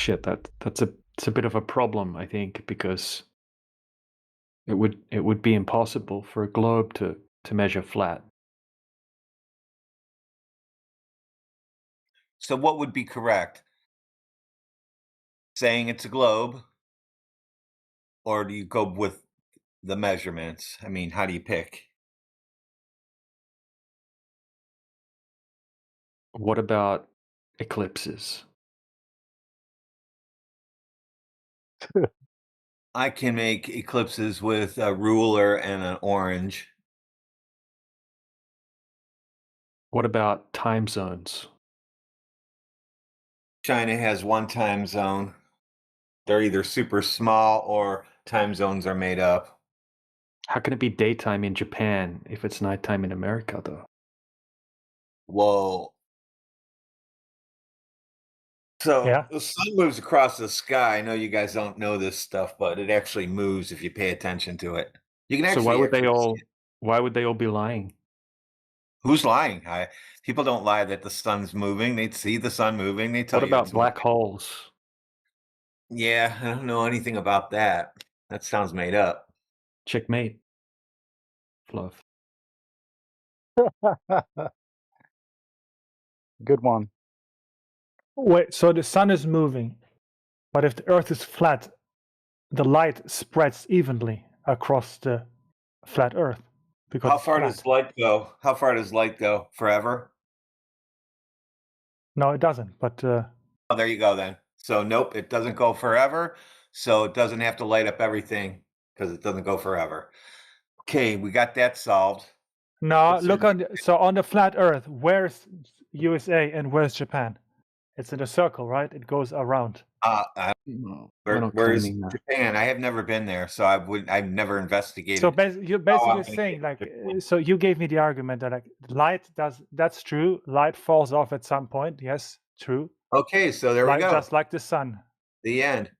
shit, it's a bit of a problem, I think, because it would be impossible for a globe to measure flat. So what would be correct? Saying it's a globe, or do you go with the measurements? I mean, how do you pick? What about eclipses? I can make eclipses with a ruler and an orange. What about time zones? China has one time zone. They're either super small or time zones are made up. How can it be daytime in Japan if it's nighttime in America, though? Well, so Yeah. the sun moves across the sky. I know you guys don't know this stuff, but it actually moves if you pay attention to it. You can So why actually see it. why would they all be lying? Who's lying? People don't lie that the sun's moving. They see the sun moving. They tell What you about it's moving. black holes? Yeah, I don't know anything about that. That sounds made up. Checkmate. Fluff. Good one. Wait, so the sun is moving, but if the Earth is flat, the light spreads evenly across the flat Earth because How it's far flat. does light go? How far does light go? Forever? No, it doesn't. But Oh, there you go then. So nope, it doesn't go forever. So it doesn't have to light up everything because it doesn't go forever. Okay, we got that solved. no, What's look your- on on the flat Earth. Where's USA and where's Japan? It's in a circle, right? It goes around. No, we're not Where's claiming that. Japan? I have never been there, so I've never investigated. So you're basically I'm gonna saying, get like, Japan. so you gave me the argument that like that's true. Light falls off at some point. Yes, true. Okay, so there we Like go. just like the sun. The end.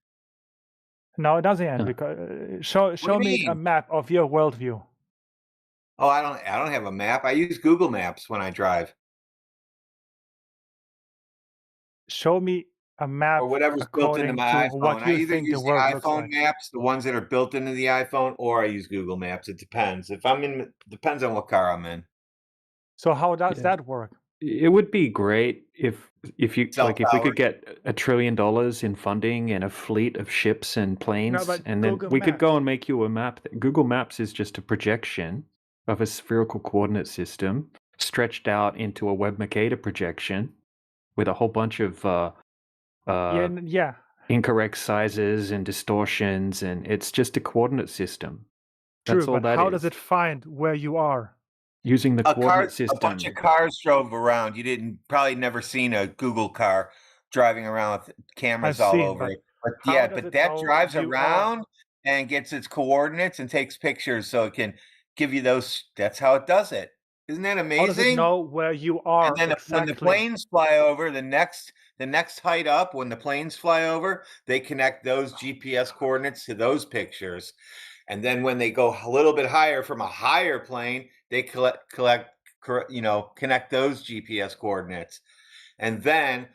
No, it doesn't end Yeah. because show do you me a mean? map of your worldview. Oh, I don't have a map. I use Google Maps when I drive. Show me a map Or whatever's built into according my to what iPhone. I you either think the use the world looks iPhone like. maps, the ones that are built into the iPhone, or I use Google Maps. It depends. Depends on what car I'm in. So how does Yeah. that work? It would be great if you Cell like if we towers. could get $1 trillion in funding and a fleet of ships and planes, but and then Google we could go Maps. and make you a map. Google Maps is just a projection of a spherical coordinate system stretched out into a Web Mercator projection with a whole bunch of Yeah. incorrect sizes and distortions, and it's just a coordinate system. True, That's all but that how is. does it find where you are? Using the A coordinate A system. bunch of cars drove around. You probably never seen a Google car driving around with cameras I've all seen, over but it. But how yeah, does but it that know drives you are? around and gets its coordinates and takes pictures so it can give you those. That's how it does it. Isn't that How does it amazing? know where you are And then when the exactly? planes fly over, the next height up, when the planes fly over, they connect those GPS coordinates to those pictures. And then when they go a little bit higher from a higher plane, they connect those GPS coordinates. And then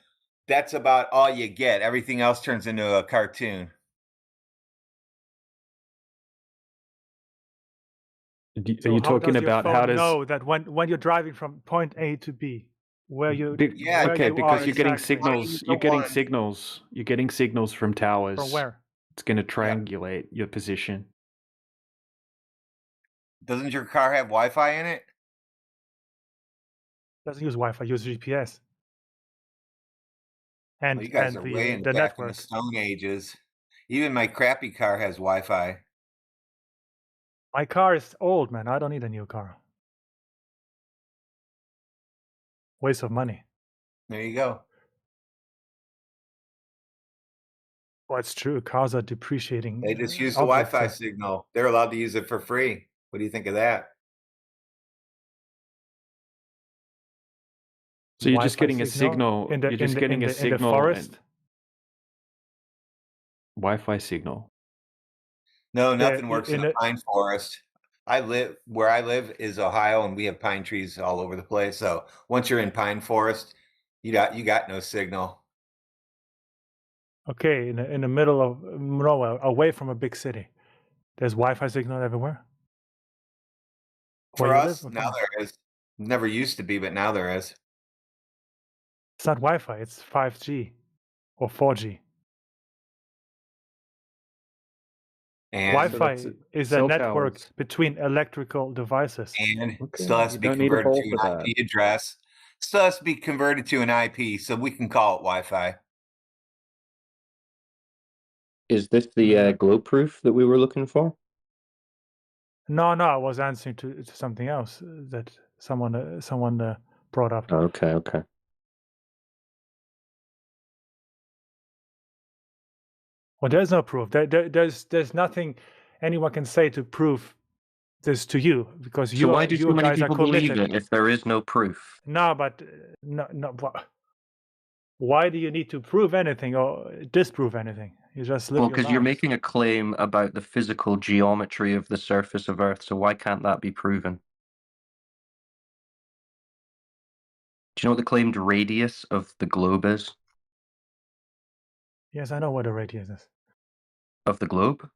that's about all you get. Everything else turns into a cartoon. Are you talking about how does? know that when you're driving from point A to B, where you Yeah, where Okay, you because are you're getting exactly? signals. You're getting signals. You're getting signals from towers. From where? It's going to triangulate your position. Doesn't your car have Wi-Fi in it? Doesn't use Wi-Fi, use GPS. And Well, you guys are way in the back in the network. Stone Ages. Even my crappy car has Wi-Fi. My car is old, man. I don't need a new car. Waste of money. There you go. Well, it's true. Cars are depreciating. They just use the objects. Wi-Fi signal. They're allowed to use it for free. What do you think of that? So you're just Wi-Fi getting a signal. in the, You're just in the, getting in a the, in the signal. forest. Wi-Fi signal. No, nothing works in in a the- pine forest. Where I live is Ohio, and we have pine trees all over the place. So once you're in pine forest, you got no signal. Okay, in the middle of nowhere, away from a big city. There's Wi-Fi signal everywhere. Where For you us, live? now Okay. there is. Never used to be, but now there is. It's not Wi-Fi. It's 5G or 4G. And Wi-Fi So that's is a cell network towers. between electrical devices. Okay, still has to you be don't need a converted pole to for an that. IP address. Still has to be converted to an IP, so we can call it Wi-Fi. Is this the glow proof that we were looking for? No, I was answering to something else that someone brought up. Okay. Well, there's no proof. There's nothing anyone can say to prove this to you because So why do so many guys are people believe committed. it if there is no proof? No, but no. Why do you need to prove anything or disprove anything? You just live Well, your because you're life. making a claim about the physical geometry of the surface of Earth, so why can't that be proven? Do you know what the claimed radius of the globe is? Yes, I know what a radius is. Of the globe?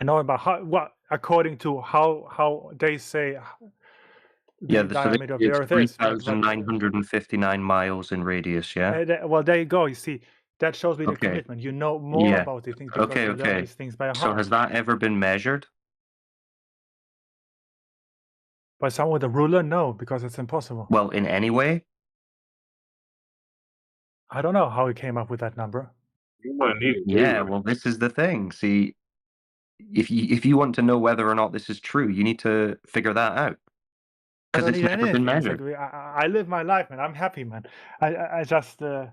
I know about according to how they say the diameter of the it's Earth is. 3,959 miles in radius, yeah? Well, there you go. You see, that shows me the Okay. commitment. You know more Yeah. about these things because you learn these things by So heart. has that ever been measured? By someone with a ruler? No, because it's impossible. Well, in any way? I don't know how he came up with that number. You wouldn't need it. Yeah, well, this is the thing. See, if you want to know whether or not this is true, you need to figure that out. I Because don't it's need never been anything. It's measured. like I live my life, man. I'm happy, man. I just Yeah,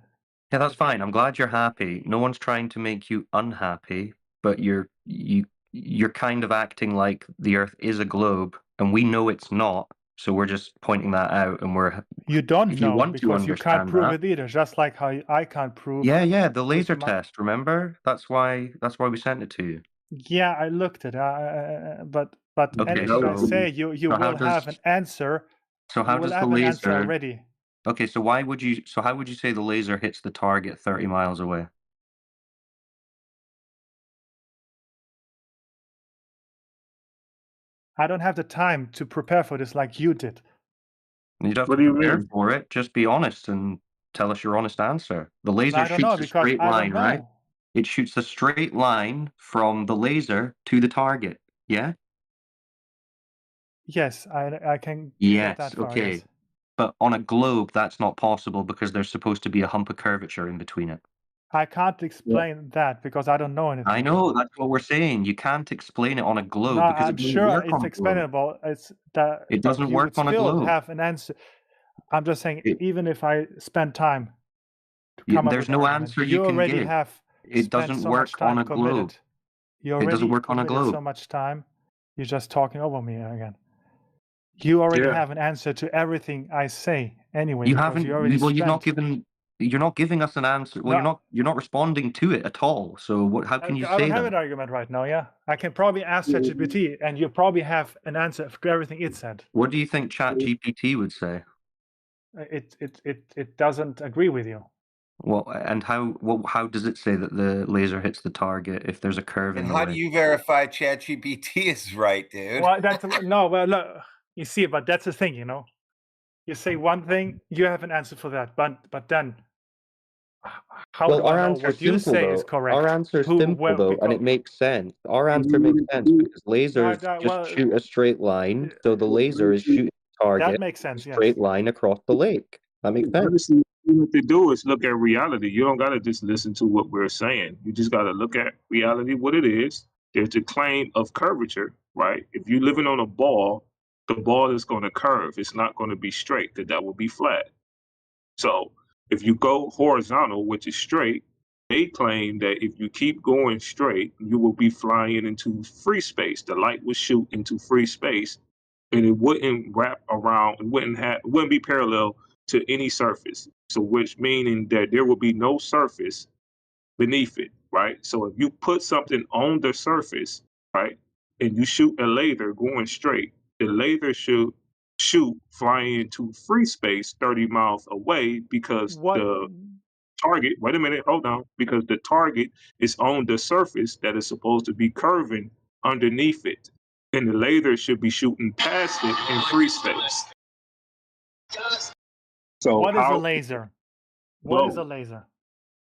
that's fine. I'm glad you're happy. No one's trying to make you unhappy, but you're kind of acting like the Earth is a globe, and we know it's not. So we're just pointing that out, and you don't if you know want to because you can't understand prove that. it either. Just like how I can't prove. Yeah, the with laser my- test. Remember? That's why we sent it to you. Yeah, I looked at it. But Okay, anything I so- say, you so how will have an answer. So how You will does the have an answer laser? already. Okay, so how would you say the laser hits the target 30 miles away? I don't have the time to prepare for this like you did. You don't have What to do you prepare mean? for it. Just be honest and tell us your honest answer. The laser I don't know shoots a because straight I line, don't right? know. It shoots a straight line from the laser to the target. Yeah? Yes, I can get that Yes, far. okay. Yes. But on a globe, that's not possible because there's supposed to be a hump of curvature in between it. I can't explain that because I don't know anything. I know, that's what we're saying. You can't explain it on a globe No, because I'm it doesn't sure work it's on a globe. explainable. It's that It but doesn't you work would on a still globe. have an answer. I'm just saying, It- even if I spend time to come up There's with no argument, answer you you can already give. have It spent doesn't so much work on time a globe. committed. You It doesn't already work on a committed so globe. much time. You're just talking over me again. You already Yeah. have an answer to everything I say anyway. You because haven't. You already Well, you're not spent. giving. You're not giving us an answer. Well, No. you're not responding to it at all. So what? How can you I don't say have that? an argument right now. Yeah, I can probably ask ChatGPT, and you probably have an answer to everything it said. What do you think ChatGPT would say? It doesn't agree with you. Well, and how does it say that the laser hits the target if there's a curve in And the how way? do you verify ChatGPT is right, dude? Well, no. Well, look, you see, but that's the thing, you know. You say one thing, you have an answer for that, but then, how Well, do I our know answer's what you simple say is though. correct? Our answer's simple though, and it makes sense. Our answer makes sense because lasers just shoot a straight line, so the laser is shooting the target That makes sense. a Yes. straight line across the lake. That makes sense. Honestly, what they do is look at reality. You don't got to just listen to what we're saying. You just got to look at reality, what it is. There's a claim of curvature, right? If you're living on a ball, the ball is going to curve. It's not going to be straight. That will be flat. So if you go horizontal, which is straight, they claim that if you keep going straight, you will be flying into free space. The light will shoot into free space, and it wouldn't wrap around. It wouldn't be parallel to any surface. So, which meaning that there will be no surface beneath it, right? So, if you put something on the surface, right, and you shoot a laser going straight, the laser shoot shoot flying into free space 30 miles away because What? the target, wait a minute, hold on, because the target is on the surface that is supposed to be curving underneath it. And the laser should be shooting past it in free space. So What is a how laser? What is a whoa, laser?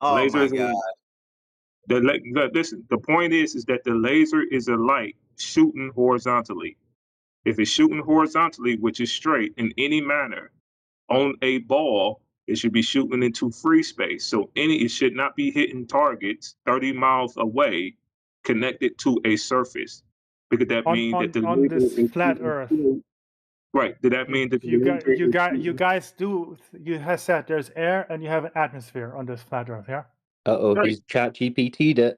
Oh laser my is God. listen, the point is that the laser is a light shooting horizontally. If it's shooting horizontally, which is straight in any manner, on a ball, it should be shooting into free space. So it should not be hitting targets 30 miles away connected to a surface. Because that means that the On laser this is flat shooting Earth, through. Right. Did that mean that the laser is you shooting? guys do. You have said there's air and you have an atmosphere on this flat Earth, yeah. Uh-oh, Right. he's ChatGPT'd it.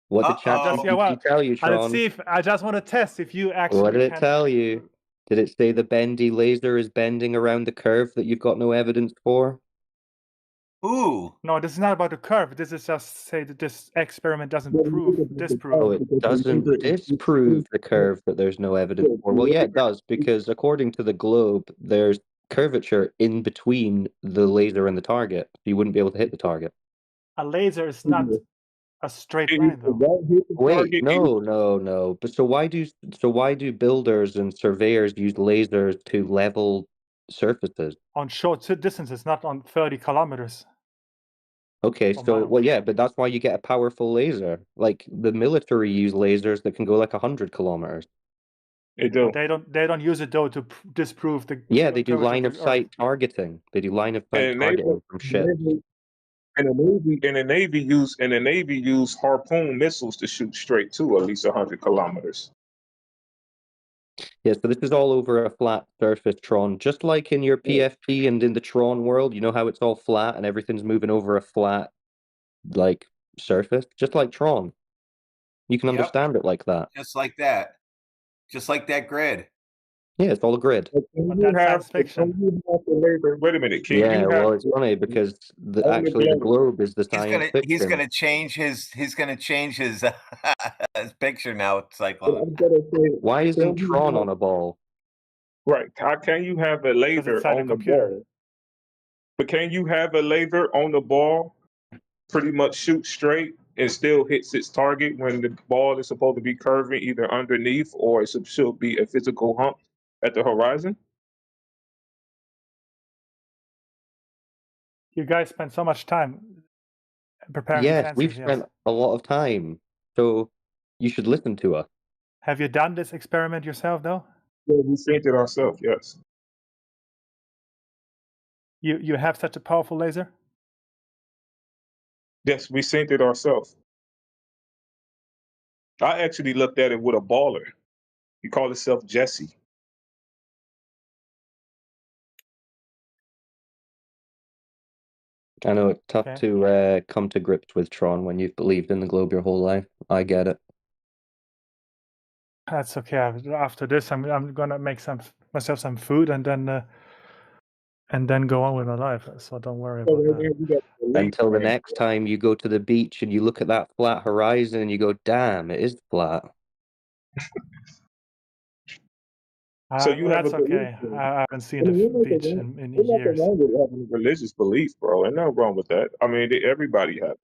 What did I just Uh-oh. ChatGPT tell you, and let's Tron? see if I just want to test if you What actually did it can. tell you? Did it say the bendy laser is bending around the curve that you've got no evidence for? Ooh. No, this is not about the curve. This is just say that this experiment doesn't disprove. Oh, it doesn't disprove the curve that there's no evidence for. Well, yeah, it does, because according to the globe, there's curvature in between the laser and the target. You wouldn't be able to hit the target. A laser is not a straight line, though. Wait, no. But so why do builders and surveyors use lasers to level surfaces? On short distances, not on 30 kilometers. Okay, Or so miles. well, yeah, but that's why you get a powerful laser. Like the military use lasers that can go like 100 kilometers. They do. They don't use it though to disprove the Yeah, they do curvature line of of the Earth. sight targeting. They do line of sight And targeting from ships. the Navy use harpoon missiles to shoot straight to at least 100 kilometers. Yeah, so this is all over a flat surface, Tron. Just like in your PFP and in the Tron world, you know how it's all flat and everything's moving over a flat, like, surface? Just like Tron. You can Yep. understand it like that. Just like that. Just like that grid. Yeah, it's all a grid. But that's science fiction. Wait a minute. Can Yeah, you well, have it's funny because on the actually the globe? globe is the science He's fiction. gonna change his his picture now, Cyclone. Why isn't Tron on a ball? Right. How can you have a Because laser it's inside a on the computer. ball? But can you have a laser on the ball pretty much shoot straight and still hits its target when the ball is supposed to be curving either underneath or it should be a physical hump at the horizon? You guys spend so much time preparing these Yes, we've answers. Yes. spent a lot of time, so you should listen to us. Have you done this experiment yourself, though? Yeah, we synced it ourselves, yes. You have such a powerful laser? Yes, we synced it ourselves. I actually looked at it with a baller. He called himself Jesse. I know it's tough Okay. to come to grips with Tron when you've believed in the globe your whole life. I get it. That's okay. After this, I'm gonna make myself some food and then go on with my life. So don't worry about that. Until the next time you go to the beach and you look at that flat horizon and you go, damn, it is flat. So you have That's a belief, okay. bro. I haven't seen the beach in years. Having a religious belief, bro. Ain't nothing wrong with that. I mean, everybody has.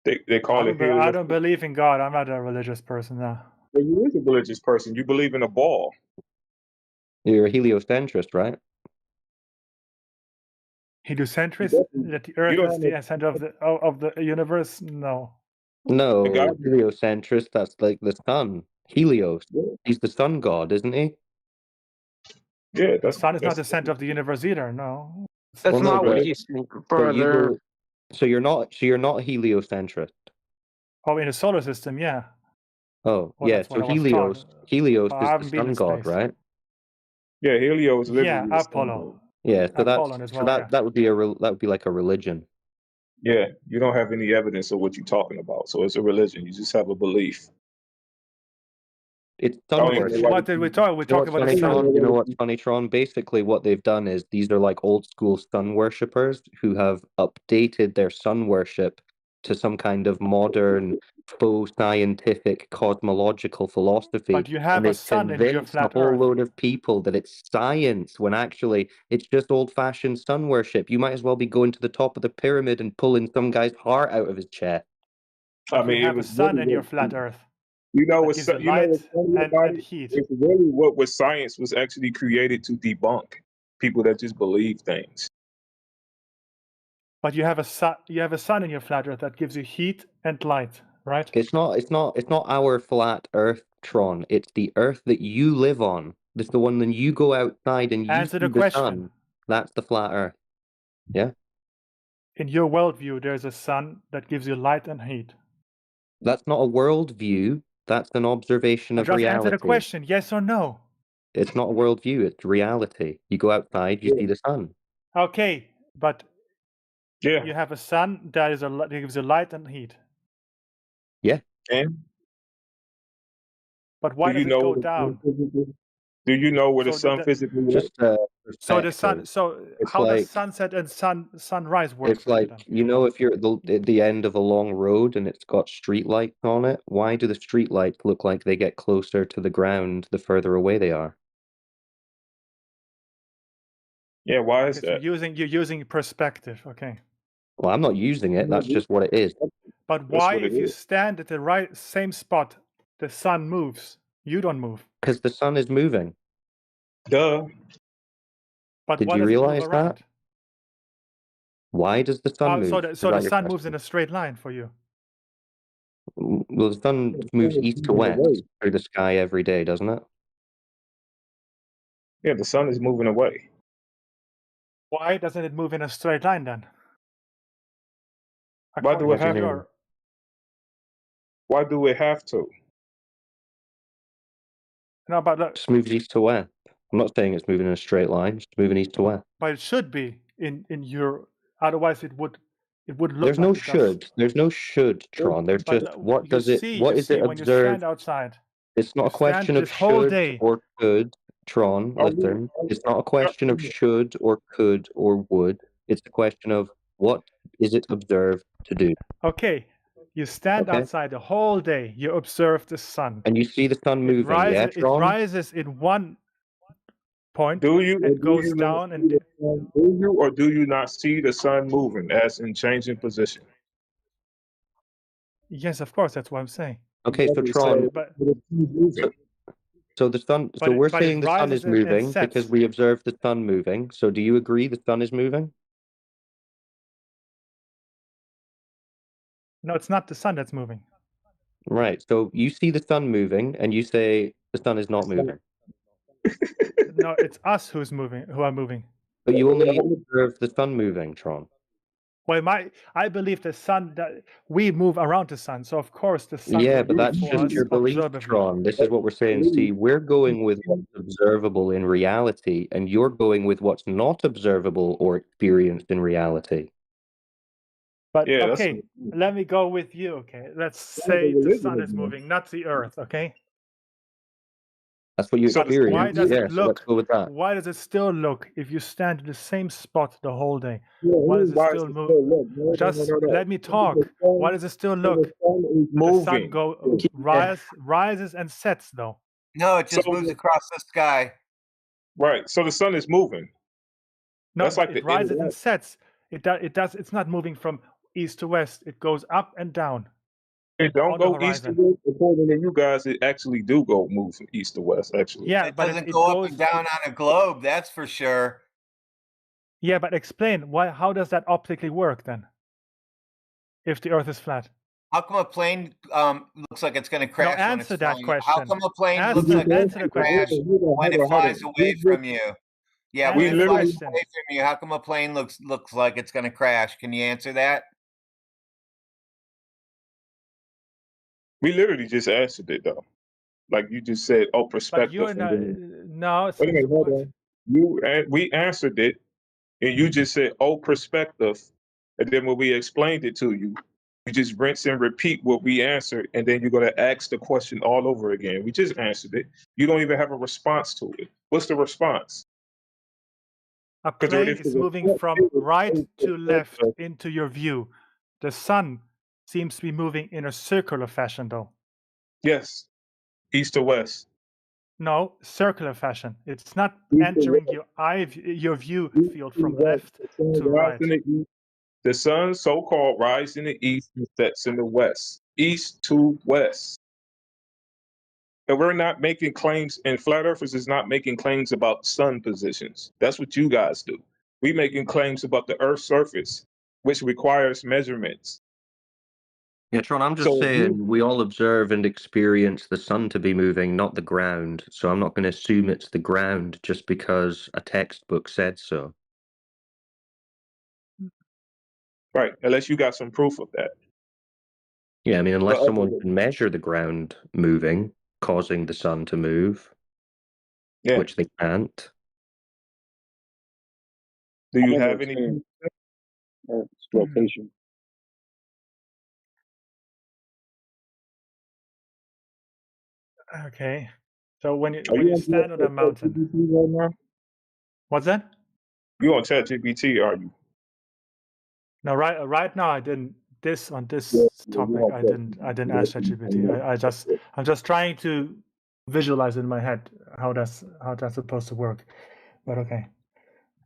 They call it I don't believe in God. I'm not a religious person now. Well, you is a religious person. You believe in a ball. You're a heliocentrist, right? Heliocentrist? That the Earth is the center of the universe? No. No, God- heliocentrist, that's like the sun. Helios. He's the sun god, isn't he? Yeah, The sun is not the center of the universe either. No. That's Well, no, not what but- he's saying, But you brother. go, so you're not heliocentrist. Oh, in the solar system, yeah. Oh, Well, yeah. that's what So I was Helios taught. is I the haven't been sun in god, space. right? Yeah, Helio is literally Yeah, the sun Apollo. god. Yeah. So Apollon as well, yeah. that would be like a religion. Yeah, you don't have any evidence of what you're talking about, so it's a religion. You just have a belief. It's I sun don't even worship. know why What did we talk? We You know talking what's about funny, the sun. Tron? You know what's funny, Tron? Basically, what they've done is these are like old school sun worshippers who have updated their sun worship to some kind of modern, faux scientific cosmological philosophy, But you have and a they sun in your convince a flat whole Earth. load of people that it's science when actually it's just old-fashioned sun worship. You might as well be going to the top of the pyramid and pulling some guy's heart out of his chest. But I mean, you it have a was sun really in your what, flat Earth you know that what's gives you you know what's light funny about and it? heat. It's really what science was actually created to debunk people that just believe things. But you have a sun in your flat Earth that gives you heat and light, right? It's not our flat Earth, Tron. It's the Earth that you live on. It's the one that you go outside and you Answer see the the question. sun. That's the flat Earth. Yeah. In your worldview, there's a sun that gives you light and heat. That's not a worldview. That's an observation of Just answer reality. the question, yes or no. It's not a worldview. It's reality. You go outside, you see the sun. Okay, but Yeah. you have a sun that gives you light and heat. Yeah. And But why do does you it know go where the sun down? physically? Do you know where the So sun the- physically is? Just So the sun. perspective. So It's how does like- sunset and sunrise work It's for you like, then? you know, if you're at the end of a long road and it's got street lights on it, why do the street lights look like they get closer to the ground the further away they are? Yeah, why is Okay, that? so you're using perspective, okay. Well, I'm not using it. That's just what it is. But That's why, what it if you is. stand at the same spot, the sun moves, you don't move? Because the sun is moving. Duh. But Did why you does it realize move that? around? Why does the sun move? So Is the that your sun moves question? in a straight line for you. Well, the sun moves east to west through the sky every day, doesn't it? Yeah, the sun is moving away. Why doesn't it move in a straight line then? Why do it What do you have mean? to? Why do it have to? No, but look, Just moves east to west. I'm not saying it's moving in a straight line. It's moving east to west. but it should be in your. Otherwise, it would look There's like no it does. should. There's no should, Tron. There's But just what you does it? see, What you is see it when you stand observed? outside. It's not You a question stand of this whole should day. or could, Tron. Listen, it's not a question of should or could or would. It's a question of what is it observed to do. Okay, you stand Okay. outside the whole day. You observe the sun. And you see the sun moving, yeah, It Tron? rises in one point Do you or and do goes you not down see and the sun? Do you or do you not see the sun moving as in changing position? yes, of course, that's what I'm saying. Okay, so Exactly, Tron, But so the sun, so But we're it saying the sun rises is and moving sets. because we observe the sun moving. So do you agree the sun is moving? no, it's not the sun that's moving. Right. So you see the sun moving and you say the sun is not moving. No, it's us who are moving. But you only observe the sun moving, Tron. Well, I believe the sun that we move around the sun, so of course the sun Yeah, will but move that's for just us your belief, observably. Tron. This is what we're saying. See, we're going with what's observable in reality, and you're going with what's not observable or experienced in reality. But Yeah, that's okay, let me go with you. Okay, let's say the sun is moving, not the earth. Okay. That's what you So experience. Why does Yeah, it so let's look? go with that. Why does it still look if you stand in the same spot the whole day? yeah, Why does it why still is move? look? No, Just no. let me talk. Why does it still look? The sun is The sun moving. rises and sets though. No, it just So- moves across the sky. Right. So the sun is moving. No, That's but like it the rises and internet. sets. It does. It's not moving from east to west. It goes up and down. It don't on the go east to horizon. west. According to you guys, it actually do go move from east to west. Actually, Yeah, It but doesn't it go up goes. and down on a globe, that's for sure. Yeah, but explain why. How does that optically work then? If the Earth is flat. How come a plane looks like it's going to crash when it's answer that flying? How question. come a plane Answer- looks like it's answer going the to crash question. when it flies away from you? Yeah, Answer when it the flies question. away from you, how come a plane looks like it's going to crash? Can you answer that? we literally just answered it though. Like you just said, oh, But perspective. you're and not. then- No, it's Wait a minute, hold what? on. We answered it, and you just said, oh, perspective, and then when we explained it to you, we just rinse and repeat what we answered, and then you're going to ask the question all over again. We just answered it. You don't even have a response to it. What's the response? A 'Cause plane if is the moving response from is right to left perspective- into your view. The sun seems to be moving in a circular fashion, though. Yes, east to west. No, circular fashion. It's not East to entering west. your view East field to from west. left The sun to rises right. in the east. The sun, so-called, rises in the east and sets in the west. East to west. And we're not making claims, and flat earthers is not making claims about sun positions. That's what you guys do. We making claims about the earth's surface, which requires measurements. Yeah, Tron, I'm just So if you- saying we all observe and experience the sun to be moving, not the ground. So I'm not going to assume it's the ground just because a textbook said so. right, unless you got some proof of that. Yeah, I mean, unless But someone can measure the ground moving, causing the sun to move, yeah, which they can't. do you have any? Exploitation. Okay. So when Are you you stand on a mountain, ChatGPT right now? what's that? You on ChatGPT, are you? No, right now I didn't. On this Yeah, topic, you I have didn't ask ChatGPT. I'm just trying to visualize in my head how that's supposed to work. But okay.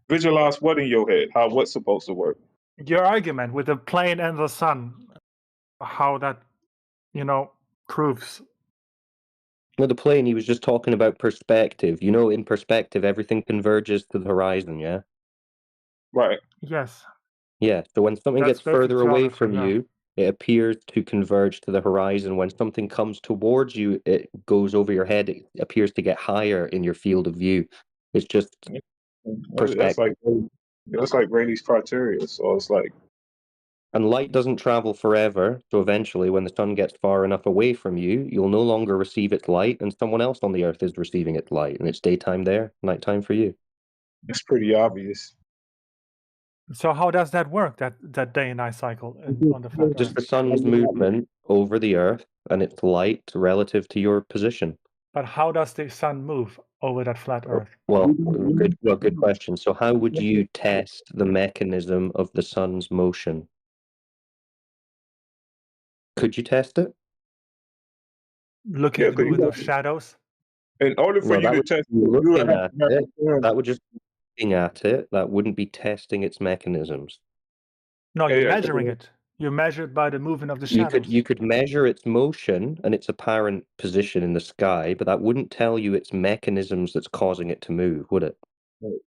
Visualize what in your head? How what's supposed to work? Your argument with the plane and the sun, how that proves. No, the plane, he was just talking about perspective. You know, in perspective, everything converges to the horizon, yeah? Right. Yes, Yeah, so when something that's gets basic further away geography. from Yeah. you, it appears to converge to the horizon. When something comes towards you, it goes over your head. It appears to get higher in your field of view. It's just perspective. That's like Rayleigh's criteria. So it's like, And light doesn't travel forever, so eventually, when the sun gets far enough away from you, you'll no longer receive its light, and someone else on the earth is receiving its light, and it's daytime there, nighttime for you. it's pretty obvious. So how does that work? That day and night cycle on the flat Just Earth? the sun's movement over the earth and its light relative to your position. But how does the sun move over that flat Earth? Well, good question. So how would you test the mechanism of the sun's motion? Could you test it? Looking Yeah, at the 'cause you movement got- of shadows. in order for Well, you that to would test, be you would looking have at to have it. a That would just be looking at it. That wouldn't be testing its mechanisms. No, you're Yeah, measuring it. You measure it by the movement of the You shadows. could measure its motion and its apparent position in the sky, but that wouldn't tell you its mechanisms that's causing it to move, would it?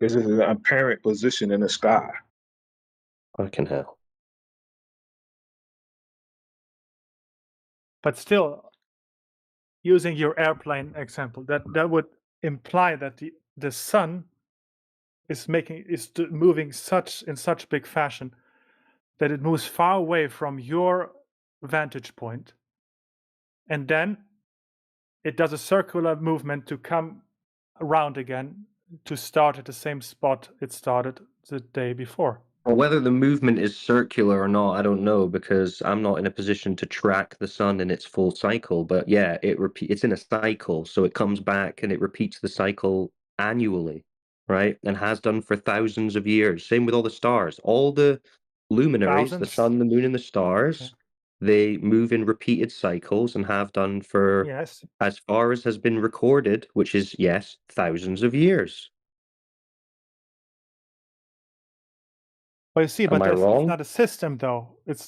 this is an apparent position in the sky. Fucking hell. But still, using your airplane example, that would imply that the sun is moving in such big fashion that it moves far away from your vantage point, and then it does a circular movement to come around again to start at the same spot it started the day before. Well, whether the movement is circular or not, I don't know, because I'm not in a position to track the sun in its full cycle. But yeah, it's in a cycle, so it comes back and it repeats the cycle annually, right? And has done for thousands of years. Same with all the stars. All the luminaries, the Thousands. sun, the moon, and the stars, they move in repeated cycles and have done for Yes. as far as has been recorded, which is, yes, thousands of years. Well, you see, Am but I it's wrong? not a system, though. It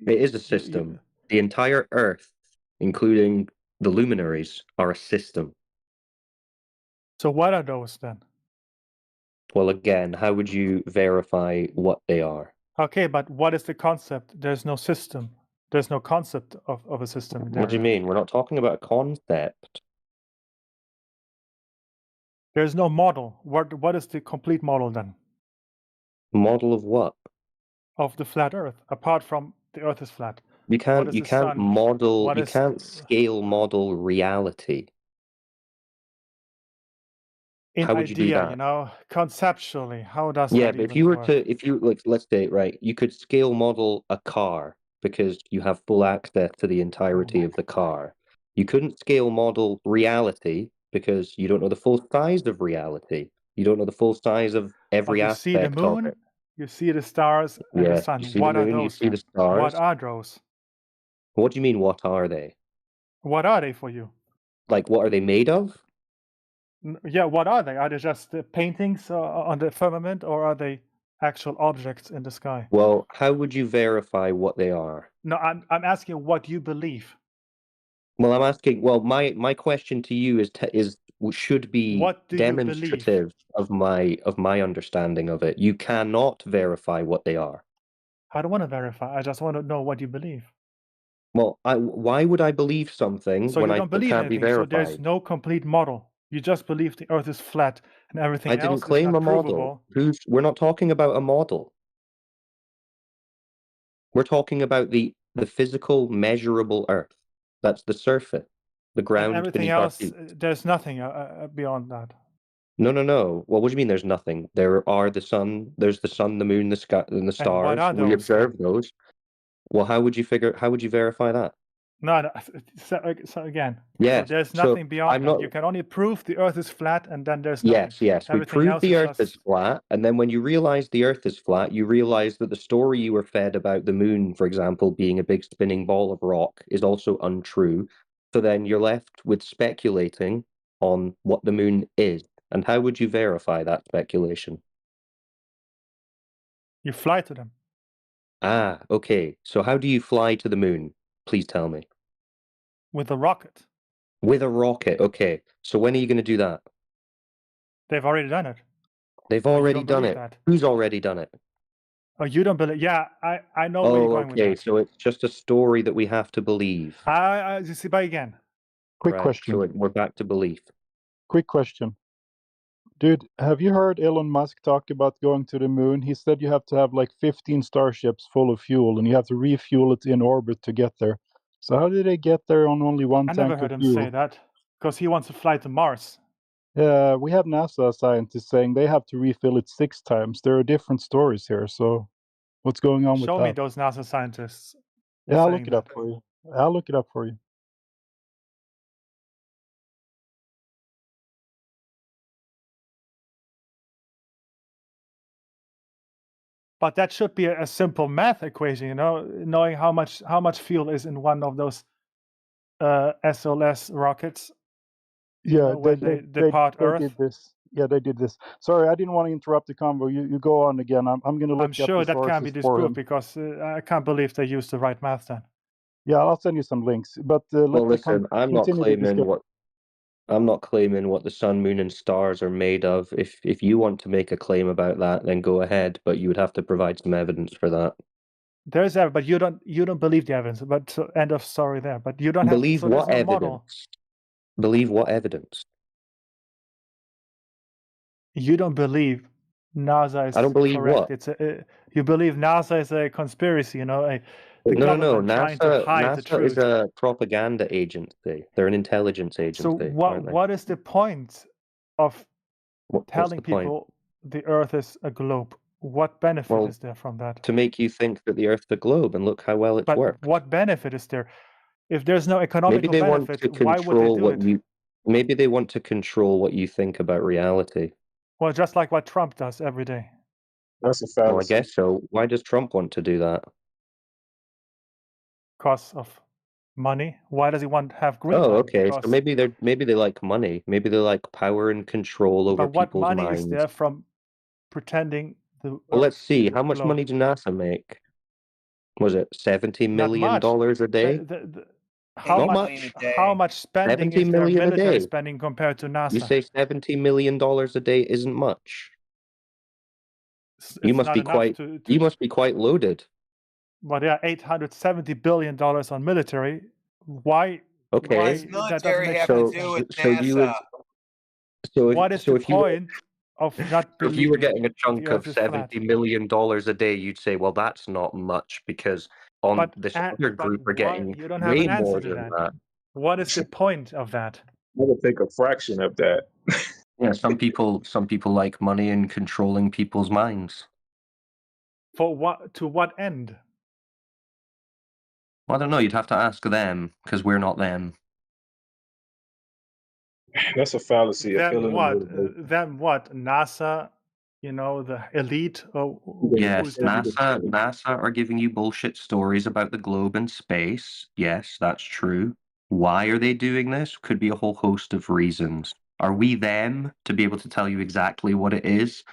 is a system. The entire Earth, including the luminaries, are a system. So what are those then? Well, again, how would you verify what they are? Okay, but what is the concept? There's no system. There's no concept of a system there. What do you mean? We're not talking about a concept. There's no model. What is the complete model then? Model of what? Of the flat Earth, apart from the Earth is flat. You can't model, you can't scale model reality. In how would you do that? Conceptually, how does Yeah, that but even work? if you like, let's say, right, you could scale model a car because you have full access to the entirety of the car. You couldn't scale model reality because you don't know the full size of reality. You don't know the full size of every But you see the aspect of moon, it. you see the stars and the Yeah, sun. you see What the are moon, you those see then? the stars. What are those? What do you mean, what are they? What are they for you? Like, what are they made of? Yeah, what are they? Are they just paintings on the firmament, or are they actual objects in the sky? Well, how would you verify what they are? No, I'm asking what you believe. Well, I'm asking. Well, my question to you should be What do you believe? demonstrative of my understanding of it. You cannot verify what they are. I don't want to verify. I just want to know what you believe. Well, why would I believe something So when you I don't believe can't be anything. So there's verified? no complete model. You just believe the Earth is flat and everything I didn't else is claim not a model. provable. We're not talking about a model. We're talking about the physical, measurable Earth. That's the surface, the And ground everything beneath our else, feet. there's nothing beyond that. No. Well, what do you mean there's nothing? There's the sun, the moon, the sky, and the And what stars. are We those observe then? those. Well, how would you verify that? No, so again, so Yes. there's So nothing beyond I'm that. not. You can only prove the Earth is flat, and then there's nothing. Yes. We Everything prove else the is Earth is just flat, and then when you realize the Earth is flat, you realize that the story you were fed about the moon, for example, being a big spinning ball of rock, is also untrue. So then you're left with speculating on what the moon is. And how would you verify that speculation? you fly to them Ah, okay. So how do you fly to the moon? Please tell me. with a rocket. With a rocket, okay. So when are you going to do that? They've already done it. They've But you already don't done believe it. that. Who's already done it? Oh, you don't believe? Yeah, I know where you're Oh, going with okay. that. So it's just a story that we have to believe. You see, by again. Quick Right. question. So we're back to belief. Quick question. Dude, have you heard Elon Musk talk about going to the moon? He said you have to have like 15 starships full of fuel and you have to refuel it in orbit to get there. So how did they get there on only one I tank never of heard him fuel? say that because he wants to fly to Mars. Yeah, we have NASA scientists saying they have to refill it 6 times. There are different stories here. So what's going on with Show me that? those NASA scientists. Yeah, I'll saying look it up that. for you. I'll look it up for you. But that should be a simple math equation, you know, knowing how much fuel is in one of those SLS rockets. Yeah, when they depart they Earth. did this. Yeah, they did this. Sorry, I didn't want to interrupt the convo. You go on again. I'm going to look I'm up sure the that can be sources for him. disproved because I can't believe they used the right math then. Yeah, I'll send you some links. But Well, listen, I'm not continue the discussion. claiming what the sun, moon, and stars are made of. If you want to make a claim about that, then go ahead, but you would have to provide some evidence for that. There's evidence, but you don't believe the evidence. But so, end of story there. But you don't Believe have. So what there's no evidence? model. Believe what evidence? You don't believe NASA is I don't believe correct. what? It's you believe NASA is a conspiracy. You know, the No. government trying to hide the NASA truth. is a propaganda agency. They're an intelligence agency. So aren't they? what is the point of What's telling the point? people the Earth is a globe? What benefit Well, is there from that? to make you think that the Earth's a globe, and look how well it's But worked. what benefit is there? If there's no Maybe economical they want benefit, to why would they control do what it? you. Maybe they want to control what you think about reality. Well, just like what Trump does every day. That's a Well, I fallacy. guess so. Why does Trump want to do that? Because of money. Why does he want to have Greenland? Oh, okay. So Because, maybe they like money. Maybe they like power and control over but what people's money minds. is there from pretending the Well, let's Earth see. is a How much globe? money did NASA make? Was it $70 Not million much. a day? How Not much? much. How much spending 70 is their million a military day. spending compared to You NASA? say $70 million a day isn't much. It's You must not be enough you must be quite loaded. But yeah, $870 billion on military. Why? Okay. Why What's that doesn't military make have sense to then? do with So you would NASA? What is so the if you were point of not if you were believing getting a the chunk Earth of is flat? $70 million a day, you'd say, well, that's not much because on But this other group are why getting you don't have way an answer more to than that? that. What is the point of that? I would think a fraction of that. Yeah, some people like money and controlling people's minds. For what? To what end? Well, I don't know. You'd have to ask them because we're not them. That's a fallacy. Then what? NASA the elite, or Yes, who's doing it? NASA are giving you bullshit stories about the globe and space. Yes, that's true. Why are they doing this? Could be a whole host of reasons. Are we them to be able to tell you exactly what it is?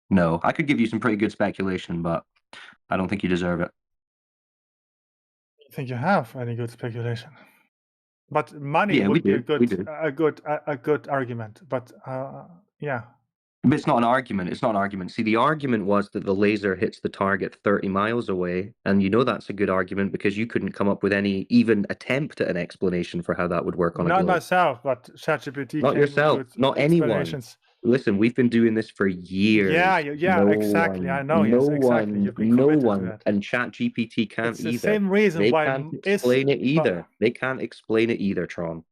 No. I could give you some pretty good speculation, but I don't think you deserve it. I think you have any good speculation, but money Yeah, we would be do. We do. a good argument. But yeah, But it's not an argument. It's not an argument. See, the argument was that the laser hits the target 30 miles away, and you know that's a good argument because you couldn't come up with any even attempt at an explanation for how that would work on a not globe. myself, but ChatGPT Not came with yourself, good not anyone. explanations. Listen, we've been doing this for years. Yeah, No exactly. I one, know. no Yes, exactly. one, You've been no committed to one, that. and ChatGPT can't It's the either. same reason They why can't explain it either. They can't explain it either, Tron.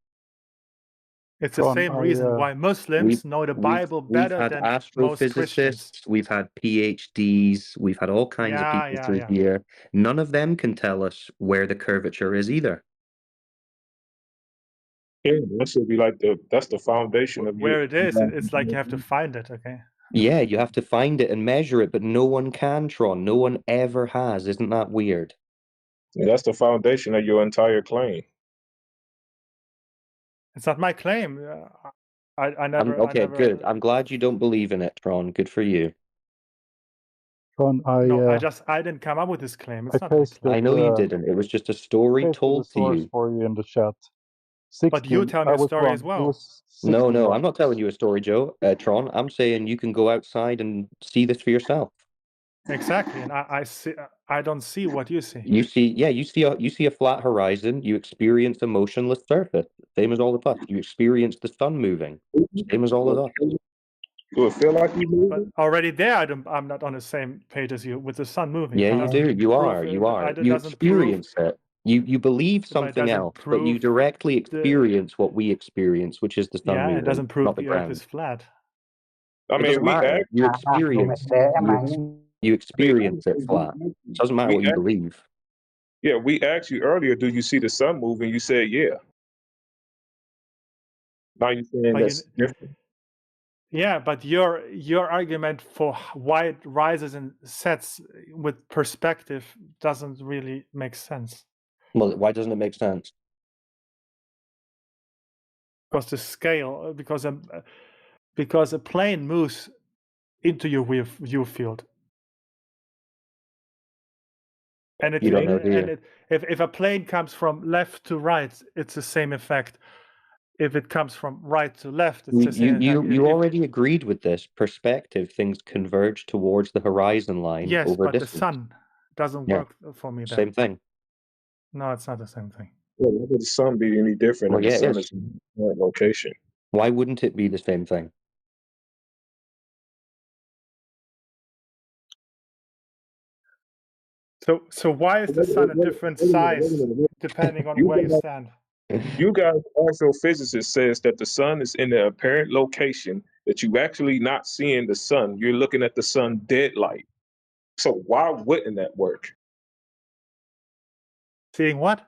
It's the Tron, same reason why Muslims know the Bible We've better had than most Christians. astrophysicists, we've had PhDs, we've had all kinds of people through here. None of them can tell us where the curvature is either. Yeah, that should be like that's the foundation of Where it is, it's like you have to find it. Okay. Yeah, you have to find it and measure it, but no one can, Tron. No one ever has. Isn't that weird? Yeah, that's the foundation of your entire claim. It's not my claim. I never. Good. I'm glad you don't believe in it, Tron. Good for you. Tron, I didn't come up with this claim. It's not my claim. I know you didn't. It was just a story told to you. For you in the chat. 16, but you tell me a story as well. No, I'm not telling you a story, Joe. Tron, I'm saying you can go outside and see this for yourself. Exactly, and I see. I don't see what you see. You see a flat horizon. You experience a motionless surface, same as all of us. You experience the sun moving, same as all of us. Do it feel like you moving? But already there, I'm not on the same page as you with the sun moving. Yeah, you do. You are. You experience it. You believe something else, but you directly experience what we experience, which is the sun moving. Yeah, it doesn't prove not the ground. Earth is flat. I mean, you experience it flat. It doesn't matter what you believe. Yeah, we asked you earlier, do you see the sun moving? You said, yeah. Now you're saying that's different. Yeah, but your argument for why it rises and sets with perspective doesn't really make sense. Well, why doesn't it make sense? Because the scale, because a plane moves into your view field. And if a plane comes from left to right, it's the same effect. If it comes from right to left, it's the same effect. You already agreed with this. Perspective, things converge towards the horizon line. Yes, over but distance. The sun doesn't work for me then. Same thing. No, it's not the same thing. Well, why would the sun be any different if the sun is in that location? Why wouldn't it be the same thing? So why is the sun a different size depending on where you stand? You guys, astrophysicist says that the sun is in the apparent location, that you actually not seeing the sun. You're looking at the sun dead light. So why wouldn't that work? Seeing what?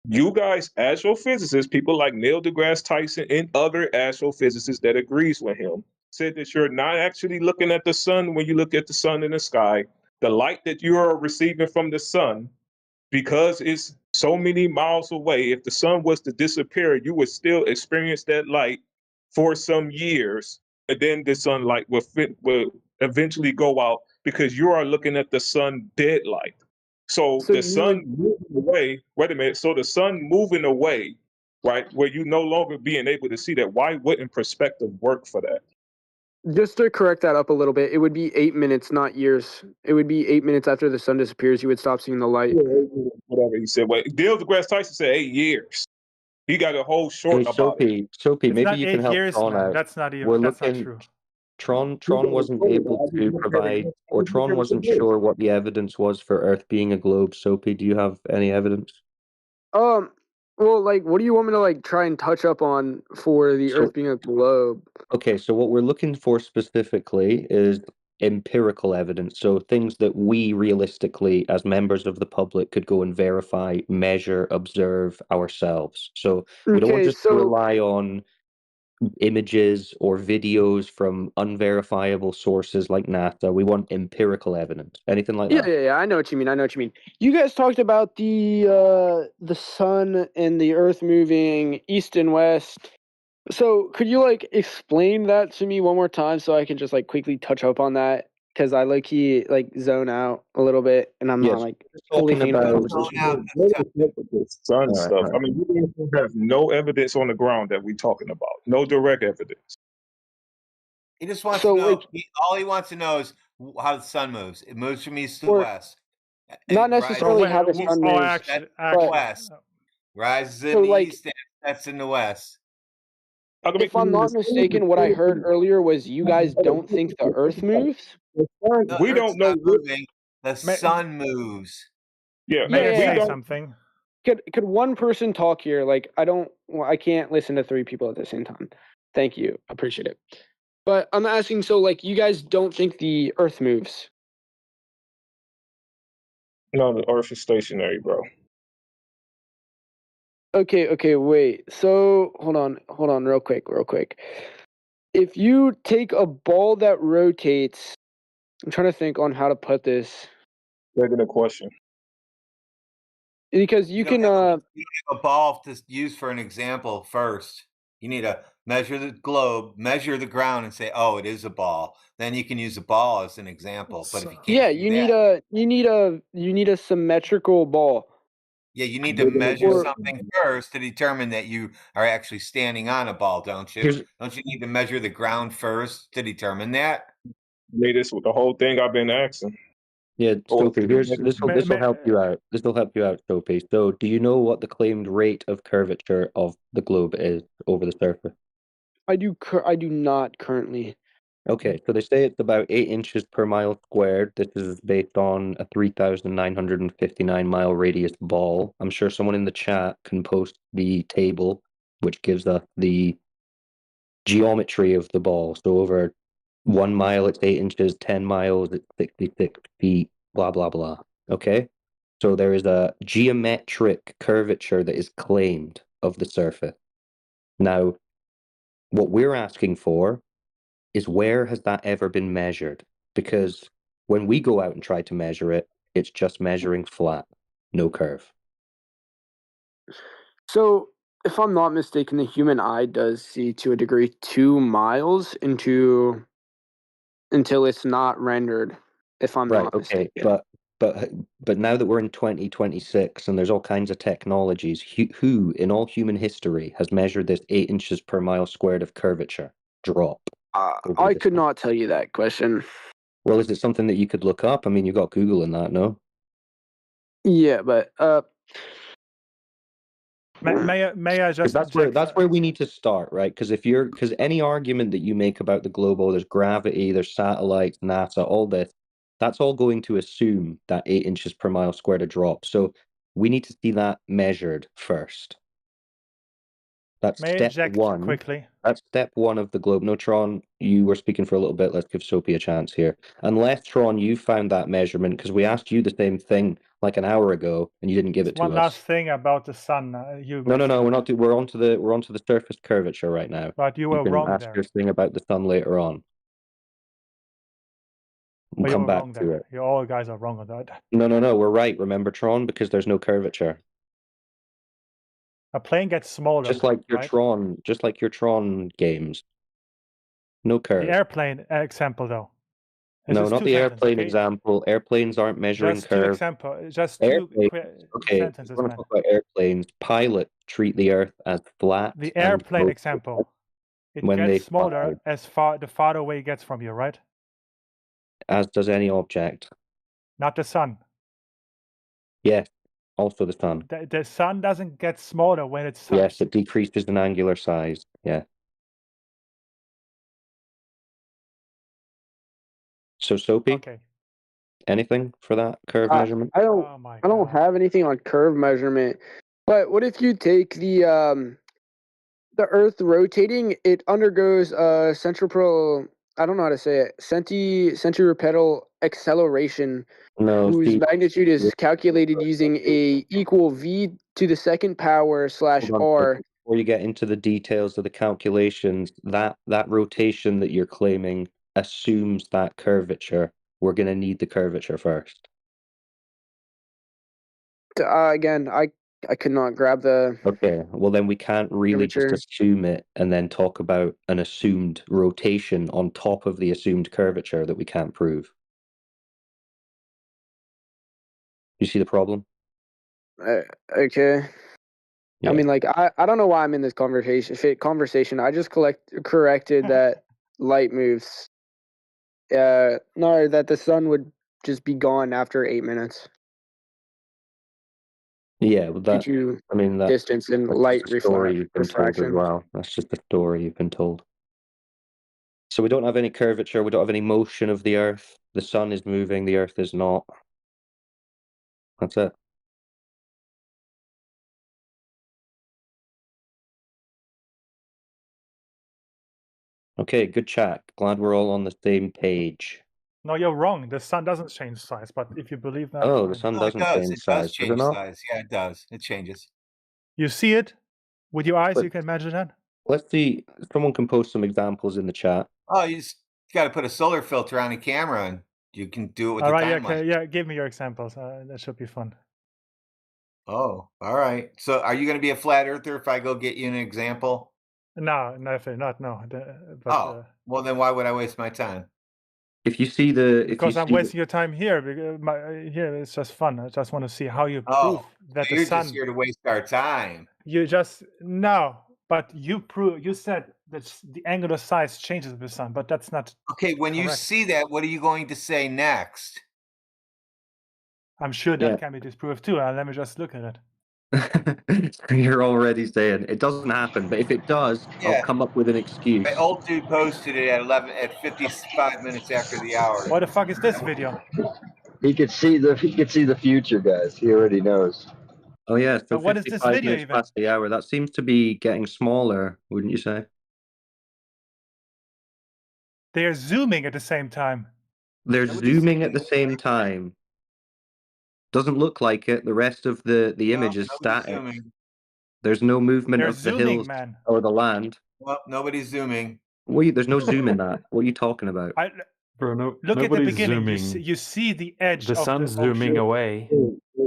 You guys, astrophysicists, people like Neil deGrasse Tyson and other astrophysicists that agrees with him, said that you're not actually looking at the sun when you look at the sun in the sky. The light that you are receiving from the sun, because it's so many miles away, if the sun was to disappear, you would still experience that light for some years, and then the sunlight will eventually go out because you are looking at the sun dead light. So the sun moving away, wait a minute, so the sun moving away, right, where you no longer being able to see that, why wouldn't perspective work for that? Just to correct that up a little bit, it would be 8 minutes, not years. It would be 8 minutes after the sun disappears, you would stop seeing the light. Whatever he said. Well, Neil deGrasse Tyson said 8 years. He got a whole short about it. Soapy, it's maybe you can help Tron out. That's not even. That's not true. Tron wasn't able to provide, or Tron wasn't sure what the evidence was for Earth being a globe. Soapy, do you have any evidence? Well, like, what do you want me to, like, try and touch up on for the Earth being a globe? Okay, so what we're looking for specifically is empirical evidence. So things that we realistically, as members of the public, could go and verify, measure, observe ourselves. So we don't want just to rely on images or videos from unverifiable sources like NASA. We want empirical evidence. Anything like that? Yeah. I know what you mean. You guys talked about the sun and the Earth moving east and west. So could you like explain that to me one more time so I can just like quickly touch up on that? Because I low-key like zone out a little bit and I'm Yes. not like We're fully talking in the about- conversation. Zone out. What is up with this sun All right, stuff? all right. I mean, we have no evidence on the ground that we're talking about. No direct evidence. He just wants So, to know. like- All he wants to know is how the sun moves. It moves from east to Or- west. Not It necessarily rises how the in the sun east, moves. that's actually, west. Rises in So, the like- east, and sets in the west. If I'm not mistaken, what I heard earlier was you guys don't think the Earth moves? The We Earth's don't know not what- moving. The May- sun moves. Yeah, may I Yeah, say we don't. something? Could one person talk here? Like I can't listen to three people at the same time. Thank you. Appreciate it. But I'm asking, so like you guys don't think the Earth moves? No, the Earth is stationary, bro. Okay, wait. So hold on real quick. If you take a ball that rotates, I'm trying to think on how to put this. Begging the question. Because you don't can have a ball to use for an example first. You need to measure the globe, measure the ground, and say, "Oh, it is a ball." Then you can use a ball as an example. But if you can't, you need a symmetrical ball. Yeah, you need to measure something first to determine that you are actually standing on a ball, don't you? Don't you need to measure the ground first to determine that? Made this with the whole thing I've been asking. Yeah, Sophie, this will help you out. This will help you out, Sophie. So, do you know what the claimed rate of curvature of the globe is over the surface? I do not currently. Okay, so they say it's about 8 inches per mile squared. This is based on a 3,959 mile radius ball. I'm sure someone in the chat can post the table, which gives us the geometry of the ball. So over 1 mile, it's 8 inches, 10 miles, it's 66 feet, blah, blah, blah. Okay? So there is a geometric curvature that is claimed of the surface. Now, what we're asking for is where has that ever been measured? Because when we go out and try to measure it, it's just measuring flat, no curve. So, if I'm not mistaken, the human eye does see to a degree 2 miles until it's not rendered. If I'm not mistaken. But now that we're in 2026 and there's all kinds of technologies, who in all human history has measured this 8 inches per mile squared of curvature drop? I could not tell you that question. Well, is it something that you could look up? I mean, you got Google in that, no? Yeah, but May I just that's where we need to start, right? Because any argument that you make about the globe, oh, there's gravity, there's satellites, NASA, all this, that's all going to assume that 8 inches per mile squared a drop. So we need to see that measured first. That's May I step inject one. quickly? That's step one of the globe. No, Tron, you were speaking for a little bit. Let's give Sophie a chance here. Unless, Tron, you found that measurement, because we asked you the same thing like an hour ago, and you didn't give it to us. One last thing about the sun. No, we're not. We're onto the surface curvature right now. But you were can wrong ask there. your thing about the sun later on. We'll come back to it. You all guys are wrong on that. No, we're right. Remember, Tron, because there's no curvature. A plane gets smaller. Just like your right? Tron games. No curve. The airplane example, though. No, not the airplane example. Airplanes aren't measuring just curve. Just two sentences, we're going man. to talk about airplanes. Pilots treat the Earth as flat. The airplane and example. It when they gets smaller the farther away it gets from you, right? As does any object. Not the sun. Yes, also the sun. The sun doesn't get smaller when it's sun. Yes, it decreases in angular size. Yeah. So, Sophie, Okay. anything for that curve measurement? I don't have anything on curve measurement. But what if you take the Earth rotating? It undergoes centripetal. I don't know how to say it. Centripetal acceleration, whose magnitude is calculated using a equal v to the second power / r. before you get into the details of the calculations, that rotation that you're claiming assumes that curvature. We're going to need the curvature first. Again, I could not grab the. Okay, well then we can't really just Curvature. assume it and then talk about an assumed rotation on top of the assumed curvature that we can't prove. You see the problem? Okay. Yeah. I mean, like, I don't know why I'm in this conversation. I just corrected that light moves. No, that the sun would just be gone after 8 minutes Yeah, well due that, to I mean, that's distance and just light a story you've been told as refraction. well. That's just a story you've been told. So we don't have any curvature, we don't have any motion of the Earth. The sun is moving, the Earth is not. That's it. Okay, good chat. Glad we're all on the same page. No, you're wrong. The sun doesn't change size, but if you believe that, Oh, the fine. sun No, it doesn't does. change It does size, does it change not? size. Yeah, it does. It changes. You see it with your eyes. But- You can imagine that. Let's see, someone can post some examples in the chat. Oh, you just got to put a solar filter on the camera, and you can do it with All the right, yeah, timeline. okay, yeah. Give me your examples. That should be fun. Oh, all right. So, are you going to be a flat earther if I go get you an example? No, not no. But Oh, well, then why would I waste my time? If you see the, because I'm wasting your time here. Because here it's just fun. I just want to see how you prove Oh, that so the you're sun. just here to waste our time. You just no, but you prove. You said that the angular size changes with the sun, but that's not. Okay, when you Correct. see that, what are you going to say next? I'm sure that Yeah. can be disproved too. Let me just look at it. You're already saying it doesn't happen, but if it does, Yeah. I'll come up with an excuse. My old dude posted it at 55 minutes after the hour. What the fuck is this video? He could see the future, guys. He already knows. Oh yeah, so But what is this 55 video minutes even? past the hour. That seems to be getting smaller, wouldn't you say? They're zooming at the same time. They're Nobody's zooming at the same time. Doesn't look like it. The rest of the image is nobody's static. zooming. There's no movement They're of the zooming, hills man. or the land. Well, nobody's zooming. There's no zoom in that. What are you talking about? Bro, Look at the nobody's beginning. zooming. You see the edge The of sun's the zooming ocean. away.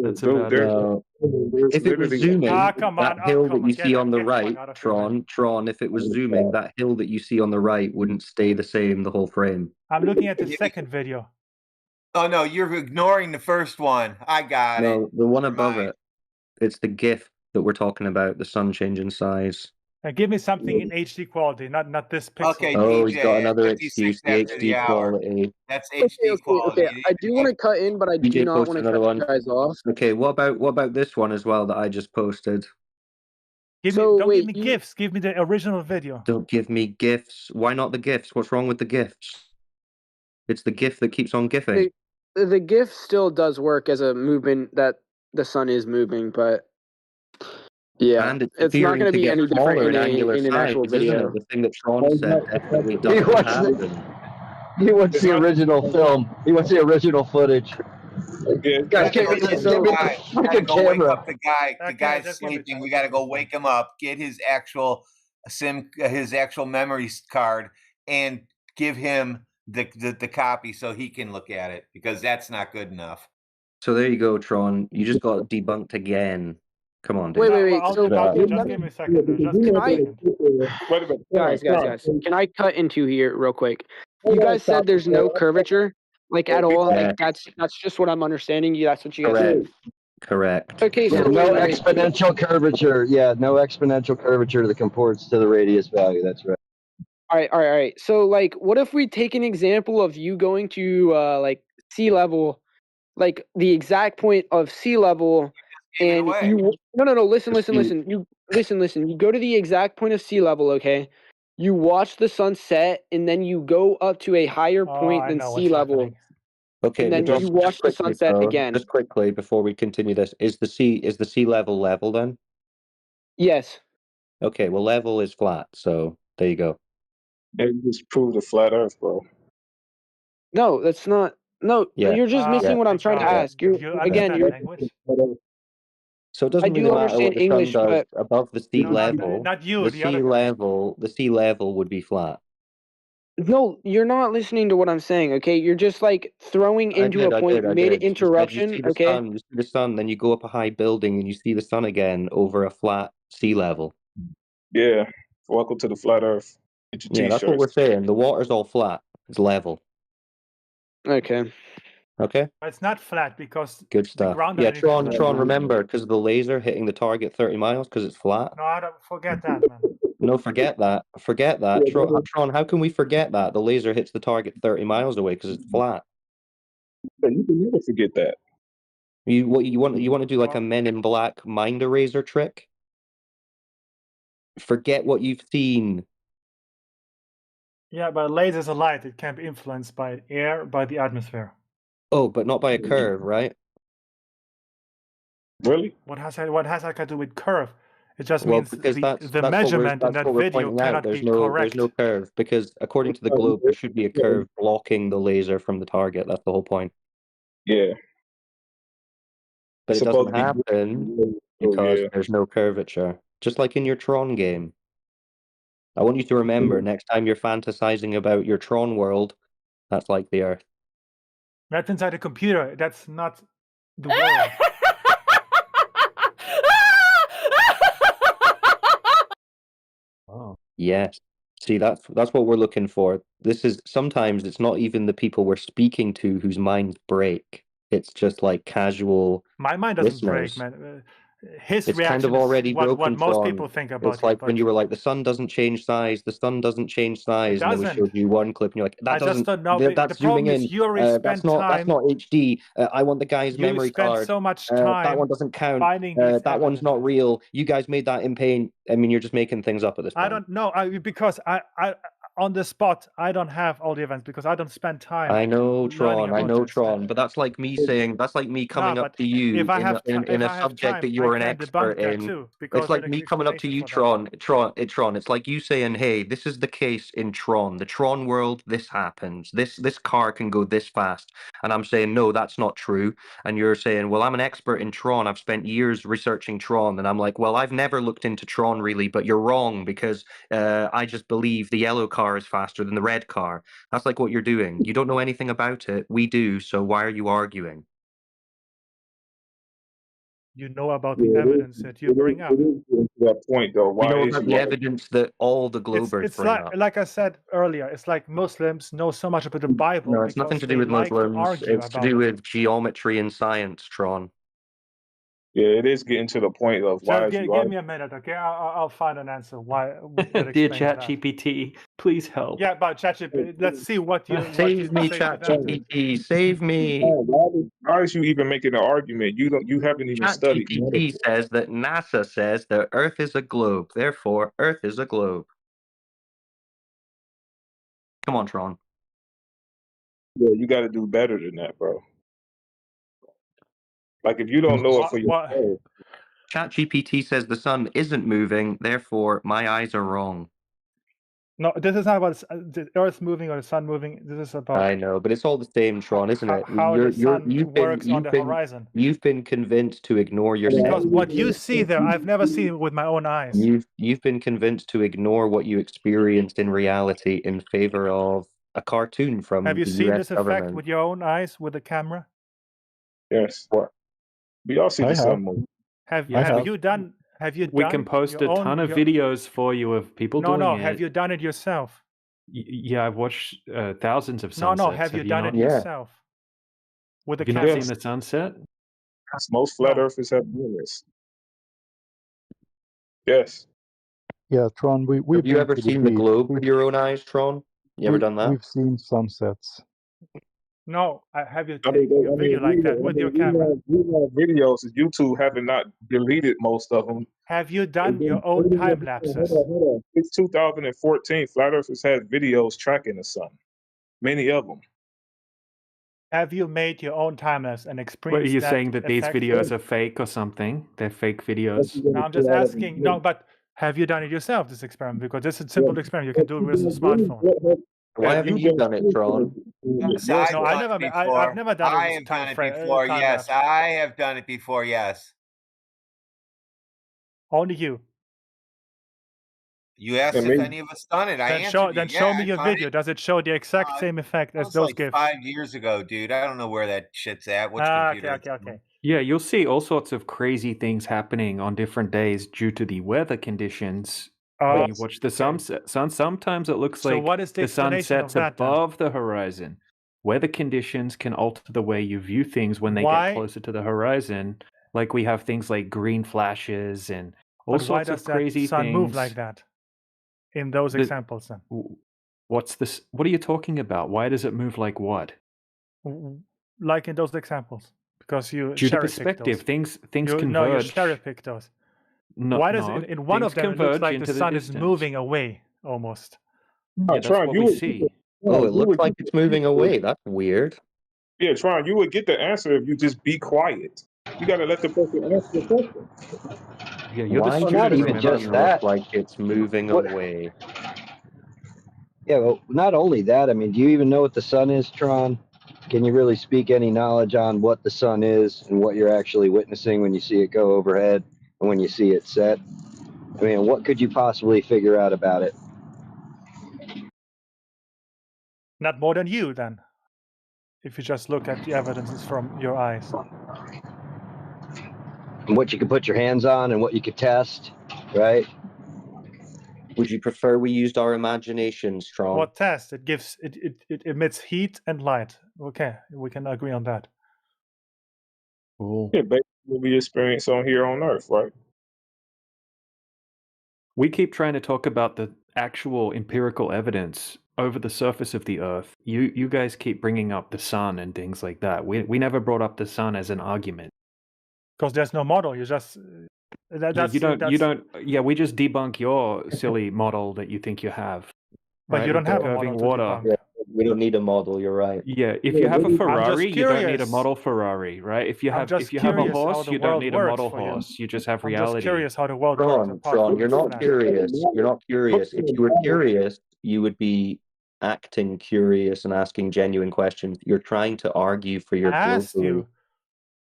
That's Bro, about there's- it. there's If it was literally- zooming, Ah, come that on. hill Come that you on. see on the Get the fuck right, out of here, man. Tron, if it was zooming, that hill that you see on the right wouldn't stay the same the whole frame. I'm looking at the second video. Oh no, you're ignoring the first one. I got it. No, the one Never above mind. it, it's the GIF that we're talking about, the sun changing size. Give me something in HD quality, not this pixel. Okay, Oh, he's DJ, got another 56 excuse, the after the HD hour. quality. That's HD quality. Okay. I do want to cut in, but I DJ do not post want to another cut one. you guys off. Okay, what about this one as well that I just posted? So, Don't wait, give me you- GIFs. Give me the original video. Don't give me GIFs. Why not the GIFs? What's wrong with the GIFs? It's the GIF that keeps on GIFing. the GIF still does work as a movement that the sun is moving, but yeah, And it's it's not appearing going to to be get any different smaller in, in angular in an size, actual isn't video. it? The thing that Tron said definitely He doesn't wants happen. He wants the original film. He wants the original footage. Okay, Guys, give me Okay, the, so- give me the Gotta freaking go wake camera. up the guy. The Okay, guy's just give it sleeping. time. We got to go wake him up. Get his actual his actual memory card, and give him the copy so he can look at it, because that's not good enough. So there you go, Tron. You just got debunked again. Come on, dude. Wait, No, wait, well, I'll so- debunk it. Yeah. Just give me a second. Just give me a second. Wait a minute. Guys, can I cut into here real quick? You guys said there's no curvature, like at all. Yeah. Like that's just what I'm understanding. That's what you guys Correct. said. Correct. Okay, so No wait. exponential curvature. Yeah, no exponential curvature that comports to the radius value. That's right. All right. So, like, what if we take an example of you going to like sea level, like the exact point of sea level, Give it and away. you no. Listen. Just You listen. You go to the exact point of sea level. Okay. You watch the sun set, and then you go up to a higher Oh, point I than know sea what's level, happening. Okay, and then but you watch the quickly, sunset bro, again. Just quickly before we continue this, is the sea level level then? Yes. Okay, well level is flat, so there you go. And just prove the flat Earth, bro. No, that's not. No, Yeah. you're just missing what I'm my trying to God. ask. You're Do you again. understand You're language? So it doesn't do really matter what understand the sun English, does but above the sea No, level. not you, The the sea other guy. level would be flat. no, you're not listening to what I'm saying. Okay, you're just like throwing into a point I mid did. You said you interruption. see the Okay, sun, you see the sun, then you go up a high building and you see the sun again over a flat sea level. Yeah. Welcome to the flat Earth. Get your Yeah, that's what we're t-shirts. saying. The water's all flat. It's level. okay. Okay? It's not flat because Good the stuff. ground Yeah, underneath is not Tron, flat. remember, because of the laser hitting the target 30 miles because it's flat. No, I don't forget that, man. No, forget that. Forget that. Tron, how can we forget that? The laser hits the target 30 miles away because it's flat. Yeah, you can never forget that. You want to do like a Men in Black mind eraser trick? Forget what you've seen. Yeah, but laser is a light. It can be influenced by air, by the atmosphere. Oh, but not by a curve, right? Really? What has that to do with curve? It just Well, means because the measurement in that what we're video pointing out. cannot There's be no correct. curve because according to the globe, there should be a curve blocking the laser from the target. That's the whole point. Yeah. But It's it doesn't supposed to be happen Oh, because yeah. there's no curvature. Just like in your Tron game. I want you to remember next time you're fantasizing about your Tron world, that's like the Earth. That's inside a computer. That's not the world. Oh. Yes. See, that's what we're looking for. This is sometimes it's not even the people we're speaking to whose minds break. It's just like casual My mind doesn't listeners. break, man. His It's reaction kind of already is what broken, most Tron. people think about It's like you. when you were like, the sun doesn't change size, the sun doesn't change size, and then we doesn't. showed you one clip, and you're like, that I just doesn't. don't know. That's The zooming problem in. is you already That's spent time. not HD. I want the guy's You memory spent card. so much That time one doesn't count. finding these That one's not evidences. real. You guys made that in Paint. I mean, you're just making things up at this point. I don't know. Because I on the spot I don't have all the events because I don't spend time. I know, learning Tron. I about know, this. Tron. But that's like me saying. That's like me coming up but to you if I in have in a subject that I you're an can expert debunk that in. too because It's like there's me coming up to you, explanations for that. Tron. It's like you saying, "Hey, this is the case in Tron. The Tron world, this happens. This car can go this fast." And I'm saying, "No, that's not true." And you're saying, "Well, I'm an expert in Tron. I've spent years researching Tron." And I'm like, "Well, I've never looked into Tron really, but you're wrong because I just believe the yellow car is faster than the red car." That's like what you're doing. You don't know anything about it. We do. So why are you arguing? You know about the evidence that you bring up. It is getting to that point, though. You know Why is about the evidence that all the Globers It's bring up. like I said earlier. It's like Muslims know so much about the Bible. No, it's nothing to do with Muslims. It's to do with geometry and science, Tron. Yeah, it is getting to the point of why. So give me a minute, okay? I'll find an answer. Why? Dear ChatGPT, please help. Yeah, about ChatGPT. Let's see what you Save me, ChatGPT. Save me. Why is you even making an argument? You haven't even studied. ChatGPT says that NASA says the Earth is a globe. Therefore, Earth is a globe. Come on, Tron. Yeah, you got to do better than that, bro. Like if you don't know it for yourself. ChatGPT says the sun isn't moving. Therefore, my eyes are wrong. No, this is not about the Earth moving or the sun moving. This is about. I know, but it's all the same, Tron, isn't it? How the sun works on the horizon. You've been convinced to ignore your because what you see there, I've never seen with my own eyes. You've been convinced to ignore what you experienced in reality in favor of a cartoon from Have you the seen US this government. effect with your own eyes with the camera? Yes. What? We all see the sun. Have you done? We can post a ton of videos for you of people doing it. No, have you done it yourself? Yeah, I've watched thousands of sunsets. No, have you done it yourself? With the camera? Have you not seen the sunset? Most flat earthers have done this. Yes. Yeah, Tron, we've Have you ever seen the globe with your own eyes, Tron? You ever done that? We've seen sunsets. No, have you taken a video like that with your camera? We have videos that YouTube haven't not deleted most of them. Have you done your own time lapses? Hold on. It's 2014. Flat Earthers had videos tracking the sun. Many of them. Have you made your own time lapse and experienced? What are you saying that these videos are fake or something? They're fake videos. No, I'm just asking. No, but have you done it yourself? This experiment, because this is a simple experiment. You can do it with a smartphone. Why haven't you done it, Tron? Yes, I've never done it. I have done it before. Yes, I have done it before. Yes. Only you. You asked And if maybe- any of us done it. I Then answered show you. then Yeah, show me I your done video. it. Does it show the exact Uh, same effect That as was those like gifs? 5 years ago, dude. I don't know where that shit's at. Which Okay, computer? okay, it's okay. on. Yeah, you'll see all sorts of crazy things happening on different days due to the weather conditions. Oh, When you watch the okay. sun, sometimes it looks So like what is the the sun explanation of sets that then? above the horizon. Weather conditions can alter the way you view things when they Why? get closer to the horizon. Like we have things like green flashes and all But why sorts does of that crazy sun things. move like that in those The- examples then? What's this? What are you talking about? Why does it move like what? Like in those examples, because you Due to cherry pick perspective, those. things You converge. cherry pick those. No, Why does no, in one things of them it looks converge like the into the sun is distance. moving away almost? No, Yeah, that's Tron, what you we would see. Oh, it you looks would like get it's the moving answer. away. That's weird. Yeah, Tron, you would get the answer if you just be quiet. You got to let the person answer the question. Yeah, you're the Why Well, does not student, the even remember, just sun look that. like it's moving What? away? Yeah, well, not only that. I mean, do you even know what the sun is, Tron? Can you really speak any knowledge on what the sun is and what you're actually witnessing when you see it go overhead and when you see it set? I mean, what could you possibly figure out about it? Not more than you then, if you just look at the evidences from your eyes. And what you could put your hands on and what you could test, right? Would you prefer we used our imaginations, Tron? What test? It gives it emits heat and light. Okay, we can agree on that. Cool. Yeah, basically what we experience on here on Earth, right? We keep trying to talk about the actual empirical evidence over the surface of the Earth. You guys keep bringing up the sun and things like that. We never brought up the sun as an argument. Because there's no model. You just You don't. Yeah, we just debunk your silly model that you think you have. But right, you with don't the have a curving model to water. debunk. Yeah, we don't need a model. You're right. Yeah, if Yeah, you have a maybe- Ferrari, you don't need a curious. model Ferrari, right? If you I'm have just if you have a curious how horse, the you don't world need a works model for you. horse. You just have I'm just reality. curious how the world works Tron, apart from you're the not flat. curious. You're not curious. If you were curious, you would be acting curious and asking genuine questions. You're trying to argue for your I asked globe belief. you.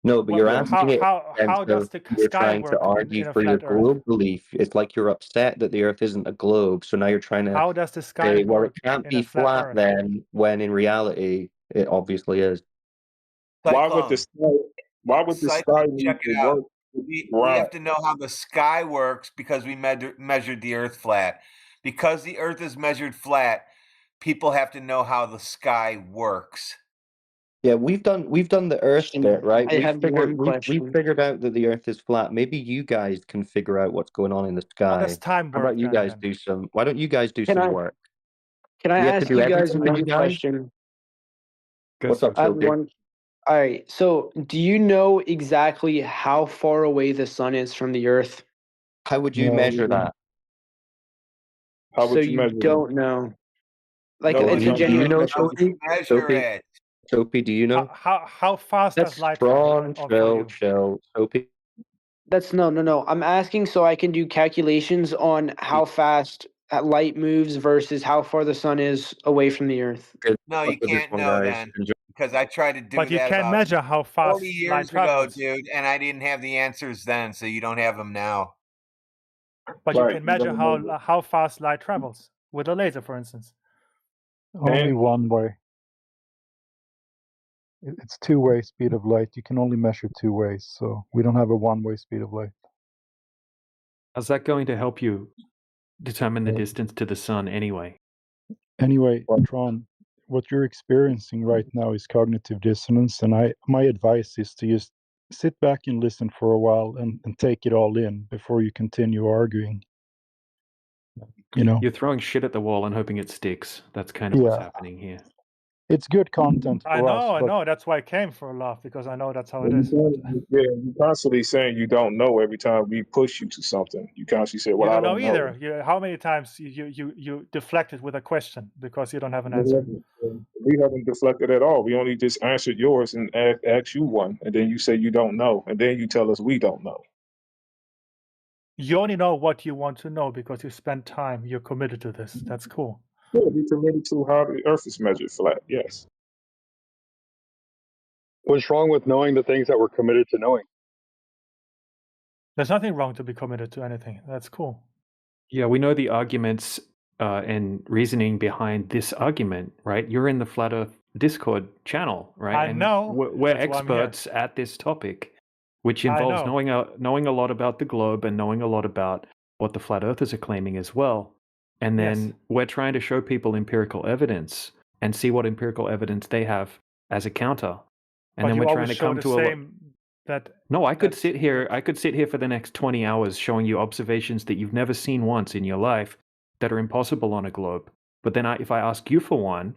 No, but you're How asking it in how the sense does of the you're sky trying to work argue in a for your flat Earth? globe belief. It's like you're upset that the Earth isn't a globe. So now you're trying to How does the sky say, well, it work can't in a be flat flat Earth? then, when in reality it obviously is. Why would the Cyclone. sky? Why would the sky Cyclone, need check to it out. work? We have to know how the sky works because we measured the Earth flat. Because the Earth is measured flat, people have to know how the sky works. Yeah, we've done the Earth bit, right? I have one we question. figured out that the Earth is flat. Maybe you guys can figure out what's going on in the How does sky. time How work about you then? guys do some? Why don't you guys do Can some I work? can I We have to ask do you guys everything for you one guys. question? Go What's up, I have Sophie? one. All right. So, do you know exactly how far away the sun is from the Earth? How would you No, measure that? How So would you you measure don't know. Like, No, it's Do a it's you genuine know, question. How would you Sophie? measure Sophie, it? Sophie, do you know? How fast That's does light travel for you? Chill. Sophie, That's no. I'm asking so I can do calculations on how fast light moves versus how far the sun is away from the Earth. good No, luck you with this can't one, know guys. then Enjoy. because I tried to do But you that can about measure how 40 fast light years ago, travels. dude, and I didn't have the answers then, so you don't have them now. But you Right, can you measure don't know how fast light travels with a laser, for instance. only And- one way. It's two-way speed of light. You can only measure two ways, so we don't have a one-way speed of light. How's that going to help you determine the Yeah. distance to the sun anyway? Anyway, Tron, what you're experiencing right now is cognitive dissonance, and my advice is to just sit back and listen for a while and take it all in before you continue arguing. You know, You're throwing shit at the wall and hoping it sticks. That's kind of what's Yeah. happening here. it's good content I for us, know, I but know. That's why I came for a laugh, because I know that's how it Yeah, is. But you're constantly saying you don't know every time we push you to something. You constantly say, "Well, you I don't know don't either. How many times you deflected with a question because you don't have an answer? We haven't deflected at all. We only just answered yours and asked you one, and then you say you don't know, and then you tell us we don't know. You only know what you want to know because you spend time. You're committed to this. That's cool. Yeah, we committed to how the Earth is measured flat. Yes. What's wrong with knowing the things that we're committed to knowing? There's nothing wrong to be committed to anything. That's cool. Yeah, we know the arguments and reasoning behind this argument, right? You're in the Flat Earth Discord channel, right? I and know. we're That's why I'm here. experts at this topic, which I involves know. knowing a lot about the globe and knowing a lot about what the flat earthers are claiming as well. And then Yes. we're trying to show people empirical evidence and see what empirical evidence they have as a counter. And But then you we're trying always to show come the to a same. That No, I could that's- sit here. that- I could sit here for the next 20 hours showing you observations that you've never seen once in your life that are impossible on a globe. But then if I ask you for one,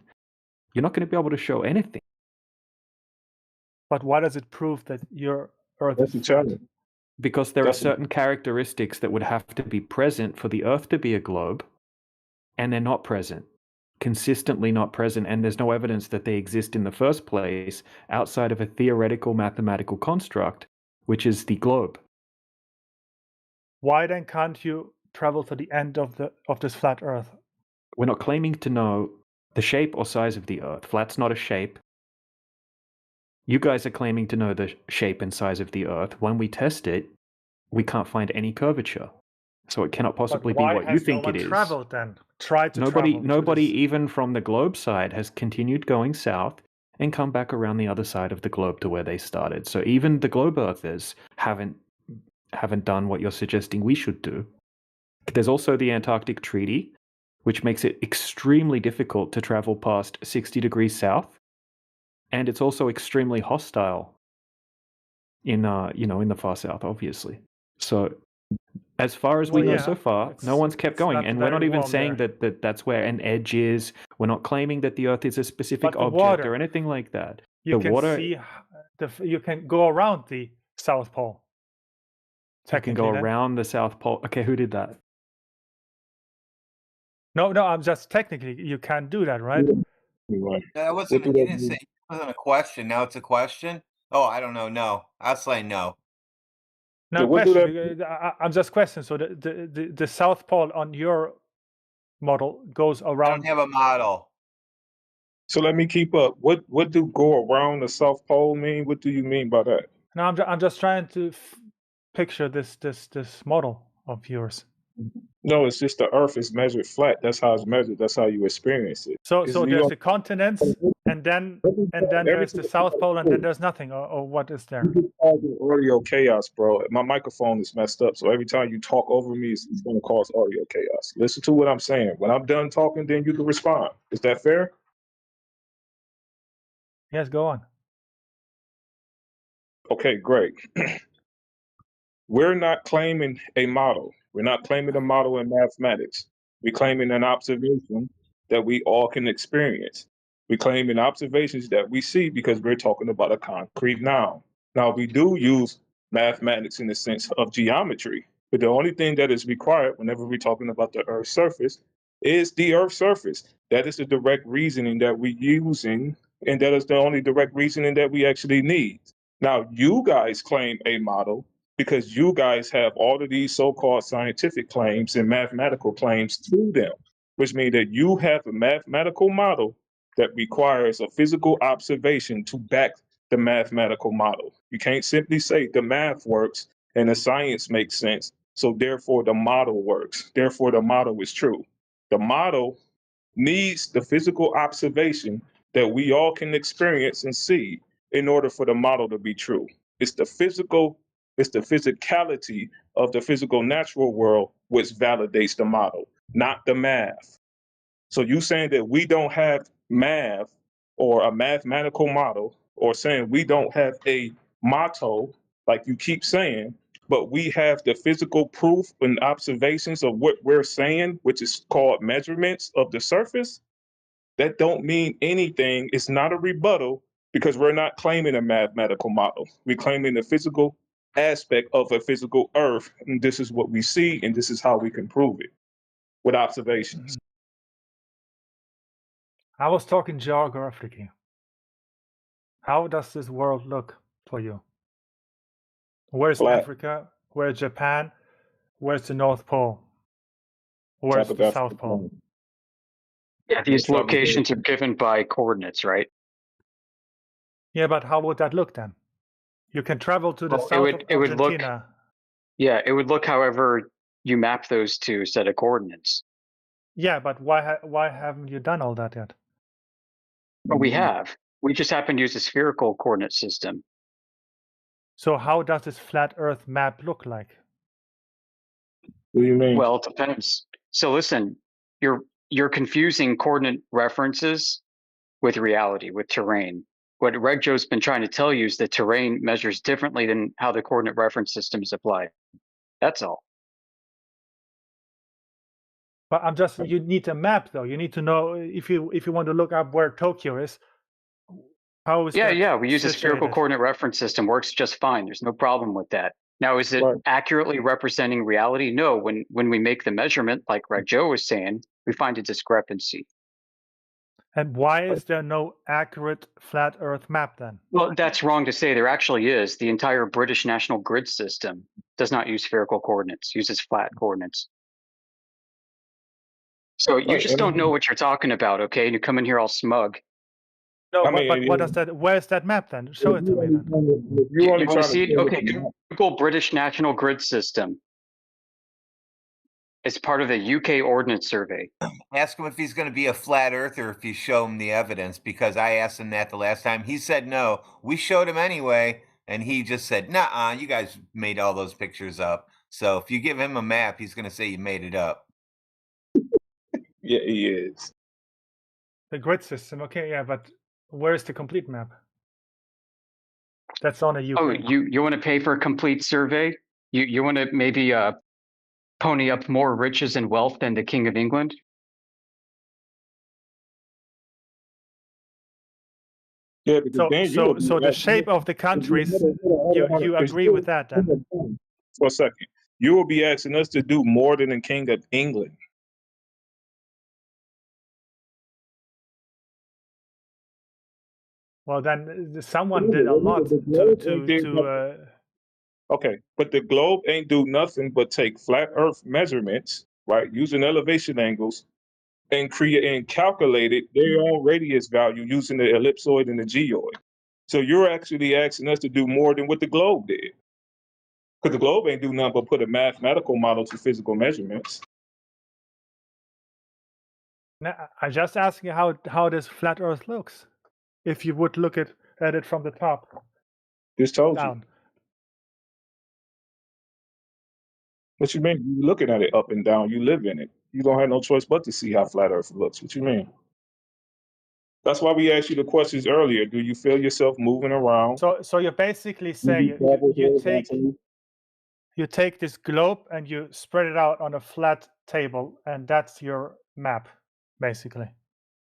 you're not going to be able to show anything. But why does it prove that your Earth That's is the flat? challenge. Because there are That's certain characteristics that would have to be present for the Earth to be a globe, and they're not present, consistently not present, and there's no evidence that they exist in the first place outside of a theoretical mathematical construct, which is the globe. Why then can't you travel to the end of this flat Earth? We're not claiming to know the shape or size of the Earth. Flat's not a shape. You guys are claiming to know the shape and size of the Earth. When we test it, we can't find any curvature. So it cannot possibly be what you think no it is. Traveled then? Tried to Nobody, travel to nobody, this- even from the globe side, has continued going south and come back around the other side of the globe to where they started. So even the globe earthers haven't done what you're suggesting we should do. There's also the Antarctic Treaty, which makes it extremely difficult to travel past 60 degrees south, and it's also extremely hostile in the far south, obviously. So as far as we know so far, no one's kept going, not and we're not very even warm saying there. that's where an edge is. We're not claiming that the Earth is a specific But the object water. or anything like that. You The can water, see you can go around the South Pole. you can go Technically, then. around the South Pole. Okay, who did that? No, I'm just technically you can do that, right? Right. No, that What wasn't. do You that didn't mean? say. It wasn't a question. Now it's a question. Oh, I don't know. No, I'll say no. No So what do question. that- because I'm just questioning. So the South Pole on your model goes I don't around. have a model. So let me keep up. What do go around the South Pole mean? What do you mean by that? No, I'm just trying to picture this model of yours. No, it's just the Earth is measured flat. That's how it's measured. That's how you experience it. So It's- so you there's don't- the continents, and then there's everything- the South Pole, and then there's nothing, or what is there? You just caused audio chaos, bro. My microphone is messed up, so every time you talk over me, it's going to cause audio chaos. Listen to what I'm saying. When I'm done talking, then you can respond. Is that fair? Yes, go on. Okay, great. We're not claiming a model. We're not claiming a model in mathematics. We're claiming an observation that we all can experience. We're claiming observations that we see because we're talking about a concrete noun. Now, we do use mathematics in the sense of geometry, but the only thing that is required whenever we're talking about the Earth's surface is the Earth's surface. That is the direct reasoning that we're using, and that is the only direct reasoning that we actually need. Now, you guys claim a model because you guys have all of these so-called scientific claims and mathematical claims to them, which means that you have a mathematical model that requires a physical observation to back the mathematical model. You can't simply say the math works and the science makes sense, so therefore the model works. Therefore, the model is true. The model needs the physical observation that we all can experience and see in order for the model to be true. It's the physicality of the physical natural world which validates the model, not the math. So you saying that we don't have math or a mathematical model, or saying we don't have a motto, like you keep saying, but we have the physical proof and observations of what we're saying, which is called measurements of the surface, that don't mean anything. It's not a rebuttal because we're not claiming a mathematical model. We're claiming the physical aspect of a physical earth. And this is what we see, and this is how we can prove it with observations. I was talking geographically. How does this world look for you? Where's Flat. Africa? Where's Japan? Where's the North Pole? Where's Type of the Africa South Pole? plane. Yeah, these Yes, I would do. locations are given by coordinates, right? Yeah, but how would that look then? You can travel to the Well, south of it would look- Argentina. Yeah, it would look however you map those two set of coordinates. Yeah, but why haven't you done all that yet? But we have. We just happen to use a spherical coordinate system. So how does this flat Earth map look like? What do you mean? Well, it depends. So listen, you're confusing coordinate references with reality, with terrain. What Reg Joe's been trying to tell you is that terrain measures differently than how the coordinate reference system is applied. That's all. But you need a map though. You need to know if you want to look up where Tokyo is. How is that? Yeah, we use a spherical situated? coordinate reference system, works just fine. There's no problem with that. Now, is it Right. accurately representing reality? No, when we make the measurement, like Reg Joe was saying, we find a discrepancy. And why is there no accurate flat Earth map then? Well, that's wrong to say. There actually is. The entire British national grid system does not use spherical coordinates, uses flat coordinates. So you just don't know what you're talking about, okay? And you come in here all smug. No, I mean, but what does that? Where's that map then? Show it to me then. You You only want to trying see it? to Okay, Google British national grid system. It's part of the UK Ordnance Survey. Ask him if he's going to be a flat earther if you show him the evidence, because I asked him that the last time. He said no. We showed him anyway, and he just said, "Nah, you guys made all those pictures up." So if you give him a map, he's going to say you made it up. Yeah, he is. The grid system, okay, yeah, but where's the complete map? That's on a UK. Oh, you want to pay for a complete survey? You want to maybe pony up more riches and wealth than the King of England? Yeah, because then So the shape of the countries, you agree with that then? For a second, you will be asking us to do more than the King of England. Well, then someone did a lot to Okay, but the globe ain't do nothing but take flat Earth measurements, right, using elevation angles, and create and calculated their own radius value using the ellipsoid and the geoid. So you're actually asking us to do more than what the globe did, because the globe ain't do nothing but put a mathematical model to physical measurements. I'm just asking how this flat Earth looks. If you would look at it from the top Just told you. down. What you mean? You're looking at it up and down. You live in it. You don't have no choice but to see how flat Earth looks. What you mean? That's why we asked you the questions earlier. Do you feel yourself moving around? So you basically say you take this globe and you spread it out on a flat table, and that's your map, basically.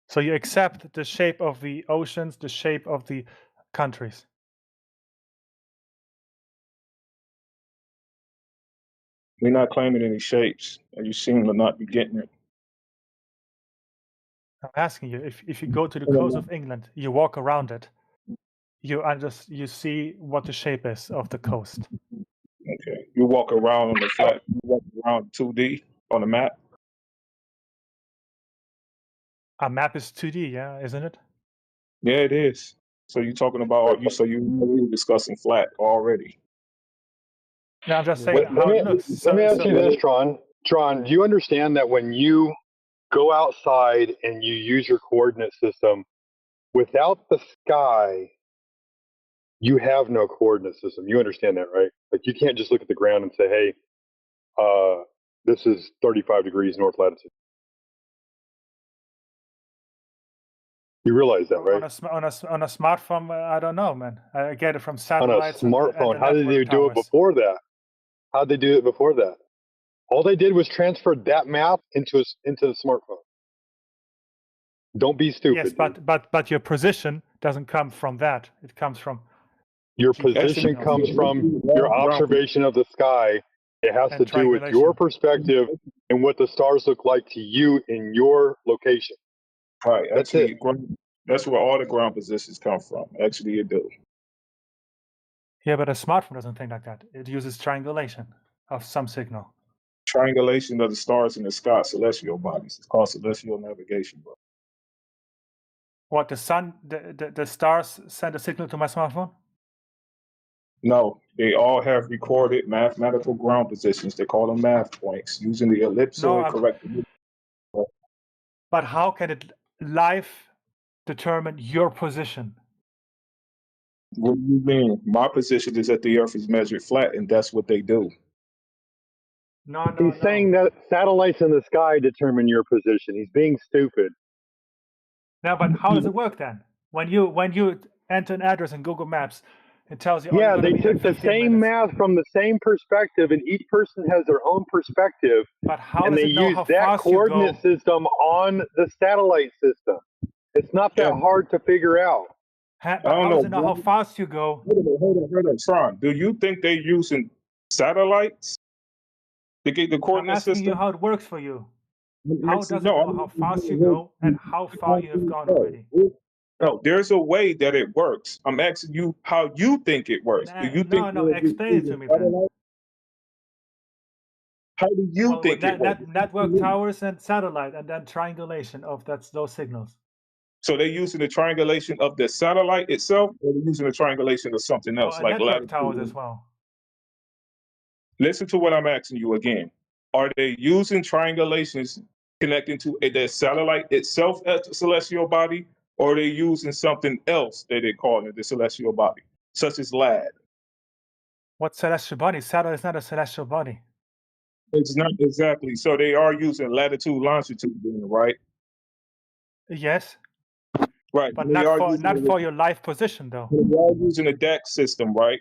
So you accept the shape of the oceans, the shape of the countries. We're not claiming any shapes, and you seem to not be getting it. I'm asking you, if you go to the coast of England, you walk around it, you see what the shape is of the coast. Okay. You walk around on the flat, you walk around 2D on the map. A map is 2D, yeah, isn't it? Yeah, it is. So you're talking about we were discussing flat already. No, I'm just saying how it looks. Let me ask you this, Tron. Tron, do you understand that when you go outside and you use your coordinate system, without the sky, you have no coordinate system? You understand that, right? Like you can't just look at the ground and say, hey, this is 35 degrees north latitude. You realize that, right? On a smartphone, I don't know, man. I get it from On a satellites. smartphone, how did they do it before that? How'd they do it before that? All they did was transfer that map into the smartphone. Don't be stupid. Yes, but your position doesn't come from that. It comes from your position comes from your observation of the sky. It has to do with your perspective and what the stars look like to you in your location. Right. That's it. That's where all the ground positions come from. Actually, it do. Yeah, but a smartphone doesn't think like that. It uses triangulation of some signal. Triangulation of the stars in the sky, celestial bodies. It's called celestial navigation, bro. What, the sun, the stars send a signal to my smartphone? No, they all have recorded mathematical ground positions. They call them math points using the ellipsoid correct. But how can life determine your position? What do you mean? My position is that the Earth is measured flat, and that's what they do. No. He's saying that satellites in the sky determine your position. He's being stupid. No, but how does it work then? When you enter an address in Google Maps, it tells you, oh, Yeah, you're going they to be there took the 15 same minutes. math from the same perspective, and each person has their own perspective. But how And does they it know use how that fast you coordinate go? system on the satellite system. It's not that hard to figure out. But I don't how know. does it know how fast you go? Hold on, Tron. Do you think they're using satellites to get the I'm coordinate asking system? you how it works for you. I'm How asking- does it no, know I'm how asking fast you you- go and how far you have gone already? No, there's a way that it works. I'm asking you how you think it works. Do you think No, explain it to me then. How do you think it works? Network towers and satellite, and then triangulation of those signals. So they're using the triangulation of the satellite itself, or they're using the triangulation of something else, And like network towers latitude? as well. Listen to what I'm asking you again. Are they using triangulations connecting to the satellite itself as a celestial body, or are they using something else that they call it the celestial body, such as LAD? What celestial body? Saturn is not a celestial body. It's not exactly. So they are using latitude, longitude, right? Yes. Right. But They not are using for your life position though. They are using a DAX system, right?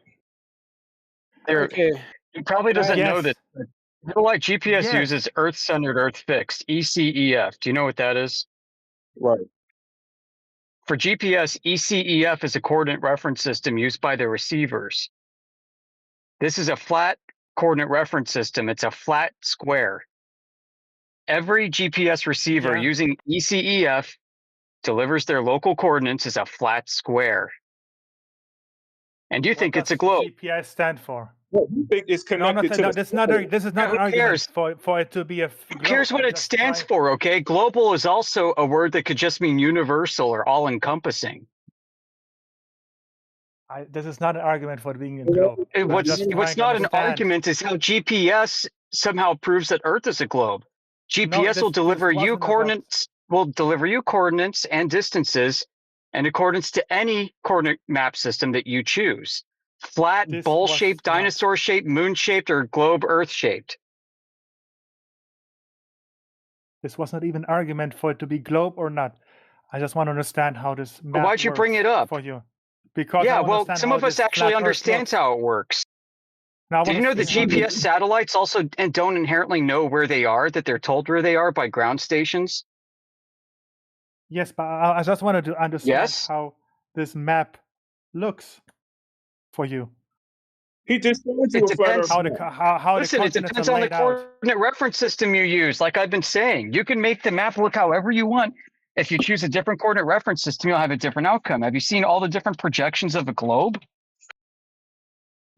Okay. He probably doesn't know Yes. that. You know what? GPS Yes. uses Earth-centered, Earth-fixed, ECEF. Do you know what that is? Right. For GPS, ECEF is a coordinate reference system used by the receivers. This is a flat coordinate reference system. It's a flat square. Every GPS receiver using ECEF delivers their local coordinates as a flat square. And you think it's a globe. GPS stand for? What do you think is connected to this is not an argument for it to be a Who cares what it stands for, okay? Global is also a word that could just mean universal or all-encompassing. This is not an argument for it being a globe. What's not an argument is how GPS somehow proves that Earth is a globe. GPS will deliver you coordinates, and distances in accordance to any coordinate map system that you choose. Flat, bowl-shaped, dinosaur-shaped, moon-shaped, or globe Earth-shaped. This was not even an argument for it to be globe or not. I just want to understand how this map Why'd you works bring it up? for you? Because yeah, I well, understand some how of us this actually flat Earth understand looks. how it works. Now, Do you know that GPS satellites also don't inherently know where they are, that they're told where they are by ground stations? Yes, but I just wanted to understand how this map looks for you. He just told you It depends. How the Listen, it continents depends are on the laid out. coordinate reference system you use. Like I've been saying, you can make the map look however you want. If you choose a different coordinate reference system, you'll have a different outcome. Have you seen all the different projections of a globe?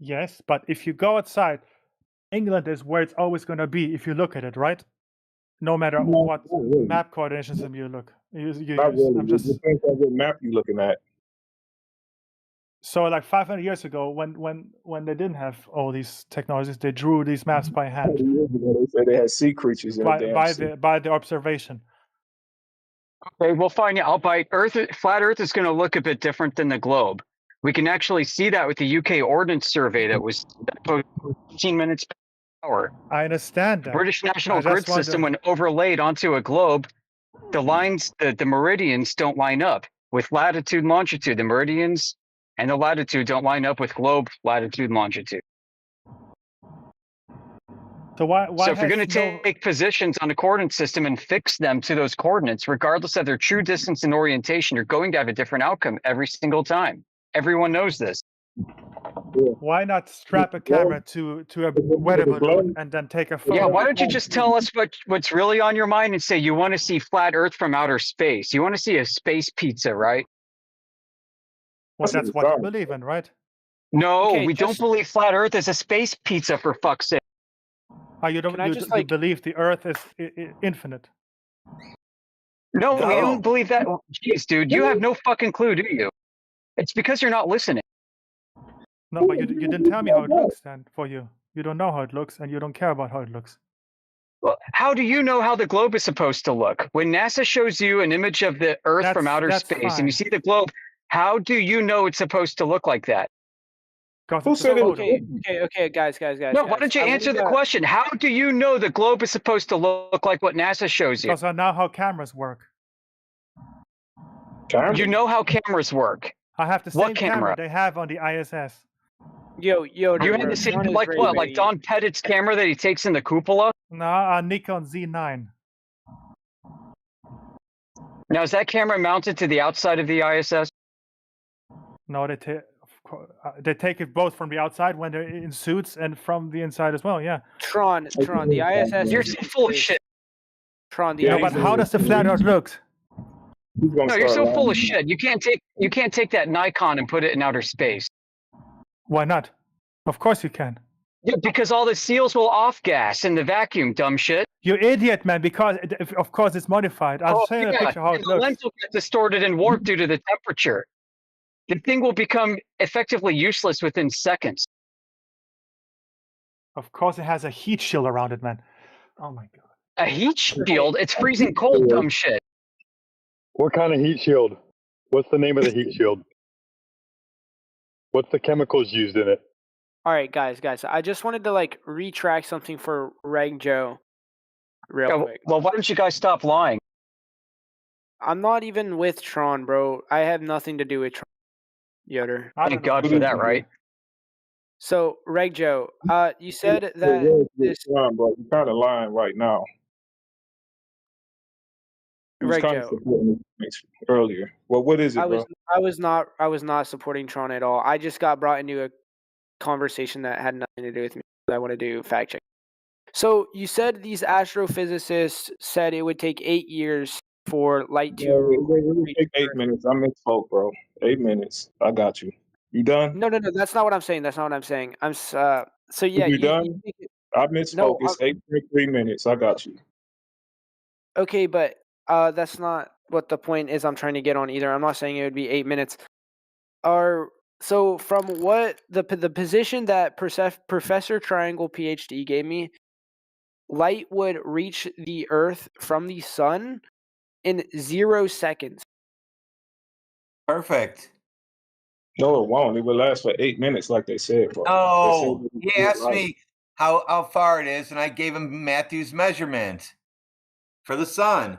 Yes, but if you go outside, England is where it's always going to be if you look at it, right? No matter what map coordination system you use. Really. I'm just... It depends on what map you're looking at. So like 500 years ago, when they didn't have all these technologies, they drew these maps by hand. Years ago, they said they had sea creatures in by the observation. Okay, we'll find out. By flat Earth is going to look a bit different than the globe. We can actually see that with the UK Ordnance Survey that was 15 minutes per hour. I understand that. The British National Grid System, when overlaid onto a globe, the lines, the meridians don't line up with latitude and longitude. The meridians and the latitude don't line up with globe latitude and longitude. So why so if you're going to take positions on a coordinate system and fix them to those coordinates, regardless of their true distance and orientation, you're going to have a different outcome every single time. Everyone knows this. Why not strap a camera to a weather balloon and then take a photo? Yeah, why don't you just tell us what's really on your mind and say you want to see flat Earth from outer space? You want to see a space pizza, right? Well, that's what you believe in, right? No, we don't believe flat Earth is a space pizza, for fuck's sake. Oh, you don't you believe the Earth is infinite? No, we don't believe that. Jeez, dude, you have no fucking clue, do you? It's because you're not listening. No, but you didn't tell me how it looks then for you. You don't know how it looks, and you don't care about how it looks. Well, how do you know how the globe is supposed to look? When NASA shows you an image of the Earth from outer That's space and you fine. see the globe, how do you know it's supposed to look like that? Because Who it's a said it was photo. Okay, guys. No, why don't you answer the question? How do you know the globe is supposed to look like what NASA shows you? Because I know how cameras work. camera? You know how cameras work. I have the What same camera? camera they have on the ISS. Yo, You had the same, like what? Like Don Pettit's camera that he takes in the cupola? No, a Nikon Z9. Now, is that camera mounted to the outside of the ISS? No, they take it both from the outside when they're in suits and from the inside as well. Yeah. Tron, the ISS. You're so full of shit. Tron, the Yeah, No, but ISS. how does the flat Earth look? He's gonna No, you're start so full of lying. shit. You can't take that Nikon and put it in outer space. Why not? Of course you can. Yeah, because all the seals will off gas in the vacuum, dumb shit. You idiot, man. Because of course it's modified. I'll show you a picture how it the looks. lens will get distorted and warped due to the temperature. The thing will become effectively useless within seconds. Of course it has a heat shield around it, man. Oh my god. A heat shield? It's freezing cold, dumb shit. What kind of heat shield? What's the name of the heat shield? What's the chemicals used in it? All right, guys. I just wanted to like retract something for Reg Joe, real quick. Well, why don't you guys stop lying? I'm not even with Tron, bro. I have nothing to do with Tron, Yoder. Thank God for that, right? So, Reg Joe, you said that this Lying, bro. You're kind of lying right now. He was Reg kind of Joe. supporting it earlier. Well, what is it, I bro? was not supporting Tron at all. I just got brought into a conversation that had nothing to do with me. I want to do fact check. So you said these astrophysicists said it would take 8 years for light to. Yeah, it would take 8 minutes. I misspoke, bro. 8 minutes. I got you. You done? No. That's not what I'm saying. So yeah. You done? I misspoke. No, It's 8.3 minutes. I got you. Okay, but that's not what the point is I'm trying to get on either. I'm not saying it would be 8 minutes. So from what the position that Professor Triangle PhD gave me, light would reach the Earth from the sun in 0 seconds. Perfect. No, it won't. It will last for 8 minutes, like they said, bro. Oh, he asked me how far it is, and I gave him Matthew's measurement for the sun.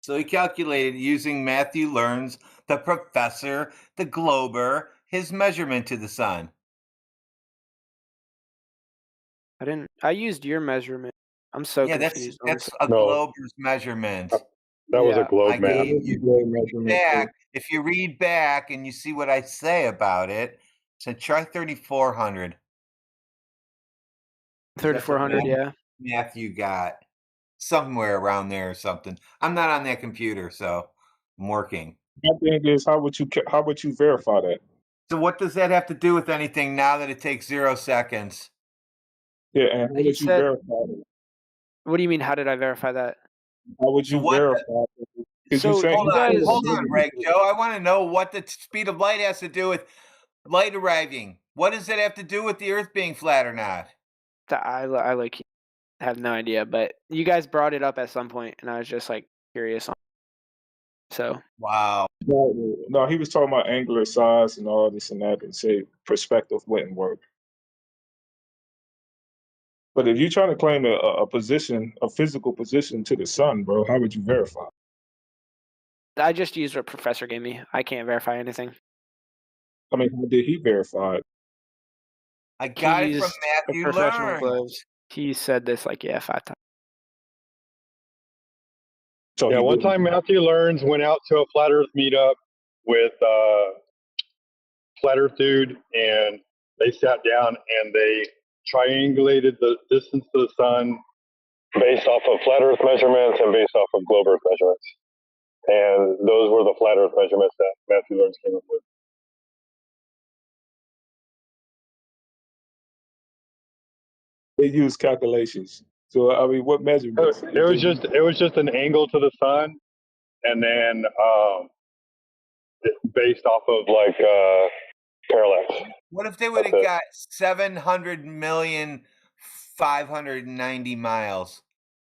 So he calculated using Matthew Learns, the professor, the glober, his measurement to the sun. I used your measurement. I'm so confused. That's a glober's measurement. That was a globe, I man. gave you back. If you read back and you see what I say about it, so try 3,400. 3,400, yeah. Matthew got somewhere around there or something. I'm not on that computer, so I'm working. My thing is, how would you verify that? So what does that have to do with anything now that it takes 0 seconds? Yeah, and how would you verify it? What do you mean? How did I verify that? How would you verify it? So hold on, Greg Joe. I want to know what the speed of light has to do with light arriving. What does it have to do with the Earth being flat or not? I like have no idea, but you guys brought it up at some point, and I was just like curious on. So wow. No, he was talking about angular size and all this and that, and say perspective wouldn't work. But if you're trying to claim a position, a physical position to the sun, bro, how would you verify? I just used what Professor gave me. I can't verify anything. I mean, how did he verify it? I got it from Matthew Professional Learns. Gloves. He said this like 5 times. So yeah, one time Matthew Learns went out to a Flat Earth meetup with Flat Earth dude, and they sat down and they triangulated the distance to the sun based off of Flat Earth measurements and based off of globe Earth measurements. And those were the Flat Earth measurements that Matthew Learns came up with. They use calculations. So I mean, what measurements? It was just an angle to the sun, and then based off of like Parallax. What if they would have That's it. got 700,590 miles?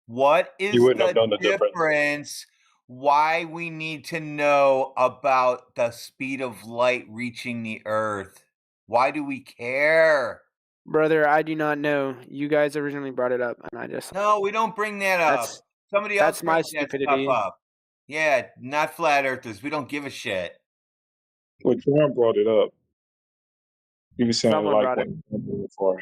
What is You wouldn't have the known the difference. difference? Why we need to know about the speed of light reaching the Earth? Why do we care? Brother, I do not know. You guys originally brought it up, and I just No, we don't bring that up. That's- Somebody else that's my brings that stuff stupidity. up. Yeah, not flat earthers. We don't give a shit. Well, John brought it up. He was saying Someone like brought it. when for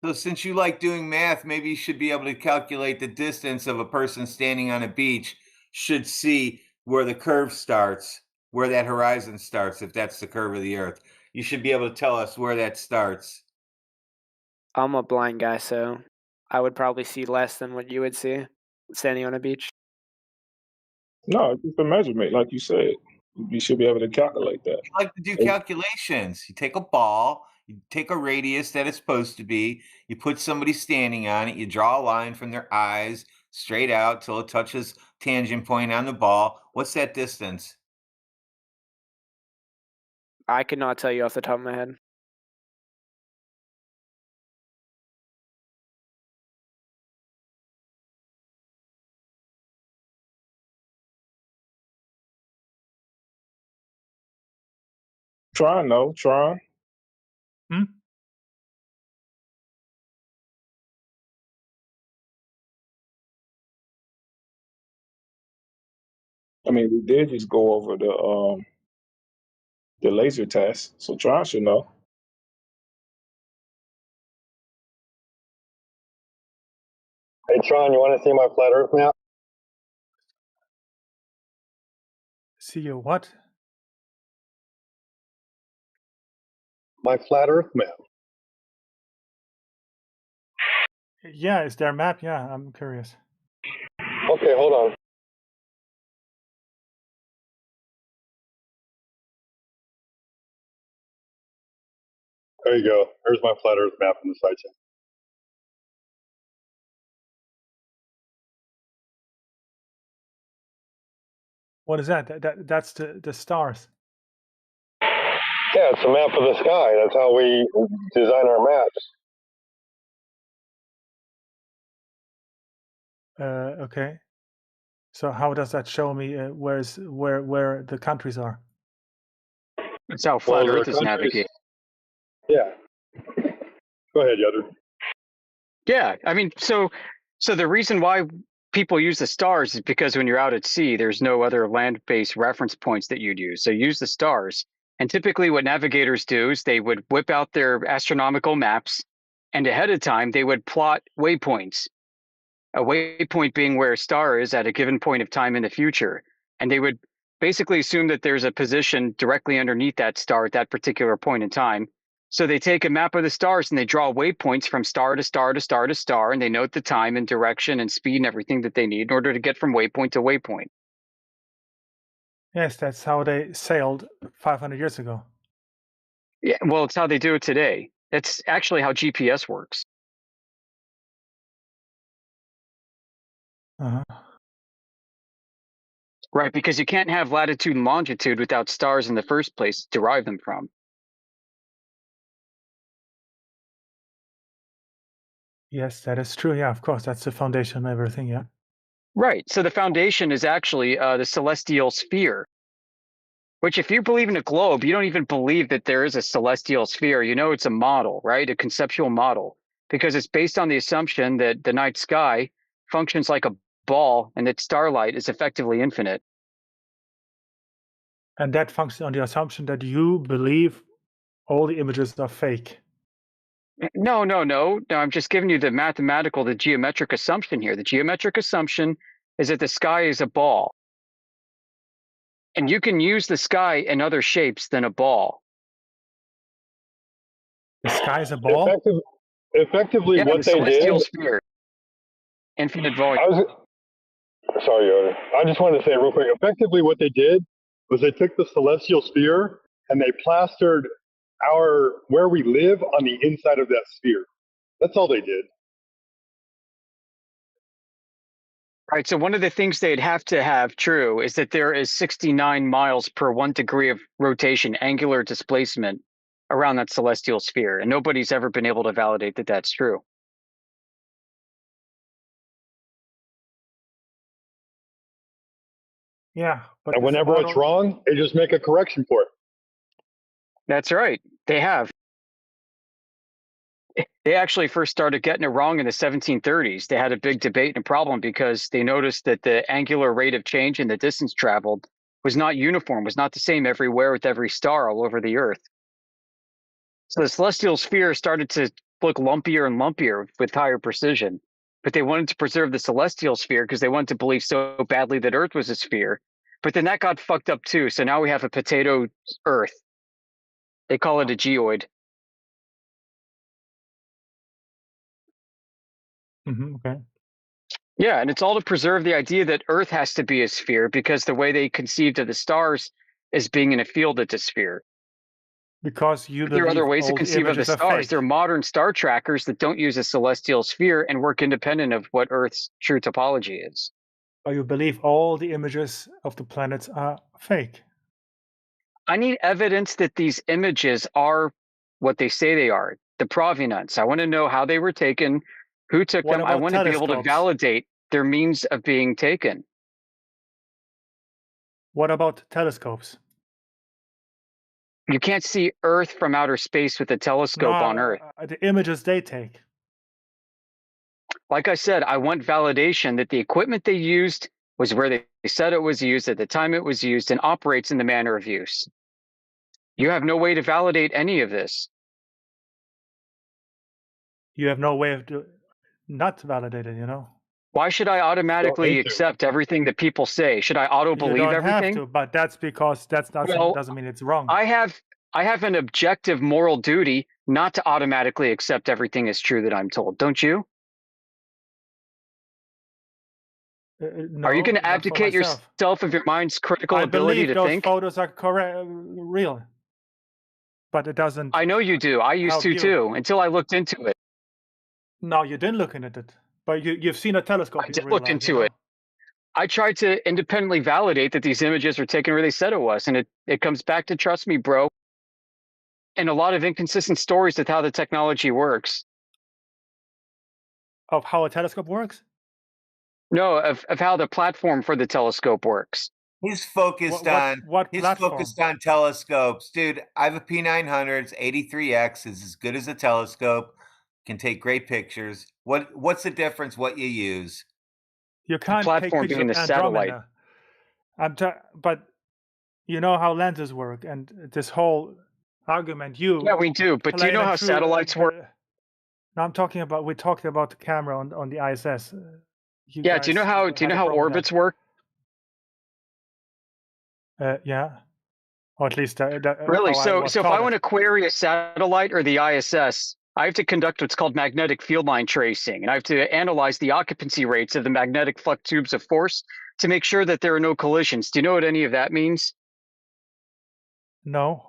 So since you like doing math, maybe you should be able to calculate the distance of a person standing on a beach should see where the curve starts, where that horizon starts, if that's the curve of the Earth. You should be able to tell us where that starts. I'm a blind guy, so I would probably see less than what you would see standing on a beach. no, it's just a measurement, like you said. You should be able to calculate that. I like to do calculations. You take a ball, you take a radius that it's supposed to be, you put somebody standing on it, you draw a line from their eyes straight out till it touches tangent point on the ball. What's that distance? I could not tell you off the top of my head. Tron, no, Tron. Hmm? I mean, we did just go over the laser test, so Tron should know. Hey, Tron, you want to see my flat Earth map? See you what? My flat Earth map. Yeah, is there a map? Yeah, I'm curious. Okay, hold on. There you go. Here's my flat Earth map in the sidechain. What is that? That's the stars. Yeah, it's a map of the sky. That's how we design our maps. Okay. So how does that show me where the countries are? That's how flat there are Earth is countries- navigated. Yeah. Go ahead, Yoder. Yeah, I mean, so the reason why people use the stars is because when you're out at sea, there's no other land-based reference points that you'd use. So use the stars. And typically what navigators do is they would whip out their astronomical maps, and ahead of time they would plot waypoints. A waypoint being where a star is at a given point of time in the future. And they would basically assume that there's a position directly underneath that star at that particular point in time. So they take a map of the stars and they draw waypoints from star to star to star to star, and they note the time and direction and speed and everything that they need in order to get from waypoint to waypoint. Yes, that's how they sailed 500 years ago. Yeah, well, it's how they do it today. It's actually how GPS works. Uh-huh. Right, because you can't have latitude and longitude without stars in the first place to derive them from. Yes, that is true. Yeah, of course, that's the foundation of everything. Yeah. Right. So the foundation is actually the celestial sphere, which if you believe in a globe, you don't even believe that there is a celestial sphere. You know, it's a model, right? A conceptual model, because it's based on the assumption that the night sky functions like a ball and that starlight is effectively infinite. And that functions on the assumption that you believe all the images are fake. No. I'm just giving you the the geometric assumption here. The geometric assumption is that the sky is a ball. And you can use the sky in other shapes than a ball. The sky is a ball? Effectively, Yeah, what the they celestial did. sphere. Infinite volume. Sorry, Yoder. I just wanted to say real quick. Effectively, what they did was they took the celestial sphere and they plastered where we live on the inside of that sphere. That's all they did. All right, so one of the things they'd have to have true is that there is 69 miles per 1 degree of rotation, angular displacement around that celestial sphere, and nobody's ever been able to validate that that's true. Yeah, but And whenever it's wrong, they just make a correction for it. That's right. They have. They actually first started getting it wrong in the 1730s. They had a big debate and problem because they noticed that the angular rate of change in the distance traveled was not uniform, was not the same everywhere with every star all over the Earth. So the celestial sphere started to look lumpier and lumpier with higher precision. But they wanted to preserve the celestial sphere because they wanted to believe so badly that Earth was a sphere. But then that got fucked up too. So now we have a potato Earth. They call it a geoid. Okay. Yeah, and it's all to preserve the idea that Earth has to be a sphere because the way they conceived of the stars is being in a field that's a sphere. Because you There are other believe ways to all the conceive of the images are stars. fake. There are modern star trackers that don't use a celestial sphere and work independent of what Earth's true topology is. Or you believe all the images of the planets are fake. I need evidence that these images are what they say they are. The provenance. I want to know how they were taken, who took What them. I about want to be able to telescopes? validate their means of being taken. What about telescopes? You can't see Earth from outer space with a telescope on Earth. The images they take. Like I said, I want validation that the equipment they used was where they said it was used at the time it was used and operates in the manner of use. You have no way to validate any of this. You have no way of not validating, Why should I automatically accept everything that people say? Should I auto-believe You don't everything? have to, but that's because doesn't mean it's wrong. I have an objective moral duty not to automatically accept everything as true that I'm told. Don't you? No, are you going to not for abdicate myself. yourself of your mind's critical I ability believe to those think? photos are real, but it doesn't. I know you do. I used to too, until I looked into it. No, you didn't look into it, but you've seen a telescope. I did look into it. I tried to independently validate that these images were taken where they said it was, and it comes back to, trust me, bro, and a lot of inconsistent stories with how the technology works. Of how a telescope works? No, of how the platform for the telescope works. He's focused on telescopes, dude. I have a P900. 83X is as good as a telescope. Can take great pictures. What's the difference? What you use? You can't take pictures of Andromeda. But you know how lenses work, and this whole argument. Yeah, we do. But do you know how satellites work? No, I'm talking about. We talked about the camera on the ISS. Yeah. Do you know how orbits work? Yeah. Or at least really. So if I want to query a satellite or the ISS, I have to conduct what's called magnetic field line tracing, and I have to analyze the occupancy rates of the magnetic flux tubes of force to make sure that there are no collisions. Do you know what any of that means? No.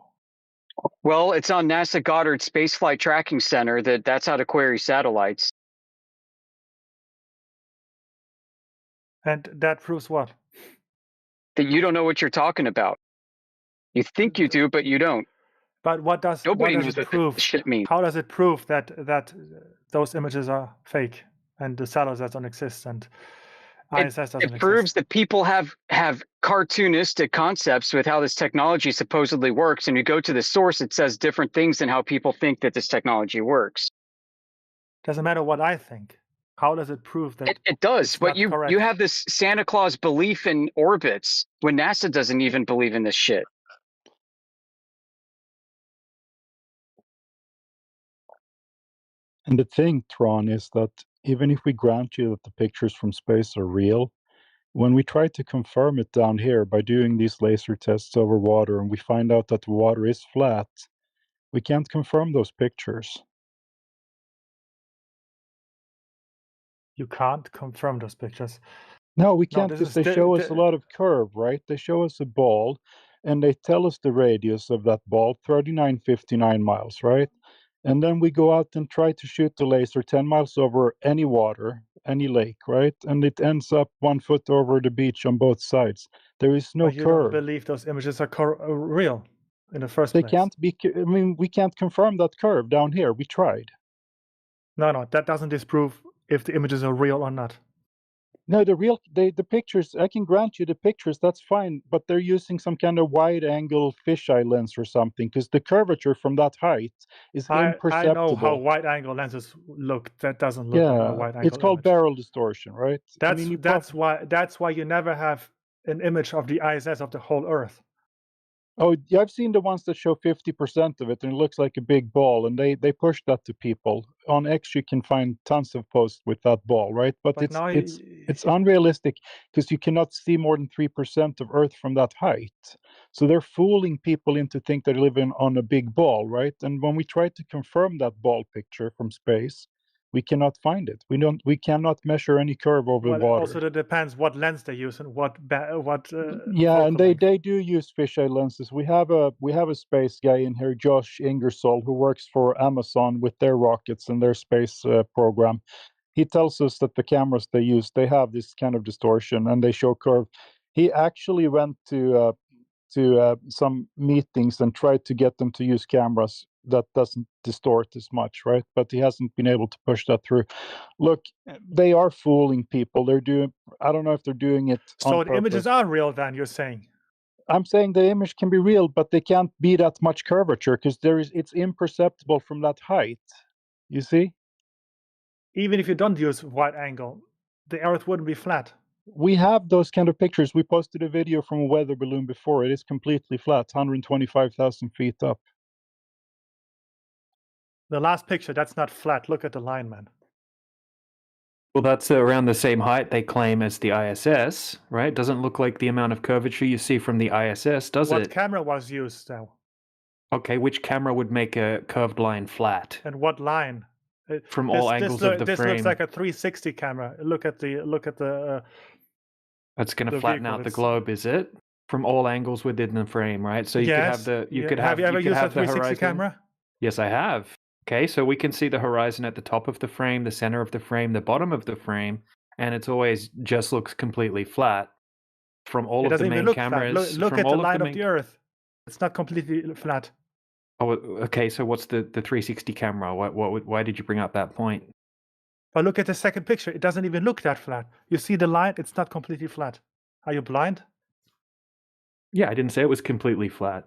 Well, it's on NASA Goddard Space Flight Tracking Center that's how to query satellites. And that proves what? That you don't know what you're talking about. You think you do, but you don't. But what does it prove? Shit means. How does it prove that those images are fake and the satellites don't exist and ISS doesn't exist? It proves that people have cartoonistic concepts with how this technology supposedly works, and you go to the source, it says different things than how people think that this technology works. Doesn't matter what I think. How does it prove that? It does, but you have this Santa Claus belief in orbits when NASA doesn't even believe in this shit. And the thing, Tron, is that even if we grant you that the pictures from space are real, when we try to confirm it down here by doing these laser tests over water and we find out that the water is flat, we can't confirm those pictures. You can't confirm those pictures. No, we can't, because they show us a lot of curve, right? They show us a ball, and they tell us the radius of that ball, 3959 miles, right? And then we go out and try to shoot the laser 10 miles over any water, any lake, right? And it ends up 1 foot over the beach on both sides. There is no But you don't curve. believe those images are real in the first They place. can't be. I mean, we can't confirm that curve down here. We tried. No, that doesn't disprove if the images are real or not. No, the pictures, I can grant you the pictures, that's fine, but they're using some kind of wide angle fisheye lens or something, because the curvature from that height is I know imperceptible. how wide angle lenses look. That doesn't look like a wide angle. It's called image. barrel distortion, right? That's why you never have an image of the ISS of the whole Earth. Oh, yeah, I've seen the ones that show 50% of it, and it looks like a big ball, and they push that to people. On X, you can find tons of posts with that ball, right? But it's unrealistic because you cannot see more than 3% of Earth from that height. So they're fooling people into think they're living on a big ball, right? And when we try to confirm that ball picture from space, we cannot find it. We cannot measure any curve over Well, water. also, it depends what lens they use and what. Yeah, and focal length. they do use fisheye lenses. We have a space guy in here, Josh Ingersoll, who works for Amazon with their rockets and their space program. He tells us that the cameras they use, they have this kind of distortion and they show curve. He actually went to some meetings and tried to get them to use cameras that doesn't distort as much, right? But he hasn't been able to push that through. Look, they are fooling people. I don't know if they're doing it on So the purpose. images are real, then you're saying? I'm saying the image can be real, but they can't be that much curvature because it's imperceptible from that height. You see? Even if you don't use wide angle, the Earth wouldn't be flat. We have those kind of pictures. We posted a video from a weather balloon before. It is completely flat, 125,000 feet up. The last picture, that's not flat. Look at the line, man. Well, that's around the same height they claim as the ISS, right? Doesn't look like the amount of curvature you see from the ISS, does What it? camera was used now? Okay, which camera would make a curved line flat? And what line? From all angles of the this frame. looks like a 360 camera. Look at the. That's going to the flatten vehicle. out the globe, is it? From all angles within the frame, right? So you Yes. have the Have you ever used a 360 horizon. camera? Yes, I have. Okay, so we can see the horizon at the top of the frame, the center of the frame, the bottom of the frame, and it's always just looks completely flat from all It of the doesn't even main look cameras. flat. Look from at all the line of of the Earth. It's not completely flat. Oh, okay. So what's the 360 camera? Why did you bring up that point? But look at the second picture. It doesn't even look that flat. You see the line? It's not completely flat. Are you blind? Yeah, I didn't say it was completely flat.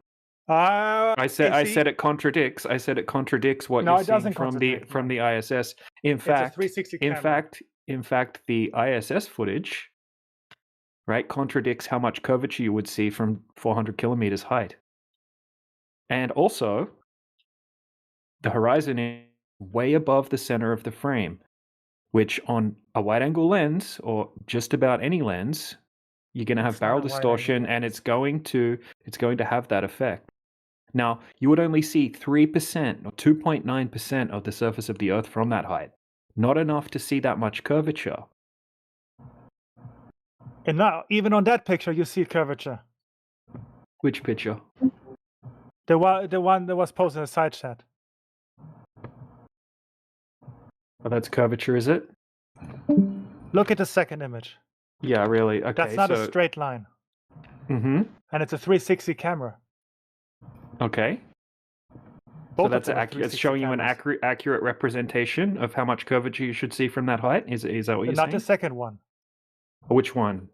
I said it contradicts. I said it contradicts what you're seeing from the ISS. In fact, it's a 360 camera. in fact, the ISS footage, right, contradicts how much curvature you would see from 400 kilometers height. And also, the horizon is way above the center of the frame, which on a wide-angle lens, or just about any lens, you're going to have barrel distortion, and it's going to have that effect. Now, you would only see 3% or 2.9% of the surface of the Earth from that height. Not enough to see that much curvature. And now, even on that picture, you see curvature. Which picture? The one that was posted in the side chat. Oh, that's curvature, is it? Look at the second image. Yeah, really. Okay, that's not a straight line. Mm-hmm. And it's a 360 camera. Okay. Both so that's accurate. It's showing cameras. you an accurate representation of how much curvature you should see from that height. Is that what you're saying? Not the second one. Which one?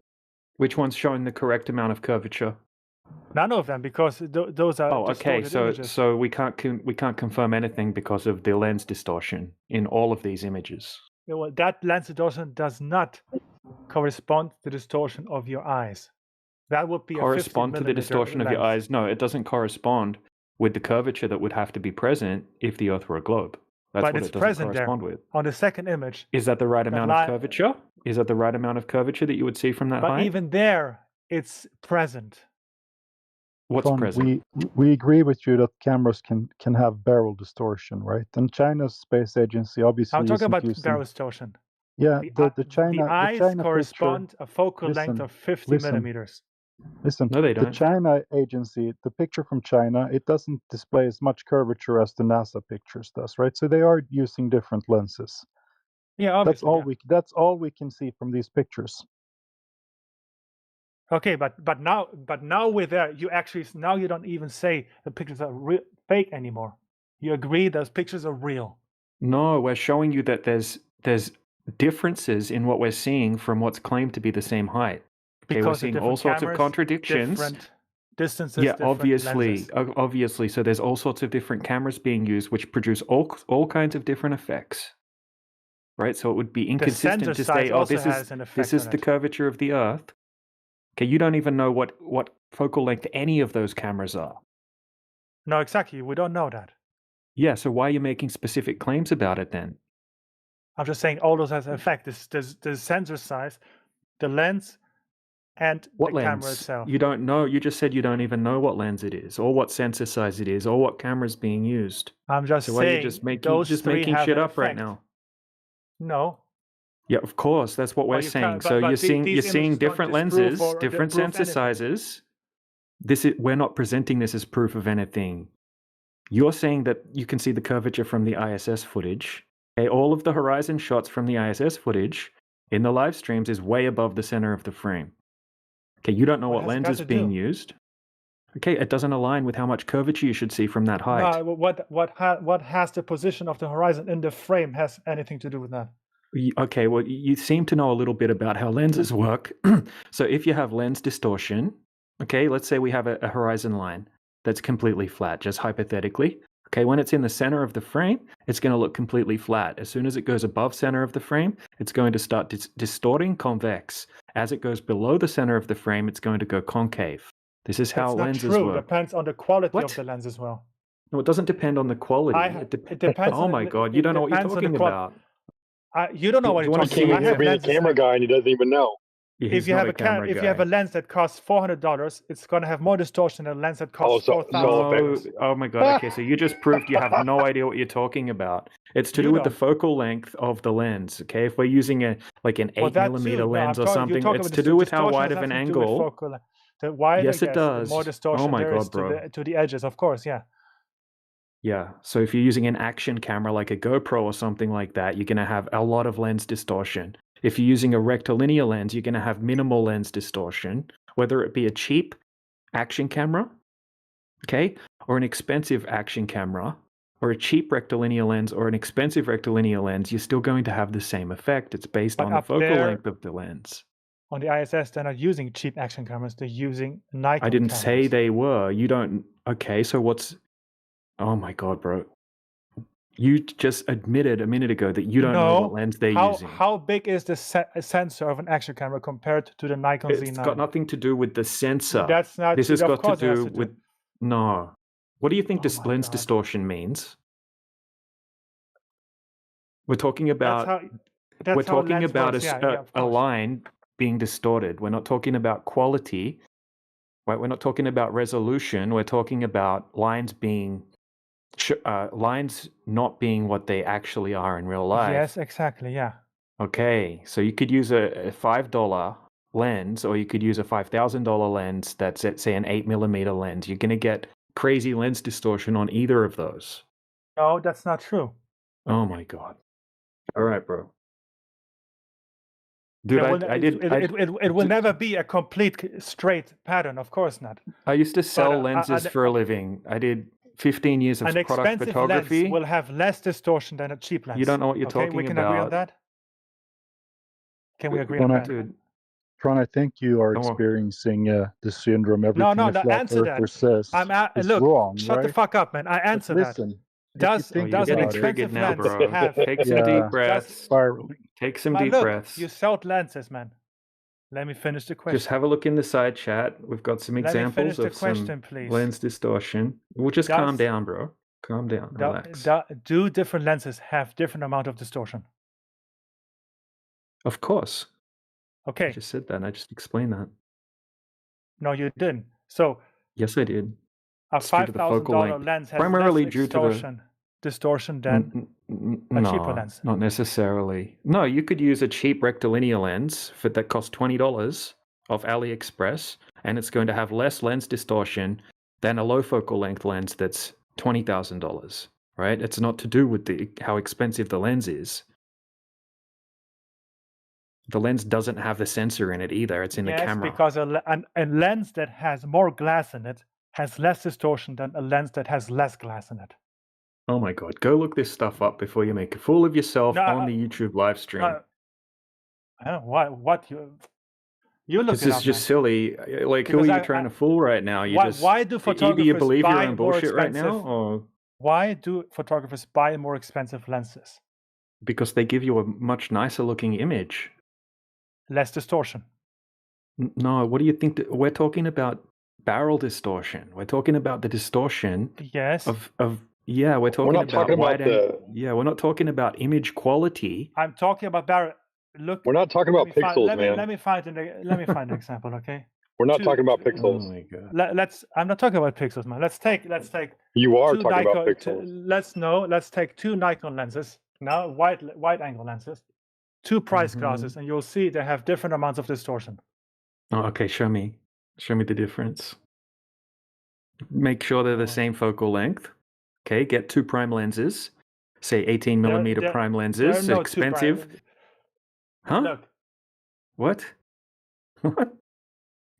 Which one's showing the correct amount of curvature? None of them, because those are distorted images. So we can't confirm anything because of the lens distortion in all of these images. Yeah, well, that lens distortion does not correspond to the distortion of your eyes. That would be correspond a 50 to the distortion lens. of your eyes. No, it doesn't correspond with the curvature that would have to be present if the Earth were a globe. That's but what it's it doesn't present correspond there. with. On the second image. Is that the right amount of curvature? Is that the right amount of curvature that you would see from that height? But even there, it's present. What's present? We agree with you that cameras can have barrel distortion, right? And China's space agency obviously I'm talking about using... barrel distortion. Yeah, the eyes China correspond picture, a focal length of 50 millimeters. Listen, no, they don't. The China agency, the picture from China, it doesn't display as much curvature as the NASA pictures does, right? So they are using different lenses. Yeah, That's obviously. all Yeah. that's all we can see from these pictures. Okay, but now we're there. You actually now you don't even say the pictures are fake anymore. You agree those pictures are real. No, we're showing you that there's differences in what we're seeing from what's claimed to be the same height. Okay, we're Because they're seeing all different sorts of cameras, contradictions. different distances, Yeah, different obviously, lenses. obviously. So there's all sorts of different cameras being used, which produce all kinds of different effects. Right, so it would be The inconsistent sensor to size say, "Oh, also this has is an effect this is on the it. curvature of the Earth." Okay, you don't even know what focal length any of those cameras are. No, exactly. We don't know that. Yeah, so why are you making specific claims about it then? I'm just saying all those has an effect. The sensor size, the lens, and What the camera lens? itself. You don't know. You just said you don't even know what lens it is, or what sensor size it is, or what camera's being used. I'm just So why are you saying just making those three have shit an up right effect. now? No. Yeah, of course. That's what we're you saying. can't. So But you're seeing these images don't different disprove lenses, or different prove sensor anything. sizes. We're not presenting this as proof of anything. You're saying that you can see the curvature from the ISS footage. Okay, all of the horizon shots from the ISS footage in the live streams is way above the center of the frame. Okay, you don't know what has it lens got is to being do? used. Okay, it doesn't align with how much curvature you should see from that height. No, what has the position of the horizon in the frame has anything to do with that? Okay, well, you seem to know a little bit about how lenses work. So if you have lens distortion, okay, let's say we have a horizon line that's completely flat, just hypothetically. Okay, when it's in the center of the frame, it's going to look completely flat. As soon as it goes above center of the frame, it's going to start distorting convex. As it goes below the center of the frame, it's going to go concave. This is how That's not lenses true. work. Depends on the quality What? of the lens as well. No, it doesn't depend on the quality. It depends. Oh on my the, God, you don't know what you're depends on the talking quality. about. You don't know what Do you you're want to talking see about. I Came in here have being a lenses camera guy and he doesn't even know. Yeah, if he's you not have a camera if you have guy. a lens that costs $400, it's going to have more distortion than a lens that Oh, costs so $4,000. Oh my God. Okay, so you just proved you have no idea what you're talking about. It's to You do with the don't. focal length of the lens. Okay, if we're using an Well, 8 that millimeter too. No, lens or you're something, talking it's about to do with how distortion wide has of an nothing to do with angle. focal length. The wider, Yes, it yes, the more does. distortion Oh my there is God, bro. to the edges, of course, yeah. Yeah, so if you're using an action camera like a GoPro or something like that, you're going to have a lot of lens distortion. If you're using a rectilinear lens, you're going to have minimal lens distortion, whether it be a cheap action camera, okay, or an expensive action camera, or a cheap rectilinear lens or an expensive rectilinear lens, you're still going to have the same effect. It's based But on the up focal there length of the lens. on the ISS, they're not using cheap action cameras. They're using Nikon I didn't cameras. say they were. You don't. Okay, so what's. Oh my God, bro. You just admitted a minute ago that you don't know what lens they're using. How big is the sensor of an action camera compared to the Nikon Z9? It's got nothing to do with the sensor. That's not. This has of got to course it has do to do. with. No. What do you think Oh this my lens God. distortion means? We're talking about. We're talking about a line being distorted. We're not talking about quality. Right? We're not talking about resolution. We're talking about lines being lines not being what they actually are in real life. Yes, exactly. Yeah. Okay, so you could use a $5 lens, or you could use a $5,000 lens that's at, say, an 8 millimeter lens. You're going to get crazy lens distortion on either of those. No, that's not true. Oh my God. All right, bro. Dude, it will never be a complete straight pattern. Of course not. I used to sell lenses for a living. I did 15 years of an product expensive photography. lens will have less distortion than a cheap lens. You don't know what you're talking we can about. agree on that? Can we agree on that? Dude. Tron, I think you are experiencing the syndrome. Everything a flat earther says is look, wrong, shut right? the fuck up, man. I answer that. Listen, Does an expensive now, lens bro. have... Take some deep breaths. Spiraling. Take some deep breaths. You sold lenses, man. Let me finish the question. Just have a look in the side chat. We've got some examples of some lens distortion. We'll just calm down, bro. Calm down. Relax. Do different lenses have different amount of distortion? Of course. Okay. I just said that. I just explained that. No, you didn't. So yes, I did. A $5,000 lens has primarily less due to distortion than a cheaper lens. Not necessarily. No, you could use a cheap rectilinear lens that costs $20 off AliExpress, and it's going to have less lens distortion than a low focal length lens that's $20,000. Right? It's not to do with how expensive the lens is. The lens doesn't have the sensor in it either. It's in the camera. Because a lens that has more glass in it has less distortion than a lens that has less glass in it. Oh my god, go look this stuff up before you make a fool of yourself No, on the YouTube live stream. Why? What you look This it is up, just man. silly. Like, Because who are you trying to fool right now? You why do either you photographers believe your buy own more bullshit right now, expensive? or Why do photographers buy more expensive lenses? because they give you a much nicer looking image. Less distortion. No, what do you think? We're talking about barrel distortion. We're talking about the distortion Yes. yeah, we're talking not about talking about wide angle. Yeah, we're not talking about image quality. I'm talking about barrel. Look. We're not talking about pixels, man. Let me find an example, okay? We're not talking about Oh pixels. my god. I'm not talking about pixels, man. Let's take You are two talking Nikon, about pixels. let's take two Nikon lenses now, wide angle lenses, two price classes, and you'll see they have different amounts of distortion. Oh, okay, show me the difference. Make sure they're the same focal length. Okay, get 2 prime lenses, say 18mm prime lenses. There are no Expensive. 2 prime. Huh? Look, What?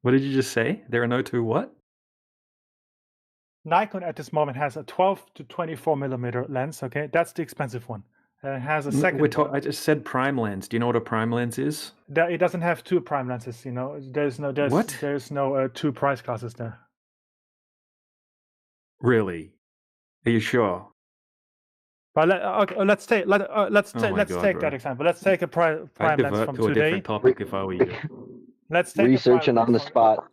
What did you just say? There are no 2 what? Nikon at this moment has a 12 to 24mm lens. Okay, that's the expensive one. And it has a second. I just said prime lens. Do you know what a prime lens is? It doesn't have 2 prime lenses. You know, there's no 2 price classes there. Really? Are you sure? But let's take that example. Let's take a prime I'd lens divert from to a today. different topic if I were you. Let's take Researching on the spot.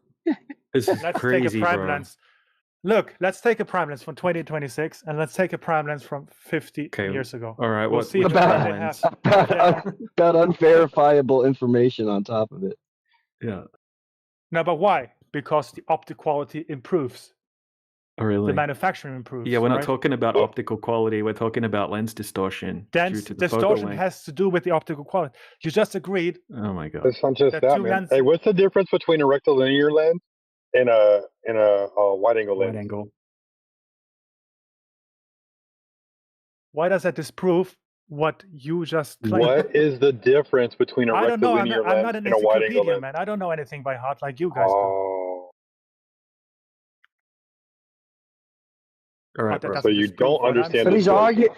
This is let's crazy, take a prime bro. lens. Look, let's take a prime lens from 2026, and let's take a prime lens from 50 years ago. All right, We'll what's see the about- prime lens? Got unverifiable information on top of it. Yeah. No, but why? Because the optic quality improves. Oh, really? The manufacturing improves. Yeah, we're not right? talking about optical quality. We're talking about lens distortion. Then due to the focal distortion length. has to do with the optical quality. You just agreed. Oh my god. It's not just The that, two man. lenses- Hey, what's the difference between a rectilinear lens and a wide angle Wide lens? angle. Why does that disprove what you just claimed? What is the difference between a I don't know. rectilinear I'm lens not an and a wide angle encyclopedia, lens? man. I don't know anything by heart like you guys do. Oh, All right, But that bro. so doesn't you disprove don't what I'm understand saying. the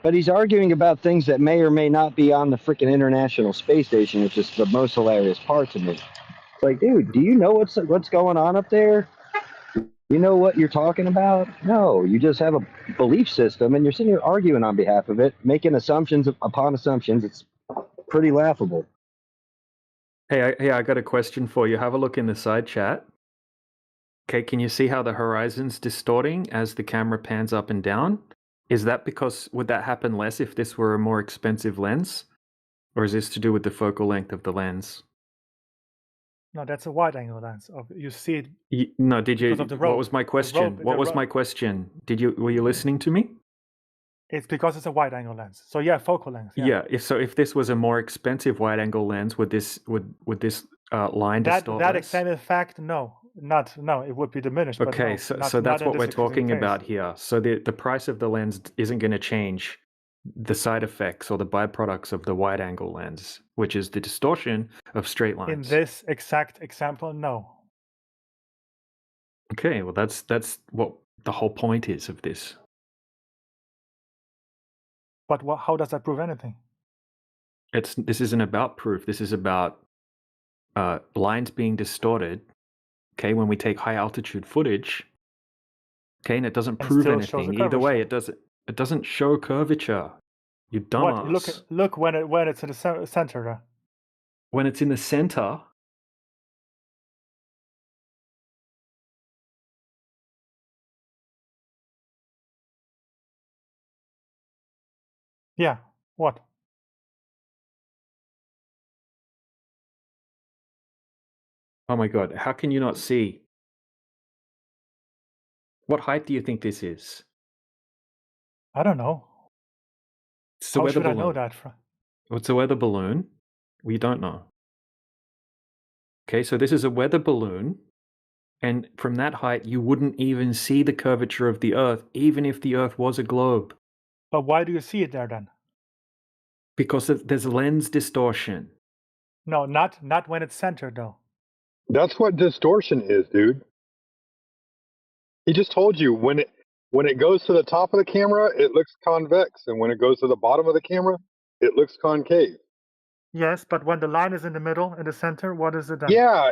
But he's arguing about things that may or may not be on the freaking International Space Station, which is the most hilarious part to me. It's like, dude, do you know what's going on up there? You know what you're talking about? No, you just have a belief system, and you're sitting here arguing on behalf of it, making assumptions upon assumptions. It's pretty laughable. Hey, I got a question for you. Have a look in the side chat. Okay, can you see how the horizon's distorting as the camera pans up and down? Is that because, would that happen less if this were a more expensive lens? Or is this to do with the focal length of the lens? No, that's a wide angle lens. You see it. No, did you? Because of the What rope. was my The question? rope- What the was rope. my question? Were you listening to me? It's because it's a wide angle lens. So yeah, focal length. Yeah. If this was a more expensive wide angle lens, would this line distort That less? extended fact, no, it would be diminished. But Okay, no, so not that's in what this we're specific talking case. about here. So the price of the lens isn't going to change the side effects or the byproducts of the wide angle lens, which is the distortion of straight lines. In this exact example, no. Okay, well that's what the whole point is of this. But how does that prove anything? This isn't about proof. This is about lines being distorted. Okay, when we take high altitude footage. Okay, and it doesn't And prove still shows a anything. Either way, curvature. it doesn't show curvature. You dumbass. What? Look when it's in the center there. When it's in the center. Yeah. What? Oh my god, how can you not see? What height do you think this is? I don't know. It's a How weather should I balloon. know that? It's a weather balloon. We don't know. Okay, so this is a weather balloon, and from that height, you wouldn't even see the curvature of the Earth, even if the Earth was a globe. But why do you see it there then? Because there's lens distortion. No, not when it's centered though. That's what distortion is, dude. He just told you when it goes to the top of the camera, it looks convex, and when it goes to the bottom of the camera, it looks concave. Yes, but when the line is in the middle, in the center, what is it then? Yeah,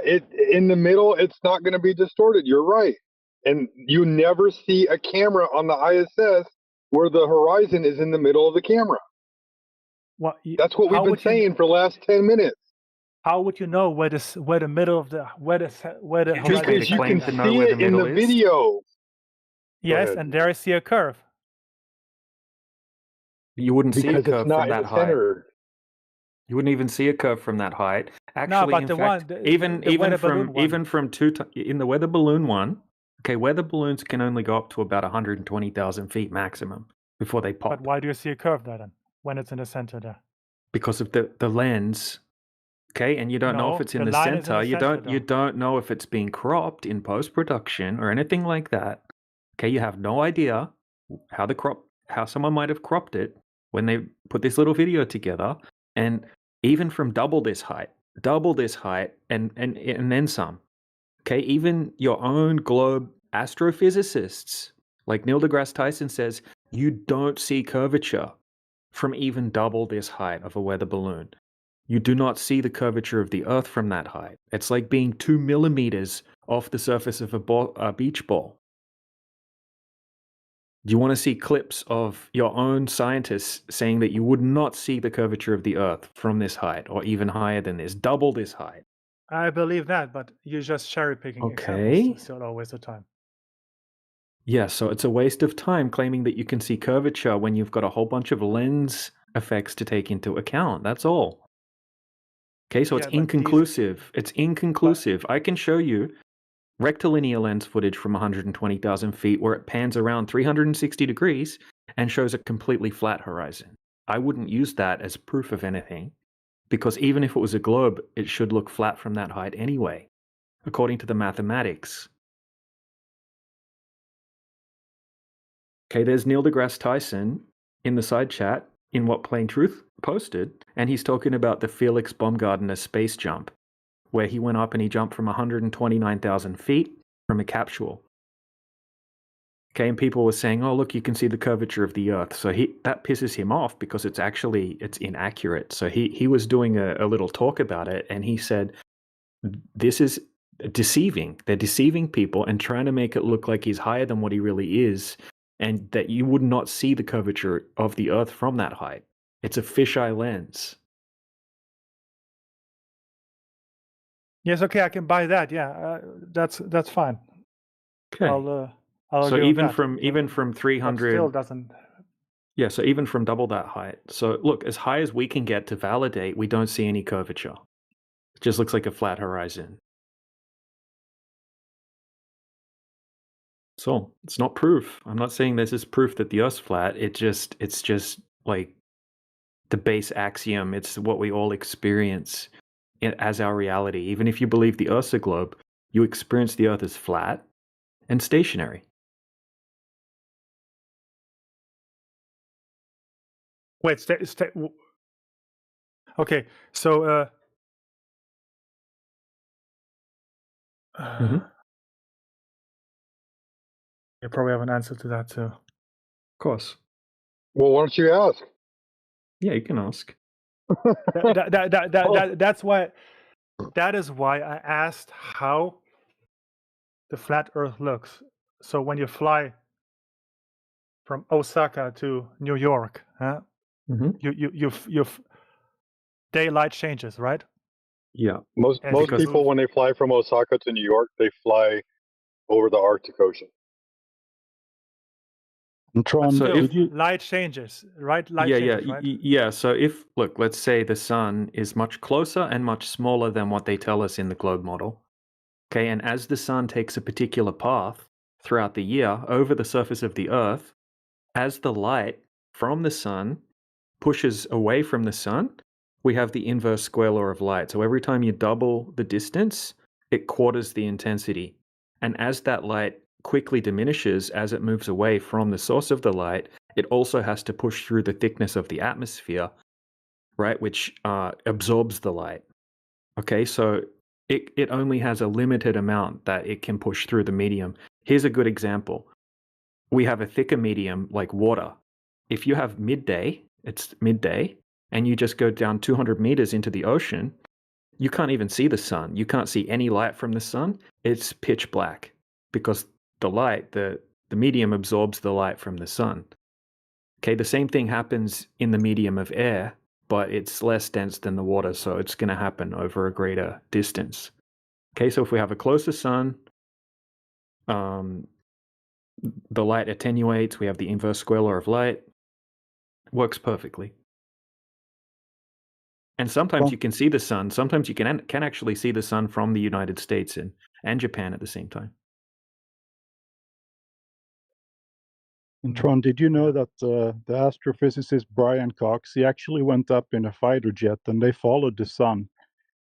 in the middle, it's not going to be distorted. You're right. And you never see a camera on the ISS where the horizon is in the middle of the camera. That's what we've been saying for the last 10 minutes. How would you know where the middle of the horizon? Because you can see it in the video. Yes, and there I see a curve. You wouldn't see a Because curve it's not from in that the height. center. You wouldn't even see a curve from that height. Actually, No, but in the fact, one, even the weather balloon one. even from in the weather balloon one, okay, weather balloons can only go up to about 120,000 feet maximum before they pop. But why do you see a curve there then when it's in the center there? Because of the lens. Okay, and you don't know if No, it's in the the line is in center. the You center, you though. don't know if it's being cropped in post-production or anything like that. Okay, you have no idea how someone might have cropped it when they put this little video together, and even from double this height, and then some. Okay, even your own globe astrophysicists, like Neil deGrasse Tyson says, you don't see curvature from even double this height of a weather balloon. You do not see the curvature of the Earth from that height. It's like being 2 millimeters off the surface of a beach ball. Do you want to see clips of your own scientists saying that you would not see the curvature of the Earth from this height or even higher than this, double this height? I believe that, but you're just cherry picking Okay. examples. Still a waste of time. Yeah, so it's a waste of time claiming that you can see curvature when you've got a whole bunch of lens effects to take into account. That's all. Okay, so it's Yeah, but inconclusive. It's inconclusive. I can show you rectilinear lens footage from 120,000 feet where it pans around 360 degrees and shows a completely flat horizon. I wouldn't use that as proof of anything, because even if it was a globe, it should look flat from that height anyway, according to the mathematics. Okay, there's Neil deGrasse Tyson in the side chat in What Plain Truth posted, and he's talking about the Felix Baumgartner space jump, where he went up and he jumped from 129,000 feet from a capsule. Okay, and people were saying, oh, look, you can see the curvature of the Earth. So that pisses him off because it's inaccurate. So he was doing a little talk about it, and he said, this is deceiving. They're deceiving people and trying to make it look like he's higher than what he really is, and that you would not see the curvature of the Earth from that height. It's a fisheye lens. Yes, okay, I can buy that. Yeah, that's fine. Okay. I'll so agree with even that. from But 300, still doesn't. yeah. So even from double that height. So look, as high as we can get to validate, we don't see any curvature. It just looks like a flat horizon. So it's not proof. I'm not saying this is proof that the Earth's flat. It's just like the base axiom. It's what we all experience as our reality. Even if you believe the Earth's a globe, you experience the Earth as flat and stationary. Wait, okay, so Mhm. you probably have an answer to that too. Of course. Well, why don't you ask? Yeah, you can ask. That's why. That is why I asked how the flat Earth looks. So when you fly from Osaka to New York, you daylight changes, right? Yeah. Most people, when they fly from Osaka to New York, they fly over the Arctic Ocean. And Tron, So still, if light changes, right? Light yeah, changes, yeah, right? yeah. So if look, let's say the sun is much closer and much smaller than what they tell us in the globe model. Okay, and as the sun takes a particular path throughout the year over the surface of the Earth, as the light from the sun pushes away from the sun, we have the inverse square law of light. So every time you double the distance, it quarters the intensity. And as that light quickly diminishes as it moves away from the source of the light, it also has to push through the thickness of the atmosphere, right, which absorbs the light. Okay, so it only has a limited amount that it can push through the medium. Here's a good example. We have a thicker medium like water. If you have it's midday, and you just go down 200 meters into the ocean, you can't even see the sun. You can't see any light from the sun. It's pitch black because the medium absorbs the light from the sun. Okay, the same thing happens in the medium of air, but it's less dense than the water, so it's going to happen over a greater distance. Okay, so if we have a closer sun, the light attenuates, we have the inverse square law of light, works perfectly. And sometimes you can see the sun. Sometimes you can actually see the sun from the United States and Japan at the same time. And Tron, did you know that the astrophysicist Brian Cox, he actually went up in a fighter jet and they followed the sun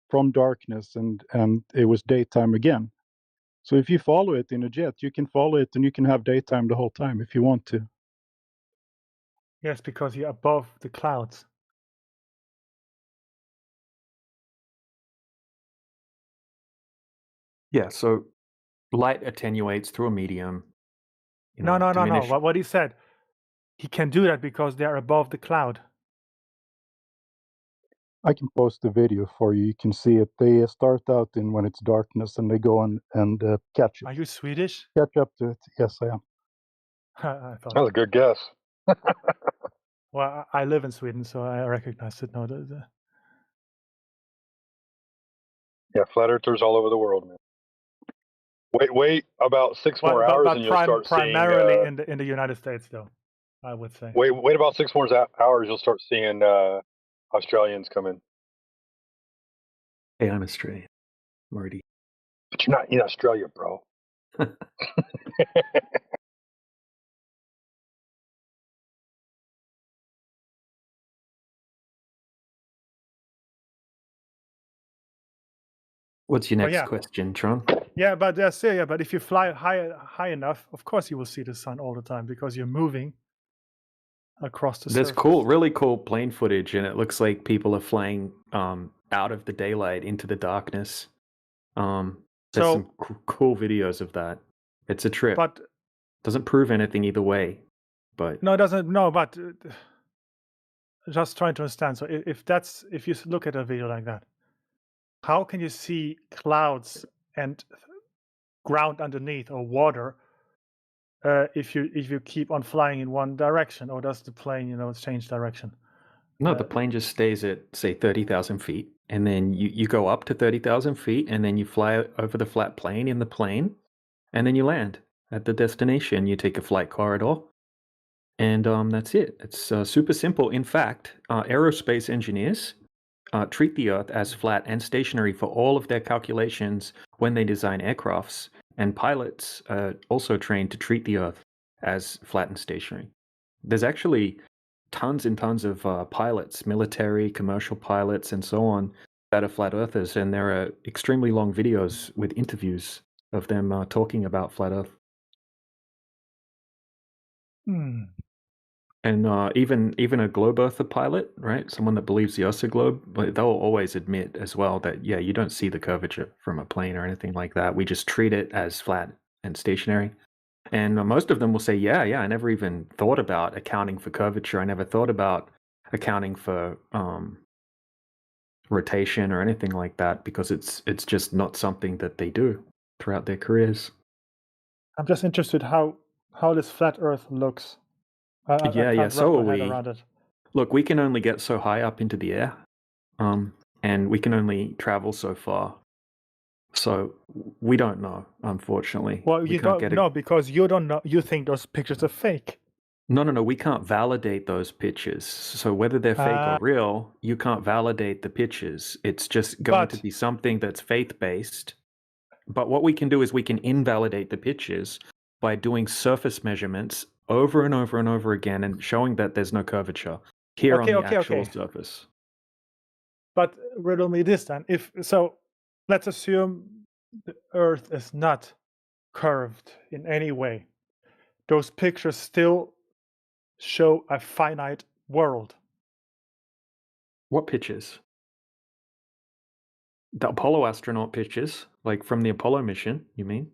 from darkness and it was daytime again. So if you follow it in a jet, you can follow it and you can have daytime the whole time if you want to. Yes, because you're above the clouds. Yeah, so light attenuates through a medium. No. What he said, he can do that because they're above the cloud. I can post the video for you. You can see it. They start out in when it's darkness and they go on and catch it. Are you Swedish? Catch up to it. Yes, I am. I thought. That was a good guess. Well, I live in Sweden, so I recognize it. No, Yeah, flat earthers all over the world, man. Wait about 6 more hours and you'll start primarily seeing. in the United States, though, I would say. Wait about 6 more hours, you'll start seeing Australians come in. Hey, I'm Australian, Marty. But you're not in Australia, bro. What's your Oh, next yeah. question, Tron? Yeah, but but if you fly high enough, of course you will see the sun all the time because you're moving across the There's surface. really cool plane footage, and it looks like people are flying out of the daylight into the darkness. There's So- some cool videos of that. It's a trip. But Doesn't prove anything either way, but no, it doesn't. No, but just trying to understand. So if you look at a video like that, how can you see clouds and ground underneath or water if you keep on flying in one direction, or does the plane change direction? no, the plane just stays at say 30,000 feet, and then you go up to 30,000 feet, and then you fly over the flat plane in the plane, and then you land at the destination. You take a flight corridor, and that's it. It's super simple. In fact, aerospace engineers treat the Earth as flat and stationary for all of their calculations when they design aircrafts, and pilots are also trained to treat the Earth as flat and stationary. There's actually tons and tons of pilots, military, commercial pilots, and so on, that are flat earthers, and there are extremely long videos with interviews of them talking about flat Earth. And even a globe earther pilot, right? Someone that believes the Earth's a globe, but they'll always admit as well that you don't see the curvature from a plane or anything like that. We just treat it as flat and stationary. And most of them will say, yeah, I never even thought about accounting for curvature. I never thought about accounting for rotation or anything like that, because it's just not something that they do throughout their careers. I'm just interested how this flat Earth looks. I can't So wrap are my head we. around it. Look, we can only get so high up into the air, and we can only travel so far. So we don't know, unfortunately. Well, you don't know because you don't know. You think those pictures are fake. No, we can't validate those pictures. So whether they're fake or real, you can't validate the pictures. It's just going to be something that's faith-based. But what we can do is we can invalidate the pictures by doing surface measurements over and over and over again and showing that there's no curvature here on the actual surface. But riddle me this then. Let's assume the Earth is not curved in any way. Those pictures still show a finite world. What pictures? The Apollo astronaut pictures, like from the Apollo mission, you mean?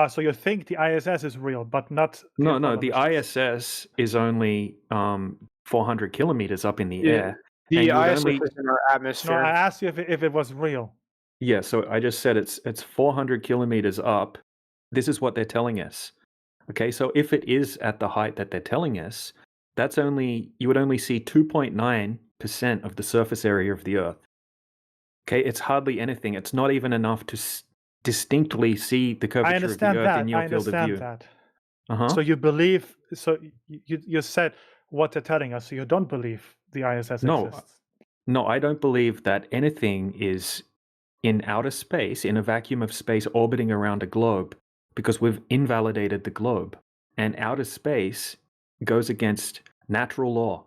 So you think the ISS is real, but not the No, Apollo the missions. ISS is only 400 kilometers up in the Yeah, air. the And you would ISS only is in our No, I atmosphere. asked you if it was real. Yeah, so I just said it's 400 kilometers up. This is what they're telling us. Okay, so if it is at the height that they're telling us, that's only you would only see 2.9% of the surface area of the Earth. Okay, it's hardly anything. It's not even enough to distinctly see the I curvature of the understand Earth that. in your I field of understand view. that. Uh-huh. So you believe? So you said what they're telling us. So you don't believe the ISS No, exists. no, I don't believe that anything is in outer space, in a vacuum of space orbiting around a globe, because we've invalidated the globe. And outer space goes against natural law.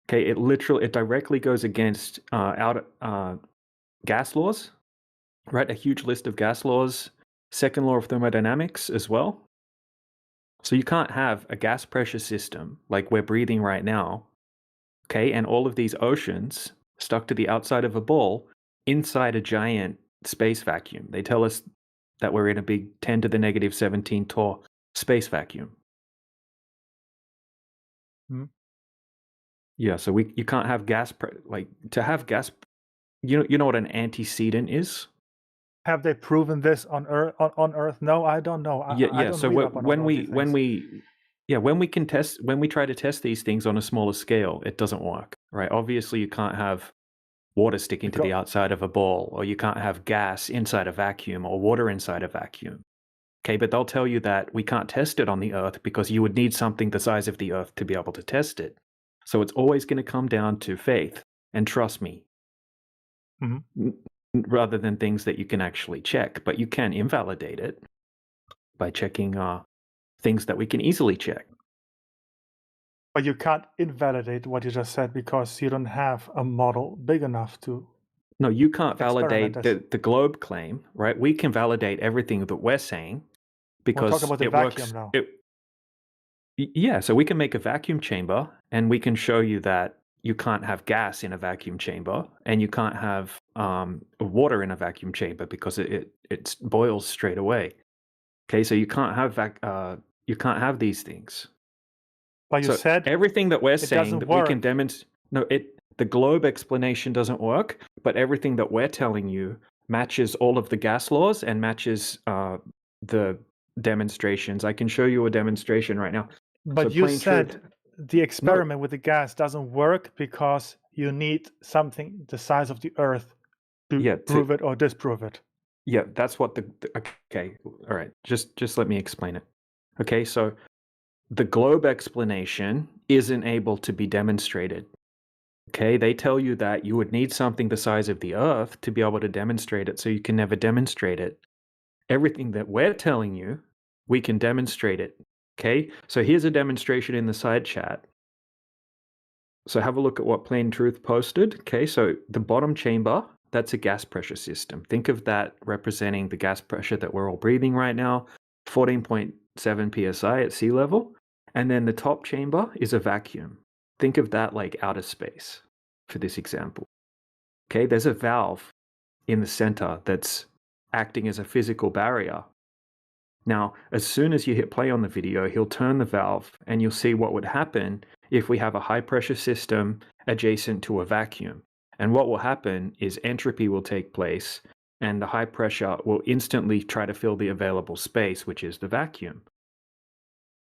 Okay, it directly goes against gas laws, right? A huge list of gas laws, second law of thermodynamics as well. So you can't have a gas pressure system like we're breathing right now, okay, and all of these oceans stuck to the outside of a ball inside a giant space vacuum. They tell us that we're in a big 10 to the negative 17 torr space vacuum. Hmm. Yeah, so you can't have to have gas. You know what an antecedent is? Have they proven this on Earth? On Earth? No, I don't know. I Yeah. don't So read up on when all these things. when we try to test these things on a smaller scale, it doesn't work, right? Obviously, you can't have water sticking to the outside of a ball, or you can't have gas inside a vacuum, or water inside a vacuum. Okay, but they'll tell you that we can't test it on the Earth because you would need something the size of the Earth to be able to test it. So it's always going to come down to faith and trust me, rather than things that you can actually check. But you can invalidate it by checking things that we can easily check. But you can't invalidate what you just said because you don't have a model big enough to. No, you can't experiment validate the globe claim, right? We can validate everything that we're saying We're because talking about the it vacuum works. now. Yeah, so we can make a vacuum chamber and we can show you that you can't have gas in a vacuum chamber and you can't have water in a vacuum chamber because it boils straight away. Okay, so you can't have these things. But you So said everything that we're saying doesn't that we can work. demonstrate, the globe explanation doesn't work, but everything that we're telling you matches all of the gas laws and matches the demonstrations. I can show you a demonstration right now. But So you plain said truth. the experiment with the gas doesn't work because you need something the size of the Earth to prove it or disprove it. Yeah, that's what okay, all right. Just let me explain it. Okay, so the globe explanation isn't able to be demonstrated. Okay, they tell you that you would need something the size of the Earth to be able to demonstrate it, so you can never demonstrate it. Everything that we're telling you, we can demonstrate it. Okay, so here's a demonstration in the side chat. So have a look at what Plain Truth posted. Okay, so the bottom chamber, that's a gas pressure system. Think of that representing the gas pressure that we're all breathing right now, 14.7 psi at sea level. And then the top chamber is a vacuum. Think of that like outer space for this example. Okay, there's a valve in the center that's acting as a physical barrier. Now, as soon as you hit play on the video, he'll turn the valve and you'll see what would happen if we have a high pressure system adjacent to a vacuum. And what will happen is entropy will take place and the high pressure will instantly try to fill the available space, which is the vacuum.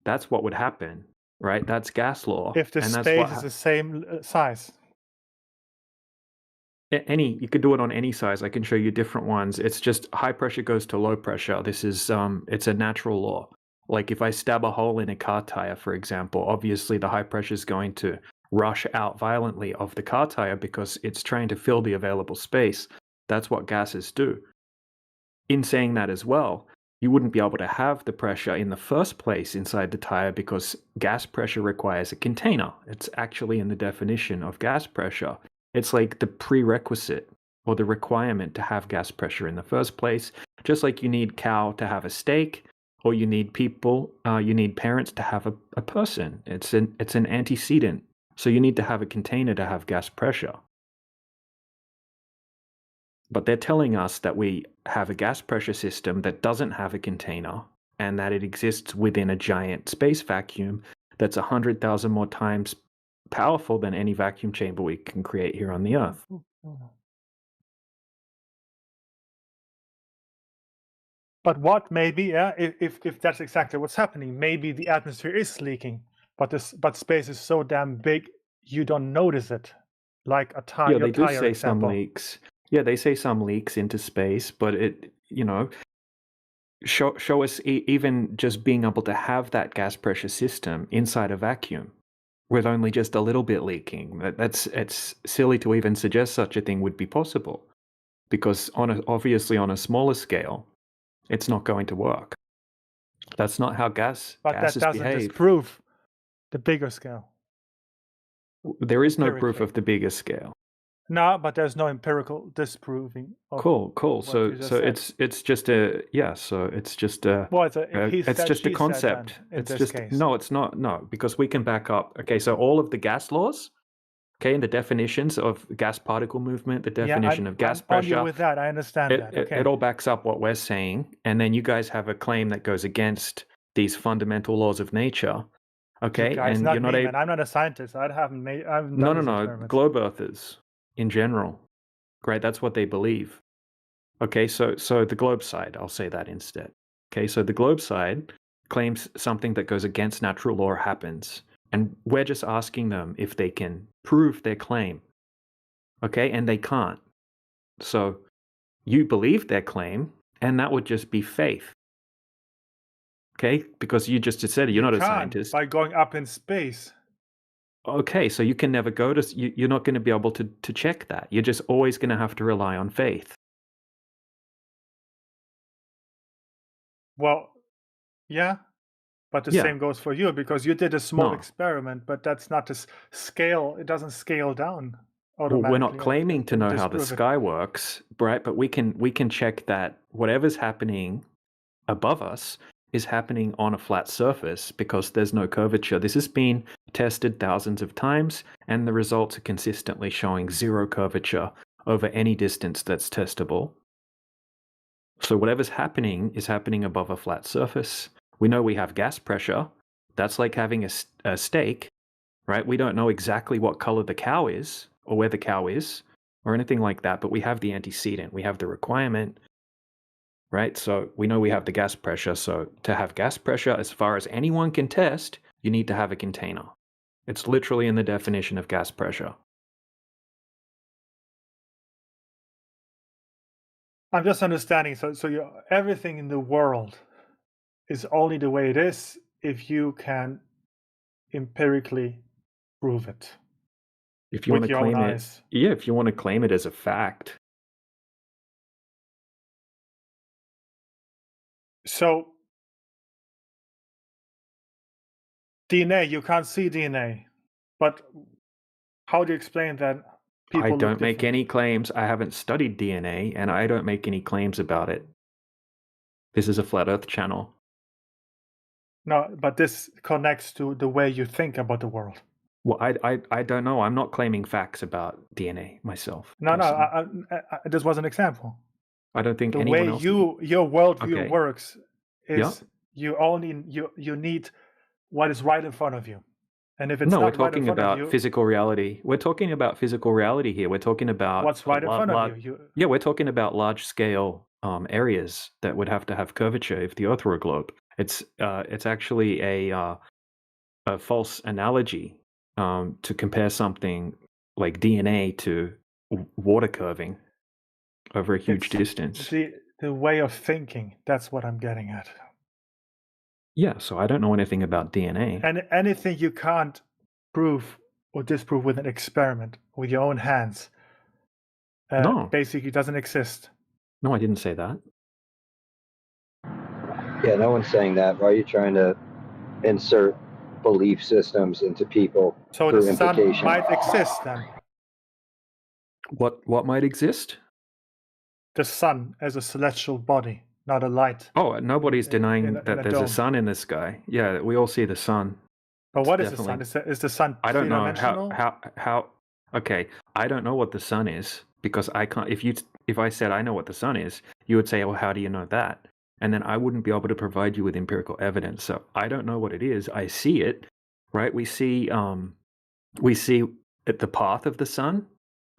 That's what would happen, right? That's gas law. If the and that's space is the same size. You could do it on any size. I can show you different ones. It's just high pressure goes to low pressure. This is it's a natural law. Like if I stab a hole in a car tire, for example, obviously the high pressure is going to rush out violently of the car tire because it's trying to fill the available space. That's what gases do. In saying that as well, you wouldn't be able to have the pressure in the first place inside the tire because gas pressure requires a container. It's actually in the definition of gas pressure. It's like the prerequisite or the requirement to have gas pressure in the first place, just like you need cow to have a steak, or you need you need parents to have a person. It's an antecedent. So you need to have a container to have gas pressure. But they're telling us that we have a gas pressure system that doesn't have a container and that it exists within a giant space vacuum that's 100,000 more times powerful than any vacuum chamber we can create here on the Earth. But what maybe, yeah, if that's exactly what's happening, maybe the atmosphere is leaking, but space is so damn big you don't notice it, like a tire. Yeah, they do tire say example. some leaks. Yeah, they say some leaks into space, but it, show us even just being able to have that gas pressure system inside a vacuum with only just a little bit leaking. It's silly to even suggest such a thing would be possible, because obviously on a smaller scale, it's not going to work. That's not how gases But that doesn't behave. disprove the bigger scale. There is no proof empirically. of the bigger scale. No, but there's no empirical disproving of Cool. what So you just said. it's just a So it's just a Well, he it's said, just a she said concept. then, in It's this just case. no, it's not. No, because we can back up. Okay, so all of the gas laws, okay, and the definitions of gas particle movement, the definition of gas I'm on you pressure, with that. I understand that. Okay. it all backs up what we're saying, and then you guys have a claim that goes against these fundamental laws of nature. Okay, You guys, and not you're not me, able. man. I'm not a scientist. I haven't done No, these experiments. globe earthers in general, right? That's what they believe. Okay, so the globe side, I'll say that instead. Okay, so the globe side claims something that goes against natural law happens, and we're just asking them if they can prove their claim. Okay, and they can't. So you believe their claim, and that would just be faith. Okay, because you just said you're not a can't, scientist. by going up in space. Okay, so you can never go to. You're not going to be able to check that. You're just always going to have to rely on faith. Well, yeah, but the Yeah. same goes for you, because you did a small No. experiment, but that's not the scale. It doesn't scale down Well, automatically. we're not claiming to know how the disprove it. sky works, right? But we can check that whatever's happening above us is happening on a flat surface because there's no curvature. This has been tested thousands of times, and the results are consistently showing zero curvature over any distance that's testable. So whatever's happening is happening above a flat surface. We know we have gas pressure. That's like having a steak, right? We don't know exactly what color the cow is or where the cow is or anything like that, but we have the antecedent. We have the requirement, right? So we know we have the gas pressure. So to have gas pressure, as far as anyone can test, you need to have a container. It's literally in the definition of gas pressure. I'm just understanding. So everything in the world is only the way it is if you can empirically prove it. If you with want to your own claim it, eyes. yeah, if you want to claim it as a fact. So DNA, you can't see DNA, but how do you explain that people I look don't make different? any claims. I haven't studied DNA, and I don't make any claims about it. This is a flat Earth channel. No, but this connects to the way you think about the world. Well, I don't know. I'm not claiming facts about DNA myself. No, personally. this was an example. I don't think The anyone way else. your worldview Okay. works is Yeah. you need what is right in front of you, and if it's No, we're not right in talking front about of you, physical reality. We're talking about physical reality here. We're talking about what's right in front of you? Yeah, we're talking about large scale areas that would have to have curvature if the Earth were a globe. It's actually a false analogy to compare something like DNA to water curving over a huge It's distance. the way of thinking. That's what I'm getting at. Yeah, so I don't know anything about DNA. And anything you can't prove or disprove with an experiment with your own hands, No. basically doesn't exist. No, I didn't say that. Yeah, no one's saying that. Why are you trying to insert belief systems into people So through the sun implication? might exist then. What might exist? The sun as a celestial body, not a light. Oh, nobody's denying in that a there's a dome. sun in the sky. Yeah, we all see the sun. But what is definitely- the sun? Is the sun I don't know three-dimensional? how. Okay, I don't know what the sun is. because I can't. If I said I know what the sun is, you would say, well, how do you know that? And then I wouldn't be able to provide you with empirical evidence. So I don't know what it is. I see it, right? We see at the path of the sun.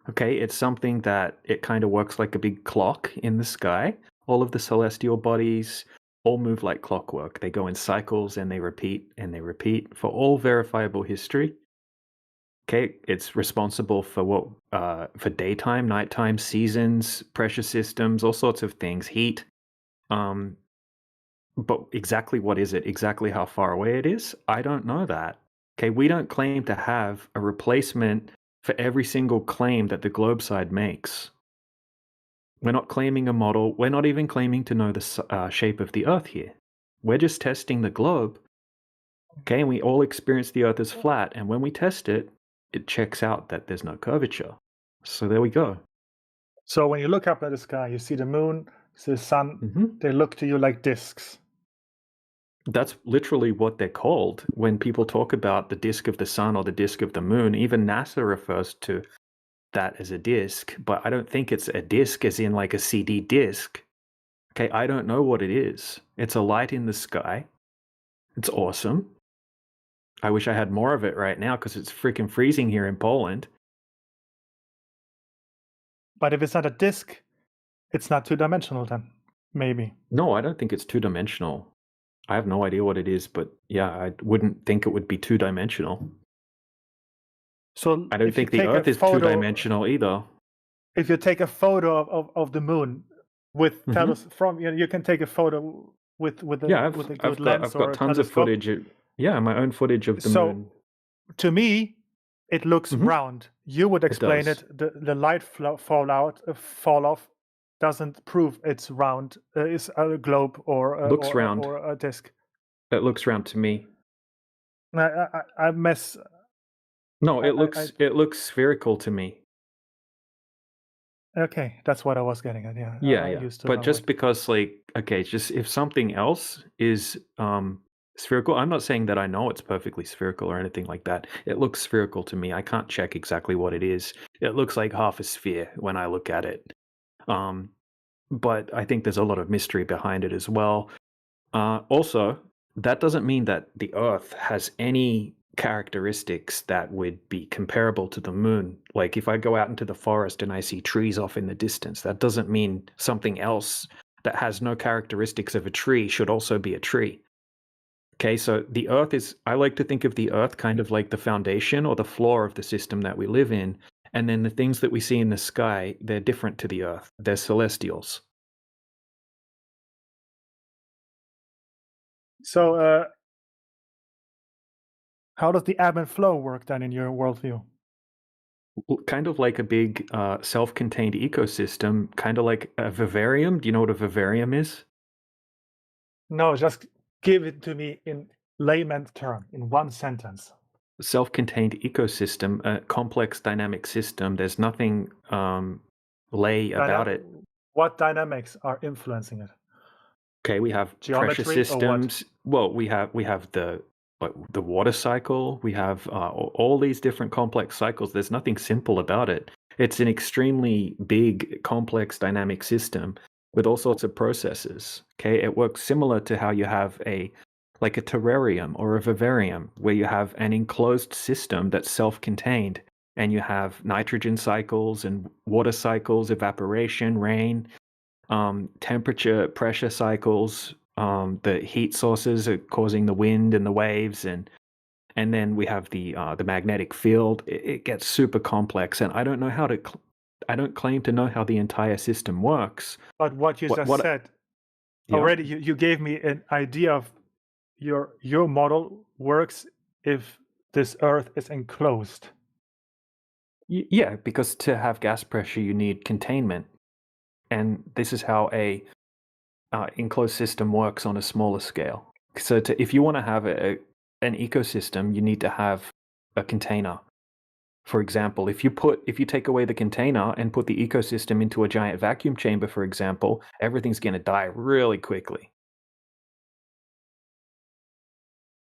Okay, it's something that it kind of works like a big clock in the sky. All of the celestial bodies all move like clockwork. They go in cycles and they repeat for all verifiable history. Okay, it's responsible for for daytime, nighttime, seasons, pressure systems, all sorts of things, heat. But exactly what is it? Exactly how far away it is? I don't know that. Okay, we don't claim to have a replacement for every single claim that the globe side makes. We're not claiming a model. We're not even claiming to know the shape of the Earth here. We're just testing the globe. Okay, and we all experience the Earth as flat, and when we test it, it checks out that there's no curvature. So there we go. So when you look up at the sky, you see the moon, you see the sun. They look to you like discs. That's literally what they're called. When people talk about the disk of the sun or the disk of the moon, even NASA refers to that as a disk, but I don't think it's a disk as in like a CD disk. Okay, I don't know what it is. It's a light in the sky. It's awesome. I wish I had more of it right now because it's freaking freezing here in Poland. But if it's not a disk, it's not two-dimensional then, maybe. No, I don't think it's two-dimensional. I have no idea what it is, but yeah, I wouldn't think it would be two-dimensional. So I don't think the Earth is two-dimensional either. If you take a photo of the moon with you can take a photo with a good lens. I've got tons of footage. My own footage of the moon. To me, it looks round. You would explain it. The light fall off doesn't prove it's round. It's a globe or round or a disc. It looks round to me. I mess. No, it looks spherical to me. Okay, that's what I was getting at. Yeah. Yeah. But just because, just if something else is spherical, I'm not saying that I know it's perfectly spherical or anything like that. It looks spherical to me. I can't check exactly what it is. It looks like half a sphere when I look at it. But I think there's a lot of mystery behind it as well. Also, that doesn't mean that the Earth has any characteristics that would be comparable to the moon. Like if I go out into the forest and I see trees off in the distance, that doesn't mean something else that has no characteristics of a tree should also be a tree. Okay, so the Earth I like to think of the Earth kind of like the foundation or the floor of the system that we live in. And then the things that we see in the sky, they're different to the Earth. They're celestials. So, how does the ebb and flow work then in your worldview? Kind of like a big self-contained ecosystem, kind of like a vivarium. Do you know what a vivarium is? No, just give it to me in layman's term, in one sentence. Self-contained ecosystem, a complex dynamic system. There's nothing about it. What dynamics are influencing it? Okay, we have geometry pressure systems. Well, we have the water cycle. We have all these different complex cycles. There's nothing simple about it. It's an extremely big, complex dynamic system with all sorts of processes. Okay, it works similar to how you have a terrarium or a vivarium, where you have an enclosed system that's self-contained, and you have nitrogen cycles and water cycles, evaporation, rain, temperature, pressure cycles. The heat sources are causing the wind and the waves, and then we have the magnetic field. It gets super complex, and I don't know how to. I don't claim to know how the entire system works. But what you just said already, you gave me an idea of your model works if this Earth is enclosed. Yeah, because to have gas pressure, you need containment, and this is how a enclosed system works on a smaller scale. So if you want to have an ecosystem, you need to have a container. For example, if you take away the container and put the ecosystem into a giant vacuum chamber, for example, everything's going to die really quickly.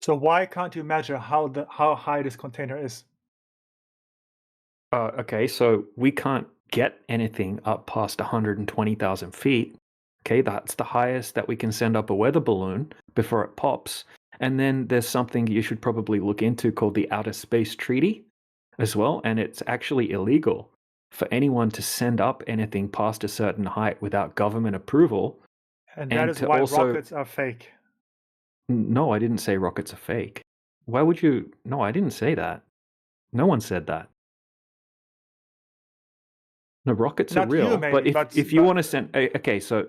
So why can't you measure how high this container is? Okay, so we can't get anything up past 120,000 feet. Okay, that's the highest that we can send up a weather balloon before it pops. And then there's something you should probably look into called the Outer Space Treaty as well, and it's actually illegal for anyone to send up anything past a certain height without government approval. And that And is to why also, rockets are fake. no, I didn't say rockets are fake. Why would you? No, I didn't say that. No one said that. No, rockets are Not you, real. But maybe, if you want to send, okay, so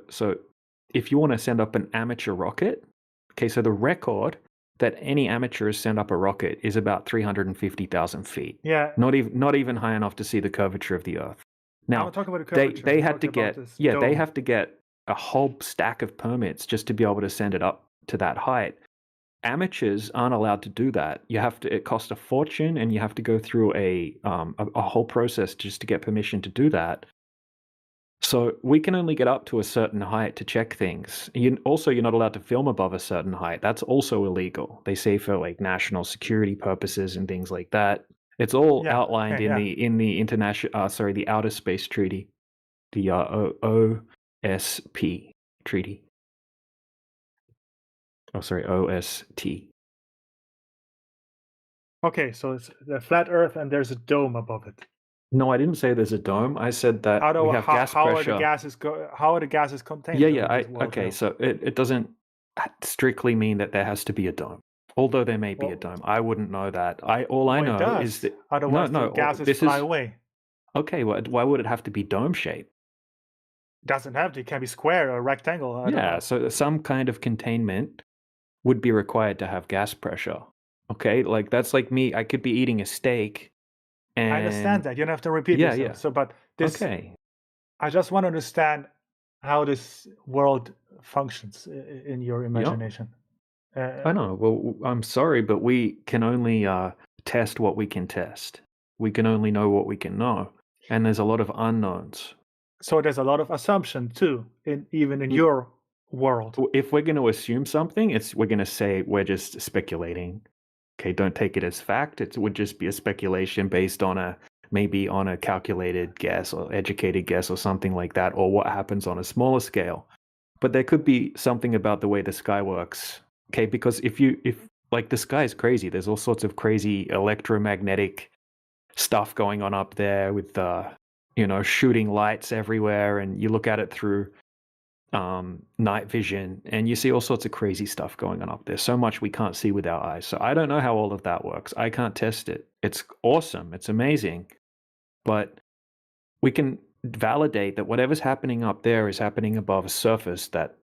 if you want to send up an amateur rocket, okay, so the record that any amateur has sent up a rocket is about 350,000 feet. Yeah, Not even high enough to see the curvature of the Earth. I'm Now, not talking about the they curvature. they I'm had to talking about get this they dome. have to get a whole stack of permits just to be able to send it up to that height. Amateurs aren't allowed to do that. It costs a fortune, and you have to go through a whole process just to get permission to do that. So we can only get up to a certain height to check things. You're not allowed to film above a certain height. That's also illegal. They say for like national security purposes and things like that. It's all Yeah, outlined okay, in the international the Outer Space Treaty, the OSP treaty. Oh, sorry, OST. Okay, so it's the flat Earth, and there's a dome above it. No, I didn't say there's a dome. I said that we have gas How are pressure. the gases contained? Yeah. in this world Okay, now? so it doesn't strictly mean that there has to be a dome. Although there may be a Well, dome, I wouldn't know that. All I it know does. is that Otherwise, the gases this fly is away. okay. Why would it have to be dome shaped? Doesn't have to. It can be square or rectangle. I don't Yeah, know. so some kind of containment would be required to have gas pressure. Okay, like that's like me. I could be eating a steak, and I understand that. You don't have to repeat yeah, yourself. yeah. So, but this, Okay, I just want to understand how this world functions in your yeah. imagination. I know. Well, I'm sorry, but we can only test what we can test. We can only know what we can know, and there's a lot of unknowns. So there's a lot of assumption too, even in Mm. your world. If we're going to assume something, we're going to say we're just speculating. Okay, don't take it as fact. It would just be a speculation based on maybe on a calculated guess or educated guess or something like that, or what happens on a smaller scale. But there could be something about the way the sky works. Okay, because if like the sky is crazy, there's all sorts of crazy electromagnetic stuff going on up there with shooting lights everywhere, and you look at it through night vision, and you see all sorts of crazy stuff going on up there. So much we can't see with our eyes. So I don't know how all of that works. I can't test it. It's awesome. It's amazing. But we can validate that whatever's happening up there is happening above a surface that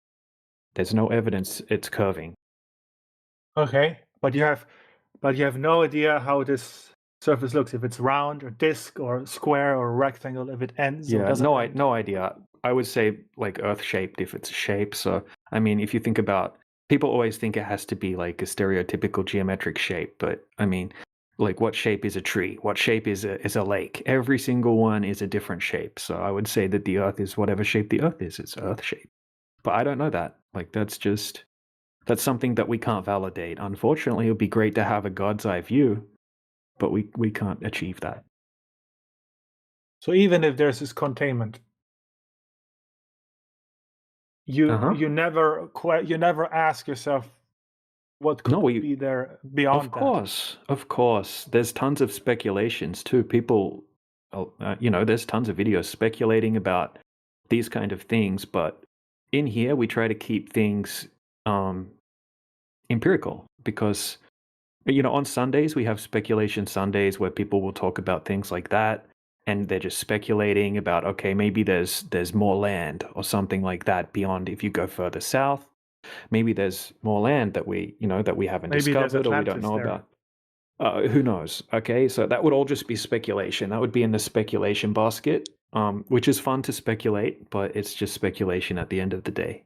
there's no evidence it's curving. Okay, but you have no idea how this surface looks. If it's round or disc or square or rectangle. If it ends or Yeah, doesn't end. no idea. I would say like Earth-shaped if it's a shape. So I mean, if you think about, people always think it has to be like a stereotypical geometric shape, but I mean, like what shape is a tree? What shape is a lake? Every single one is a different shape. So I would say that the Earth is whatever shape the Earth is. It's Earth shape. But I don't know that. Like that's something that we can't validate. Unfortunately, it would be great to have a God's eye view, but we can't achieve that. So even if there's this containment, you never ask yourself what could be there beyond that. Of course. There's tons of speculations too. People, there's tons of videos speculating about these kind of things, but in here we try to keep things empirical because, on Sundays we have speculation Sundays where people will talk about things like that, and they're just speculating about, okay, maybe there's more land or something like that beyond if you go further south. Maybe there's more land that we haven't Maybe there's discovered or we don't Atlantis know there. about. Who knows? Okay, so that would all just be speculation. That would be in the speculation basket, which is fun to speculate, but it's just speculation at the end of the day.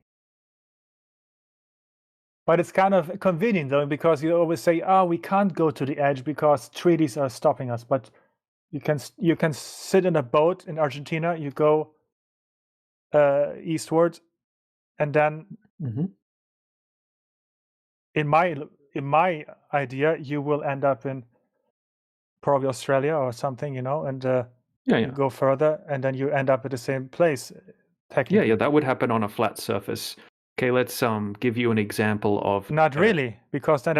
But it's kind of convenient though, because you always say, "Oh, we can't go to the edge because treaties are stopping us." But you can sit in a boat in Argentina. You go eastward, and then Mm-hmm. in my idea, you will end up in probably Australia or something, and Yeah, You yeah. go further, and then you end up at the same place. Technically. Yeah, that would happen on a flat surface. Okay, let's give you an example of. Not really, because then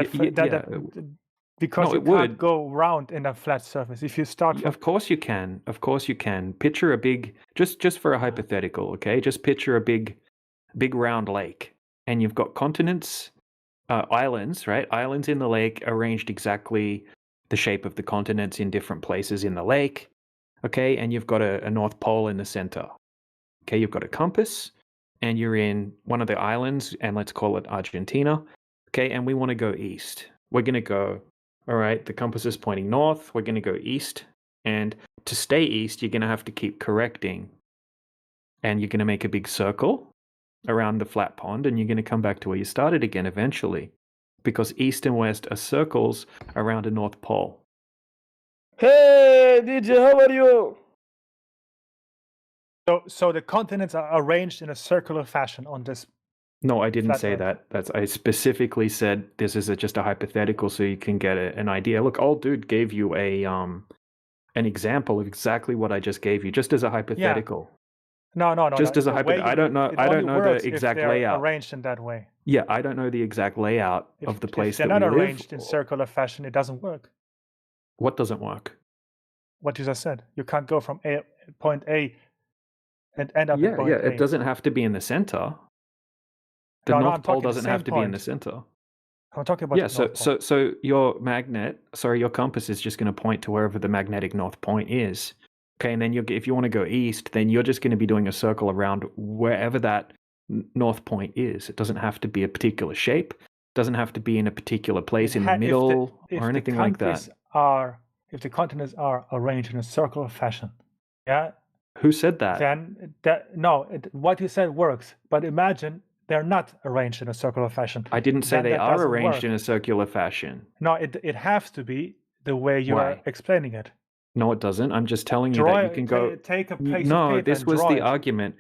because No, you it can't would. go round in a flat surface. If you start from Of course you can. Of course you can. Picture a big, just for a hypothetical, okay? Just picture a big round lake, and you've got continents, islands, right? Islands in the lake arranged exactly the shape of the continents in different places in the lake, okay? And you've got a North Pole in the center. Okay, you've got a compass, and you're in one of the islands, and let's call it Argentina. Okay, and we want to go east. We're going to go, all right, the compass is pointing north. We're going to go east. And to stay east, you're going to have to keep correcting. And you're going to make a big circle around the flat pond, and you're going to come back to where you started again eventually. Because east and west are circles around a North Pole. Hey, DJ, how are you? So the continents are arranged in a circular fashion on this. No, I didn't Flat say Earth. that. I specifically said this is just a hypothetical, so you can get an idea. Look, old dude gave you an example of exactly what I just gave you, just as a hypothetical. No. Just as a hypothetical. I don't know. I don't know the exact layout. Arranged in that way. Yeah, I don't know the exact layout of the place If they're that not we live. arranged in circular fashion, it doesn't work. What doesn't work? What you just said. You can't go from point A and end up at point A. It doesn't have to be in the center. The North Pole doesn't have to be in the center. I'm talking about the North Pole. So your your compass is just going to point to wherever the magnetic north point is. Okay, and then if you want to go east, then you're just going to be doing a circle around wherever that north point is. It doesn't have to be a particular shape. It doesn't have to be in a particular place in the middle or anything like that. If the continents are arranged in a circular fashion, yeah. Who said that? Then what you said works. But imagine they're not arranged in a circular fashion. I didn't say they are arranged in a circular fashion. No, it has to be the way you are explaining it. No, it doesn't. I'm just telling you that you can go. Take a piece of paper. No, this was the it. argument.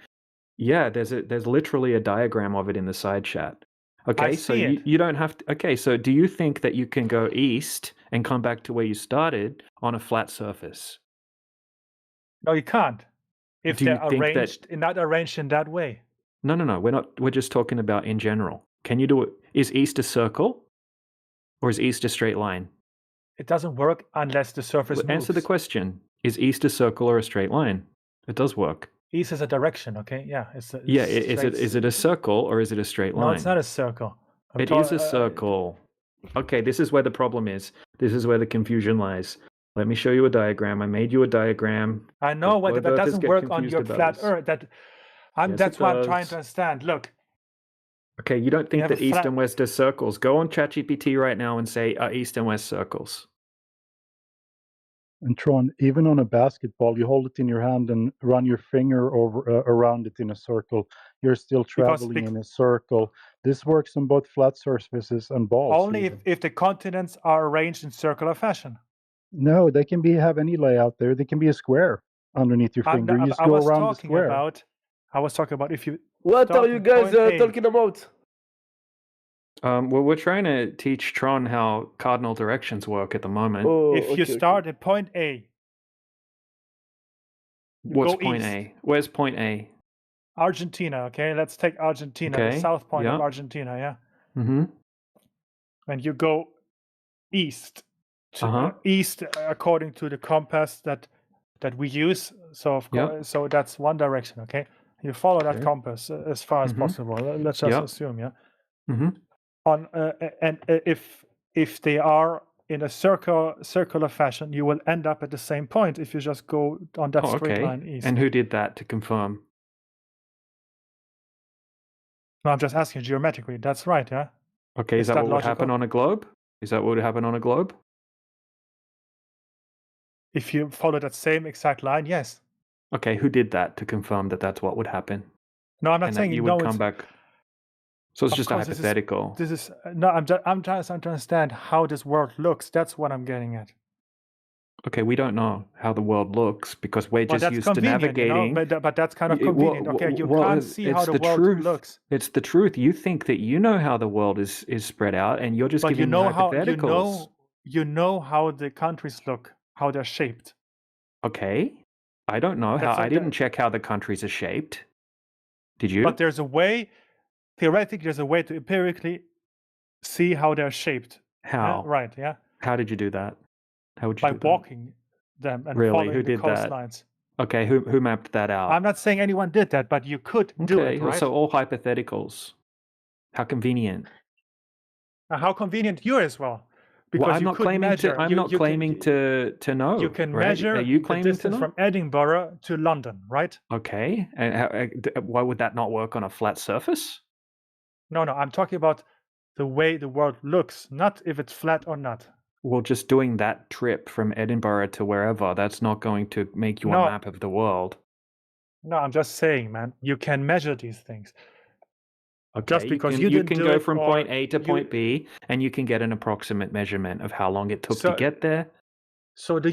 Yeah, there's literally a diagram of it in the side chat. Okay, so you don't have to. Okay, so do you think that you can go east and come back to where you started on a flat surface? No, you can't. If they're arranged, not arranged in that way. No. We're not. We're just talking about in general. Can you do it? Is east a circle, or is east a straight line? It doesn't work unless the surface moves. Answer the question. Is east a circle or a straight line? It does work. East is a direction, okay? Yeah. Is it a circle or is it a straight line? No, it's not a circle. It is a circle. Okay, this is where the problem is. This is where the confusion lies. Let me show you a diagram. I made you a diagram. I know, but that doesn't work on your flat Earth. That's what I'm trying to understand. Look. Okay, you don't think that east and west are circles. Go on ChatGPT right now and say, are east and west circles? And Tron, even on a basketball, you hold it in your hand and run your finger around it in a circle. You're still traveling in a circle. This works on both flat surfaces and balls. Only if the continents are arranged in circular fashion. No, they can have any layout there. They can be a square underneath your finger. You just go around the square. I was talking about if you. What are you guys talking about? Well, we're trying to teach Tron how cardinal directions work at the moment. Oh, if you start at point A. What's point A? Where's point A? Argentina, okay? Let's take Argentina, the south point of Argentina, yeah? Mm-hmm. And you go east. East according to the compass that we use. So of course, so that's one direction, okay? You follow that compass as far as possible. Let's just assume, yeah. Mm-hmm. And if they are in a circular fashion, you will end up at the same point if you just go on that straight line east. And who did that to confirm? No, I'm just asking geometrically. That's right, yeah. Okay, is that what would happen on a globe? Is that what would happen on a globe? If you follow that same exact line, yes. Okay, who did that to confirm that that's what would happen? No, I'm not saying you would come back. So it's just a hypothetical. I'm trying to understand how this world looks. That's what I'm getting at. Okay, we don't know how the world looks because we're just used to navigating. But that's kind of convenient. Okay, you can't see how the world looks. It's the truth. You think that you know how the world is spread out, and you're just giving hypotheticals. You know how the countries look, how they're shaped. Okay. I don't know how. That's I like didn't that. check how the countries are shaped. Did you? But there's a way, theoretically, there's a way to empirically see how they're shaped. How? Right, yeah. How did you do that? How would you By do that? walking them and Really? following Who the did that? coastlines. Okay, who mapped that out? I'm not saying anyone did that, but you could do Okay, it, right? so all hypotheticals. How convenient. How convenient you as well. Because Well, I'm you not could claiming measure. to. I'm not claiming to know. You can right? measure Are you the claiming to distance know? from Edinburgh to London, right? Okay, and why would that not work on a flat surface? No, I'm talking about the way the world looks, not if it's flat or not. Well, just doing that trip from Edinburgh to wherever, that's not going to make you a No. map of the world. No, I'm just saying, man, you can measure these things. Okay, Just because you didn't can do go it, from or point A to point B, and you can get an approximate measurement of how long it took to get there. So do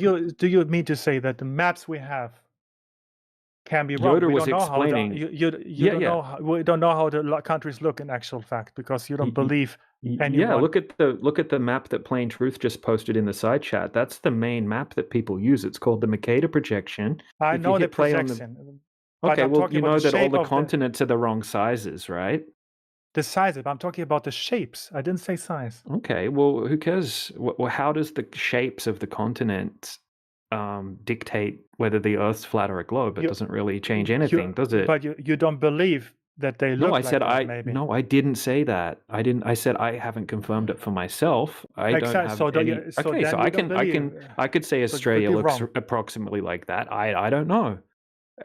you mean to say that the maps we have can be wrong? Yoda We was don't know explaining. we don't know how the countries look in actual fact, because you don't believe anyone. Yeah, look at the map that Plain Truth just posted in the side chat. That's the main map that people use. It's called the Mercator projection. I If know you the hit play on projection. But Okay, I'm well, talking you about know the that all shape the of continents are the wrong sizes, right? the size. I'm talking about the shapes. I didn't say size. Okay, well, who cares? How does the shapes of the continents dictate whether the Earth's flat or a globe? It doesn't really change anything, does it? But you don't believe that they look No, I like said that, maybe. no, I didn't say that. I said I haven't confirmed it for myself. I don't Exactly. have So any. then Okay, you so don't I could say So it could Australia be looks wrong. approximately like that. I don't know.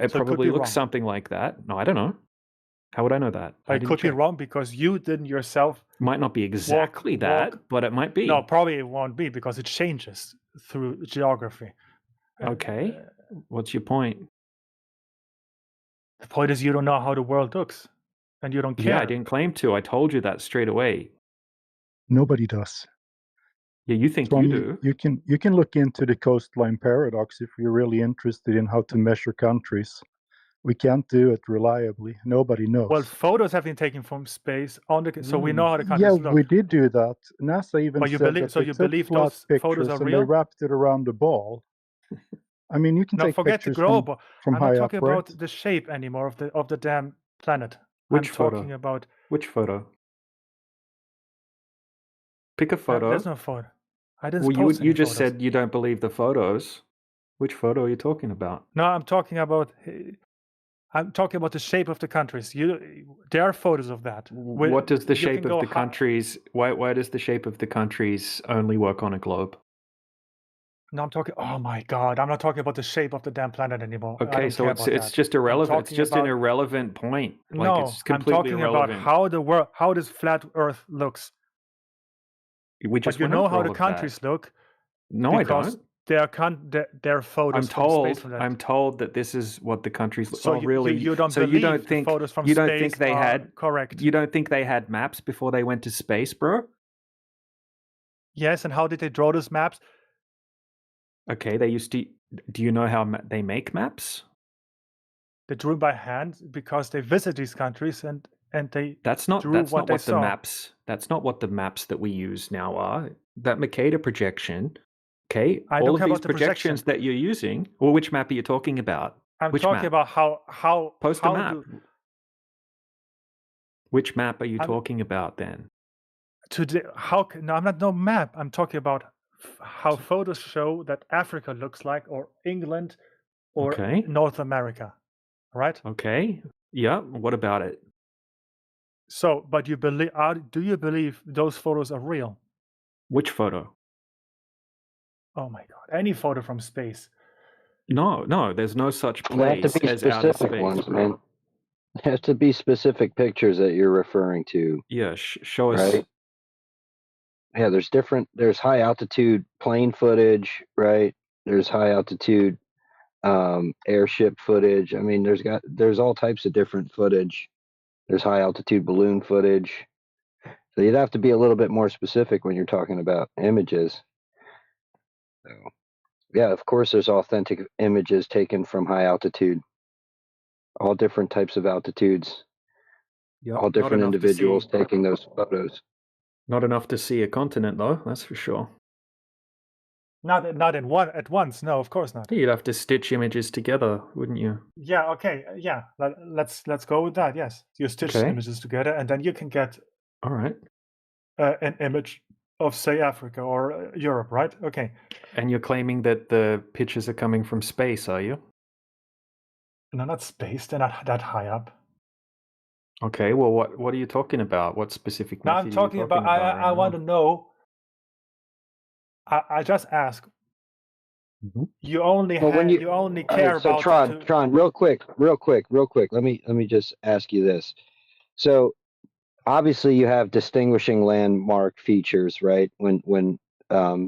It So it could probably be looks wrong. something like that. No, I don't know. How would I know that? I It didn't could be check. wrong because you didn't yourself. Might not be exactly that, but it might be. No, probably it won't be, because it changes through geography. Okay. What's your point? The point is, you don't know how the world looks, and you don't care. Yeah, I didn't claim to. I told you that straight away. Nobody does. Yeah, you think Tron, you do. You can look into the coastline paradox if you're really interested in how to measure countries. We can't do it reliably. Nobody knows. Well, photos have been taken from space so we know how the Yeah, countries look. we did do that. NASA even But you said believe- that so they you took believe flat those photos pictures are and they real? wrapped it around the ball. I mean, you can Now take forget the pictures globe. from I'm high not up, talking right? about the shape anymore of the damn planet. Which I'm photo? talking about. Which photo? Pick a photo. There's no photo. I didn't Well, post any you just photos. said you don't believe the photos. Which photo are you talking about? No, I'm talking about the shape of the countries. There are photos of that. What does the You shape can of go the countries? Why does the shape of the countries only work on a globe? No, I'm talking. Oh my God! I'm not talking about the shape of the damn planet anymore. I Okay, don't so care it's about it's that. just I'm irrelevant. It's talking just an about- irrelevant point. Like No, it's I'm completely talking irrelevant. about how this flat Earth looks. We just But you went know over how all the of countries that. look. No, I because don't. they're photos from space. From that. I'm told that this is what the countries look. So oh, really? you don't so believe you don't the think photos from you don't space think they are had correct? You don't think they had maps before they went to space, bro? Yes, and how did they draw those maps? Okay, they used to. Do you know how they make maps? They drew by hand because they visit these countries and they That's not drew what they the saw. maps. That's not what the maps that we use now are. That Mercator projection. Okay, I all don't of care these about the projection. projections that you're using. Well, which map are you talking about? I'm Which talking map? about how Post how a map. Which map are you talking about then? Today, no, I'm not no map. I'm talking about how photos show that Africa looks like, or England, or Okay. North America, right? Okay. Yeah. What about it? So, but you believe? Do you believe those photos are real? Which photo? Oh my God! Any photo from space. No. There's no such They have place to be as outer specific space, ones, bro. man. There have to be specific pictures that you're referring to. Yeah. Show us. Right. Yeah, there's high altitude plane footage, right? There's high altitude airship footage. I mean, there's all types of different footage. There's high altitude balloon footage. So you'd have to be a little bit more specific when you're talking about images. So, yeah, of course, there's authentic images taken from high altitude, all different types of altitudes, Yep. all different individuals taking those photos. Not enough to see a continent, though. That's for sure. Not at once. No, of course not. You'd have to stitch images together, wouldn't you? Yeah. Okay. Yeah. Let's go with that. Yes, you stitch Okay. images together, and then you can get All right. an image of, say, Africa or Europe, right? Okay. And you're claiming that the pictures are coming from space, are you? No, not space. They're not that high up. Okay. Well, what are you talking about? What specific Now method I'm talking are you about. I want to know. I just ask. Mhm. You only Well, when you only all care right, so about Tron, real quick. Let me just ask you this. So obviously you have distinguishing landmark features, right? When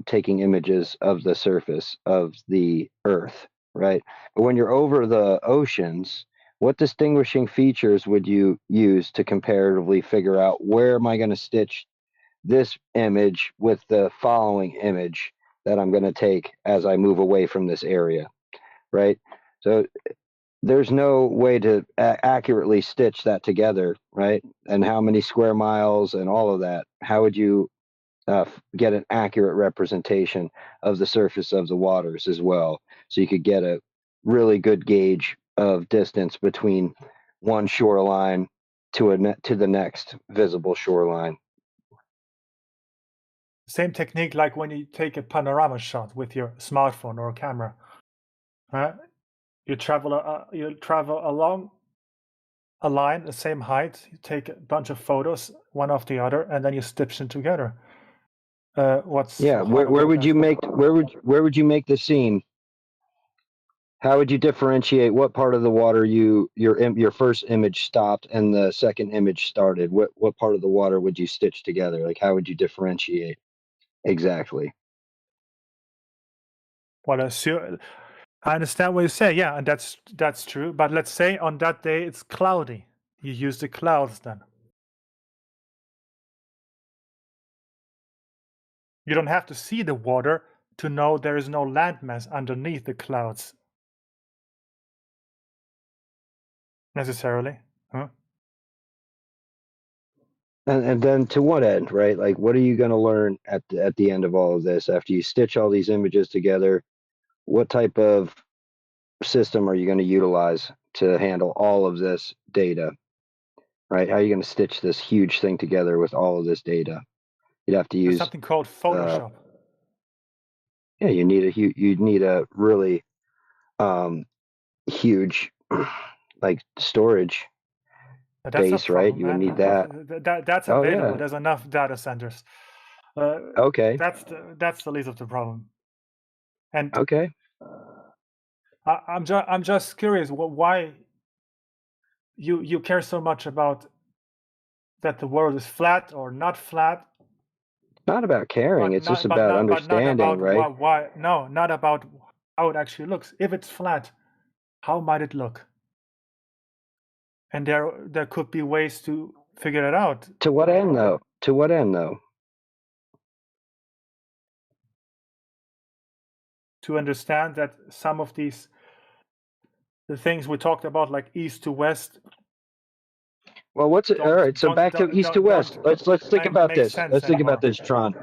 taking images of the surface of the Earth, right? But when you're over the oceans, what distinguishing features would you use to comparatively figure out where am I going to stitch this image with the following image that I'm going to take as I move away from this area, right? So there's no way to accurately stitch that together, right? And how many square miles and all of that. How would you get an accurate representation of the surface of the waters as well, so you could get a really good gauge of distance between one shoreline to the next visible shoreline? same technique like when you take a panorama shot with your smartphone or camera. You travel along a line the same height. You take a bunch of photos, one after the other, and then you stitch them together. Where would you make the scene? How would you differentiate what part of the water your first image stopped and the second image started? What part of the water would you stitch together? Like, how would you differentiate exactly? Well, I understand what you say. Yeah, and that's true. But let's say on that day it's cloudy. You use the clouds then. You don't have to see the water to know there is no landmass underneath the clouds. Necessarily. Huh? And then to what end, right? Like, what are you going to learn at the end of all of this after you stitch all these images together? What type of system are you going to utilize to handle all of this data, right? How are you going to stitch this huge thing together with all of this data? You'd have to There's use something called Photoshop. yeah, you'd need a really huge like storage That's base, a problem, right? You would man. need that. That's Oh available. yeah. There's enough data centers. Okay. That's the least of the problem. And Okay. I'm just curious why you care so much about that the world is flat or not flat. Not about caring. It's just about not understanding, about right? why. No, not about how it actually looks. If it's flat, how might it look? And there could be ways to figure it out. To what end, though? To what end, though? To understand that some of the things we talked about, like east to west. Well, what's it? All right. So back to east to west. Let's think about this. Let's think about this, Tron.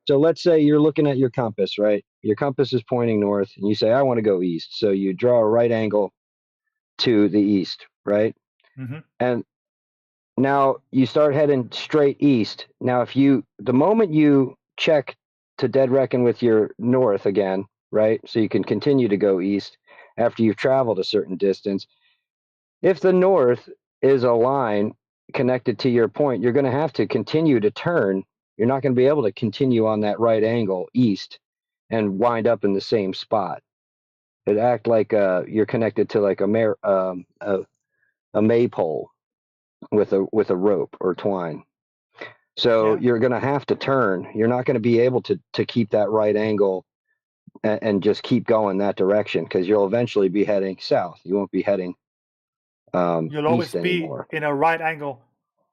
So let's say you're looking at your compass, right? Your compass is pointing north, and you say, "I want to go east." So you draw a right angle to the east, right? Mm-hmm. And now you start heading straight east. Now, the moment you check to dead reckon with your north again, right? So you can continue to go east after you've traveled a certain distance. If the north is a line connected to your point, you're going to have to continue to turn. You're not going to be able to continue on that right angle east and wind up in the same spot. It act like you're connected to like a maypole with a rope or twine. So you're going to have to turn. You're not going to be able to keep that right angle and just keep going that direction, because you'll eventually be heading south. You won't be heading You'll always east anymore. be in a right angle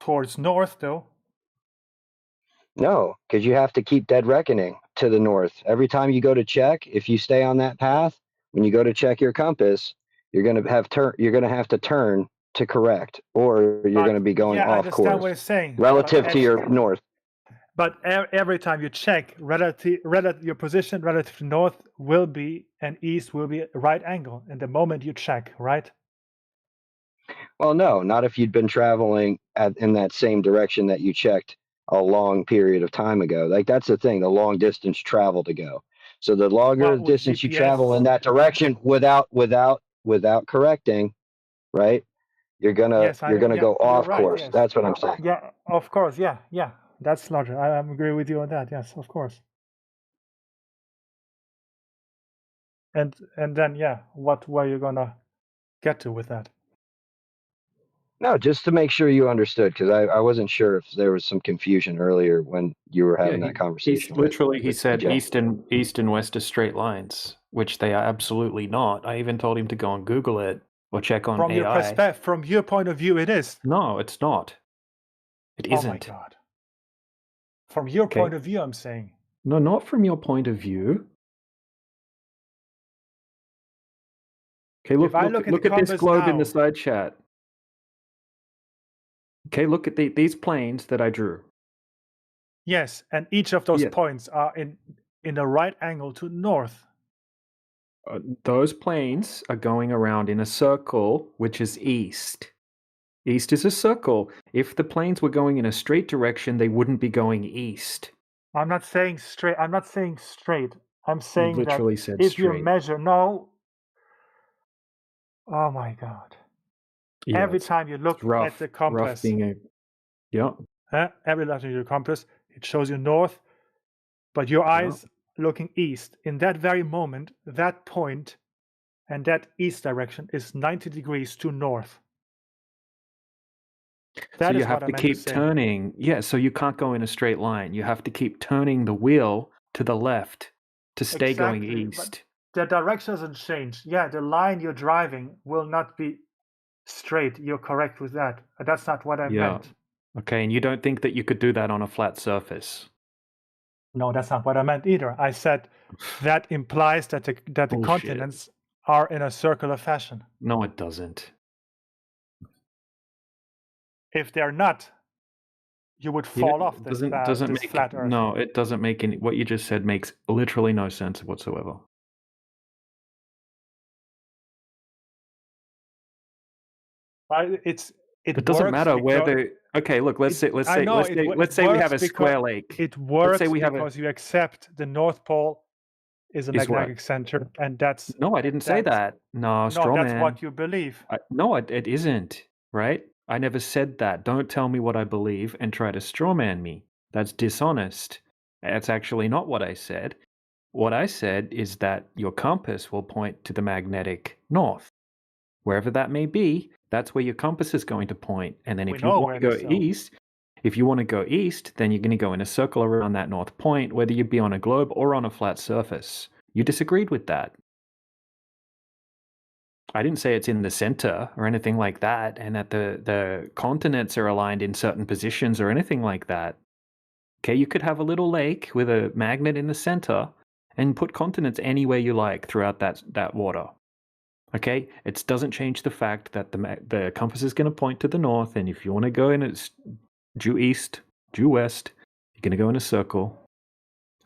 towards north, though. No, because you have to keep dead reckoning to the north. Every time you go to check, if you stay on that path, when you go to check your compass, you're going to have to turn to correct, or you're going to be going off course what you're saying. relative to your north. But every time you check, your position relative to north will be and east will be a right angle in the moment you check, right? Well, no, not if you'd been traveling in that same direction that you checked a long period of time ago. Like that's the thing, the long distance travel to go. So the longer Well, the with distance you GPS, travel in that direction without correcting, right? You're gonna yes, you're gonna yeah, go you're off right. course. Yes, That's what I'm saying. yeah, of course, yeah, that's logic. I agree with you on that. Yes, of course. And then yeah, what were you gonna get to with that? No, just to make sure you understood, because I wasn't sure if there was some confusion earlier when you were having that conversation. He said east and west are straight lines, which they are absolutely not. I even told him to go and Google it or check on AI. From your point of view, it is. No, it's not. It isn't. Oh my God. From your point of view, I'm saying. No, not from your point of view. Okay, look at this globe in the side chat. Okay, look at these planes that I drew. Yes, and each of those points are in a right angle to north. Those planes are going around in a circle, which is east. East is a circle. If the planes were going in a straight direction, they wouldn't be going east. I'm not saying straight. I'm saying literally that said if straight. you measure, no. Oh my God. Yeah, every time you look at the compass, every time you compass, it shows you north, but your eyes looking east. In that very moment, that point and that east direction is 90 degrees to north. So you have to keep turning. Yeah, so you can't go in a straight line. You have to keep turning the wheel to the left to stay going east. But the direction doesn't change. Yeah, the line you're driving will not be straight. You're correct with that. That's not what I meant. Okay, and you don't think that you could do that on a flat surface? No, that's not what I meant either. I said that implies that the continents are in a circular fashion. No, it doesn't. If they're not, you would fall off this flat Earth. No, it doesn't make any. What you just said makes literally no sense whatsoever. It doesn't matter where the. Okay, look. Let's say we have a square lake. It works because you accept the North Pole is a magnetic center, and that's. No, I didn't say that. No, straw man. That's what you believe. No, it isn't. Right? I never said that. Don't tell me what I believe and try to straw man me. That's dishonest. That's actually not what I said. What I said is that your compass will point to the magnetic north. Wherever that may be, that's where your compass is going to point. And then if you want to go east, then you're going to go in a circle around that north point, whether you be on a globe or on a flat surface. You disagreed with that. I didn't say it's in the center or anything like that, and that the continents are aligned in certain positions or anything like that. Okay, you could have a little lake with a magnet in the center and put continents anywhere you like throughout that water. Okay, it doesn't change the fact that the compass is going to point to the north, and if you want to go in it's due east, due west, you're going to go in a circle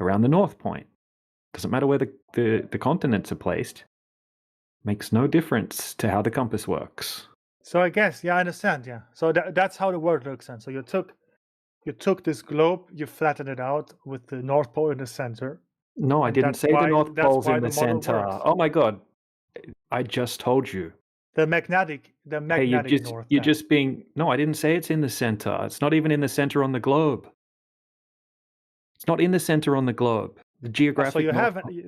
around the north point. Doesn't matter where the continents are placed. Makes no difference to how the compass works. So I guess, I understand, So that's how the world looks then. So you took this globe, you flattened it out with the North Pole in the center. No, I didn't say the North Pole's in the center. Oh my God. I just told you. The magnetic north. You're just being... No, I didn't say it's in the center. It's not even in the center on the globe. It's not in the center on the globe. The geographic...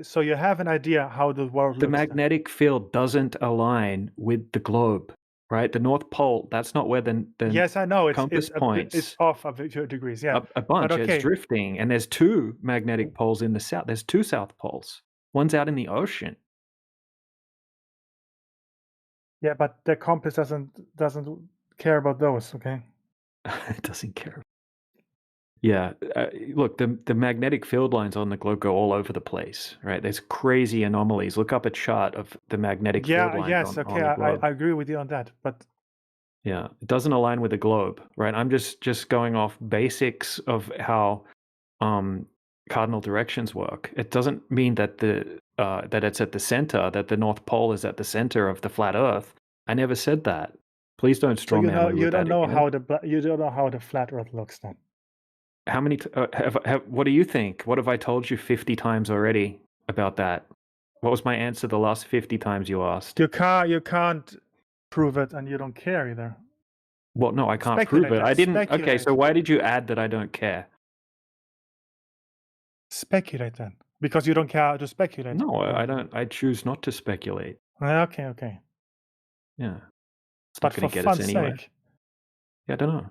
So you have an idea how the world looks. The magnetic field doesn't align with the globe, right? The North Pole, that's not where the yes, I know. Compass points. It's off a few degrees, yeah. A bunch. It's drifting. And there's two magnetic poles in the south. There's two south poles. One's out in the ocean. Yeah, but the compass doesn't care about those, okay? It doesn't care. Yeah, look, the magnetic field lines on the globe go all over the place, right? There's crazy anomalies. Look up a chart of the magnetic field lines on the globe. I agree with you on that, but... Yeah, it doesn't align with the globe, right? I'm just going off basics of how cardinal directions work. It doesn't mean that that it's at the center, that the North Pole is at the center of the flat Earth. I never said that. Please don't So straw man me you with don't that know again. you don't know how the flat Earth looks then. How many? What do you think? What have I told you 50 times already about that? What was my answer the last 50 times you asked? You can't prove it, and you don't care either. Well, no, I can't prove Speculate it. then, I didn't. Okay, speculate. so why did you add that I don't care? Speculate then, because you don't care how to speculate. No, I don't. I choose not to speculate. Okay. Yeah, it's But not going for to get us fun's anywhere. sake, Yeah, I don't know.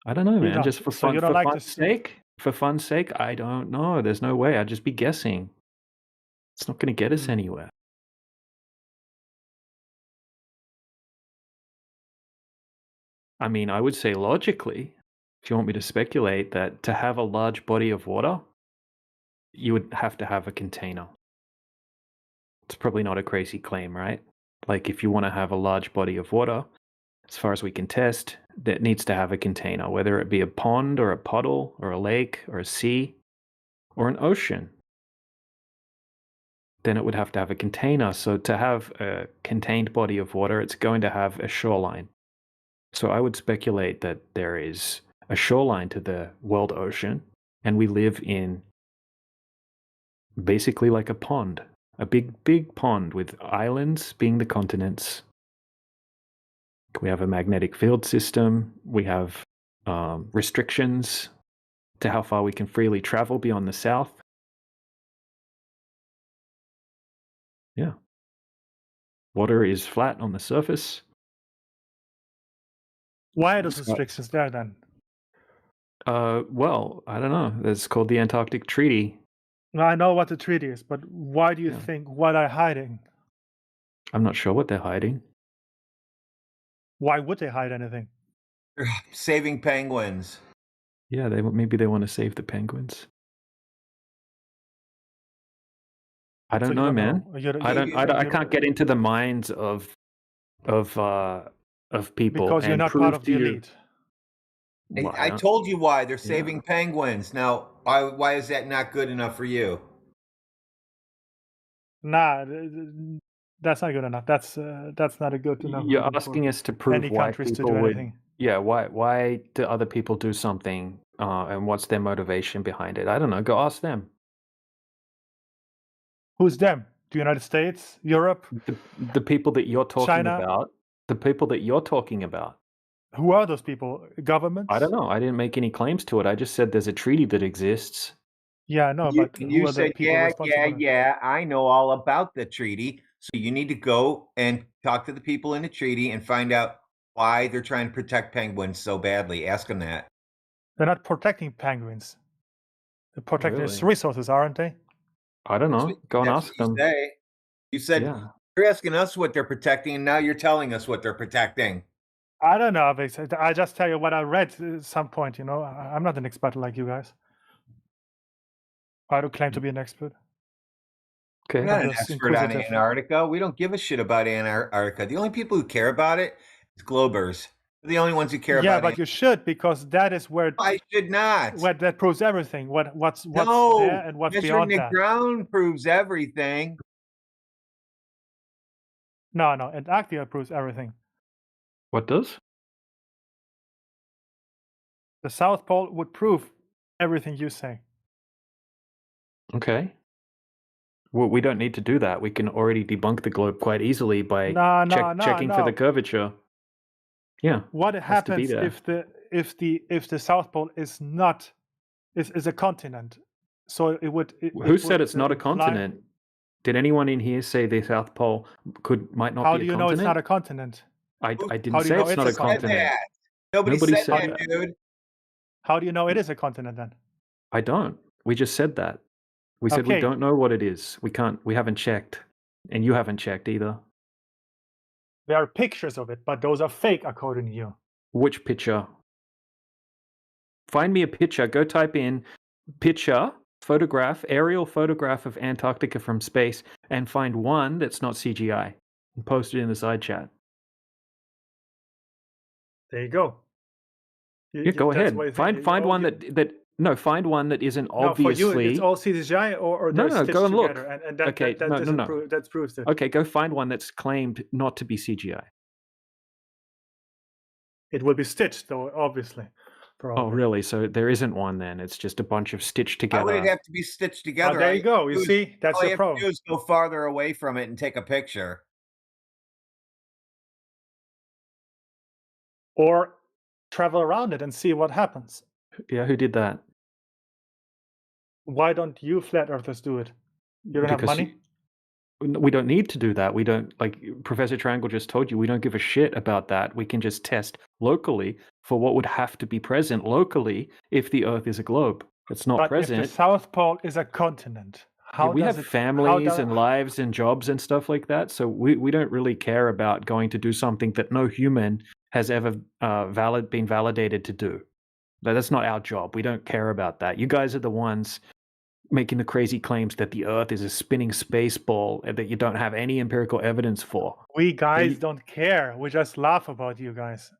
I don't know, you man. don't. Just for So fun, you don't for like fun's sake. For fun's sake, I don't know. There's no way. I'd just be guessing. It's not going to get us anywhere. I mean, I would say logically, if you want me to speculate, that to have a large body of water, you would have to have a container. It's probably not a crazy claim, right? Like, if you want to have a large body of water, as far as we can test, that needs to have a container, whether it be a pond or a puddle or a lake or a sea or an ocean. Then it would have to have a container. So to have a contained body of water, it's going to have a shoreline. So I would speculate that there is a shoreline to the world ocean, and we live in basically like a pond, a big pond with islands being the continents. We have a magnetic field system. We have restrictions to how far we can freely travel beyond the south. Yeah. Water is flat on the surface. why are those restrictions there then? Well, I don't know. That's called the Antarctic Treaty. Now, I know what the treaty is, but why do you think what are hiding? I'm not sure what they're hiding. Why would they hide anything? Saving penguins. Yeah, maybe they want to save the penguins. I don't know, man. I can't get into the minds of people. Because you're and not prove part of to the you- elite. Well, I don't- told you why they're saving penguins. Now, why is that not good enough for you? Nah, that's not good enough. That's not a good enough. You're reason asking for us to prove any why countries to people do would. anything. Yeah, why do other people do something, and what's their motivation behind it? I don't know. Go ask them. Who's them? The United States, Europe, The people that you're talking China? about. The people that you're talking about. Who are those people? Governments? I don't know. I didn't make any claims to it. I just said there's a treaty that exists. Yeah, no, but who You are the said, people responsible? yeah, I know all about the treaty. So you need to go and talk to the people in the treaty and find out why they're trying to protect penguins so badly. Ask them that. They're not protecting penguins. They're protecting Really? resources, aren't they? I don't know. Go and That's ask what them. say. You said Yeah. you're asking us what they're protecting, and now you're telling us what they're protecting. I don't know. I just tell you what I read at some point. You know, I'm not an expert like you guys. I don't claim to be an expert. Okay. We're not an just expert on inquisitive. Antarctica. We don't give a shit about Antarctica. The only people who care about it is Globers. They're the only ones who care Yeah, about but you should, because that is where I should not. that proves everything. What's No, there and what's measuring beyond the that. ground proves everything. No, Antarctica proves everything. What does? The South Pole would prove everything you say. Okay. Well, we don't need to do that. We can already debunk the globe quite easily by checking for the curvature. Yeah. What has to be happens there. if the South Pole is not is a continent? So it would. Who said it's not a continent? Did anyone in here say the South Pole might not be a continent? How do you know it's not a continent? I didn't say it's not a continent. Nobody said that, that. dude. How do you know it is a continent then? I don't. We just said that. We said we Okay. don't know what it is. We haven't checked. And you haven't checked either. There are pictures of it, but those are fake according to you. Which picture? Find me a picture. Go type in picture, photograph, aerial photograph of Antarctica from space, and find one that's not CGI. And post it in the side chat. There you go. Yeah, go That's ahead. what you Find think. find Oh, one that find one that isn't no, for you, obviously. it's all CGI, or No, they're no, stitched go and look. together, and that Okay, that no, doesn't no. prove that proves it. Okay, go find one that's claimed not to be CGI. It will be stitched, though, obviously. Probably. Oh, really? So there isn't one then? It's just a bunch of stitched Why would it together. have to be stitched together? Oh, there you go. You see, that's all you your have to problem. do is go farther away from it and take a picture. Or travel around it and see what happens. Yeah, who did that? Why don't you flat earthers do it? You don't have Because money? we don't need to do that. We don't, like Professor Triangle just told you, we don't give a shit about that. We can just test locally for what would have to be present locally if the Earth is a globe. It's not But present. if the South Pole is a continent, how we does have it, families and lives and jobs and stuff like that, so we don't really care about going to do something that no human has ever been validated to do. That's not our job. We don't care about that. You guys are the ones making the crazy claims that the Earth is a spinning space ball and that you don't have any empirical evidence for. We guys don't care. We just laugh about you guys.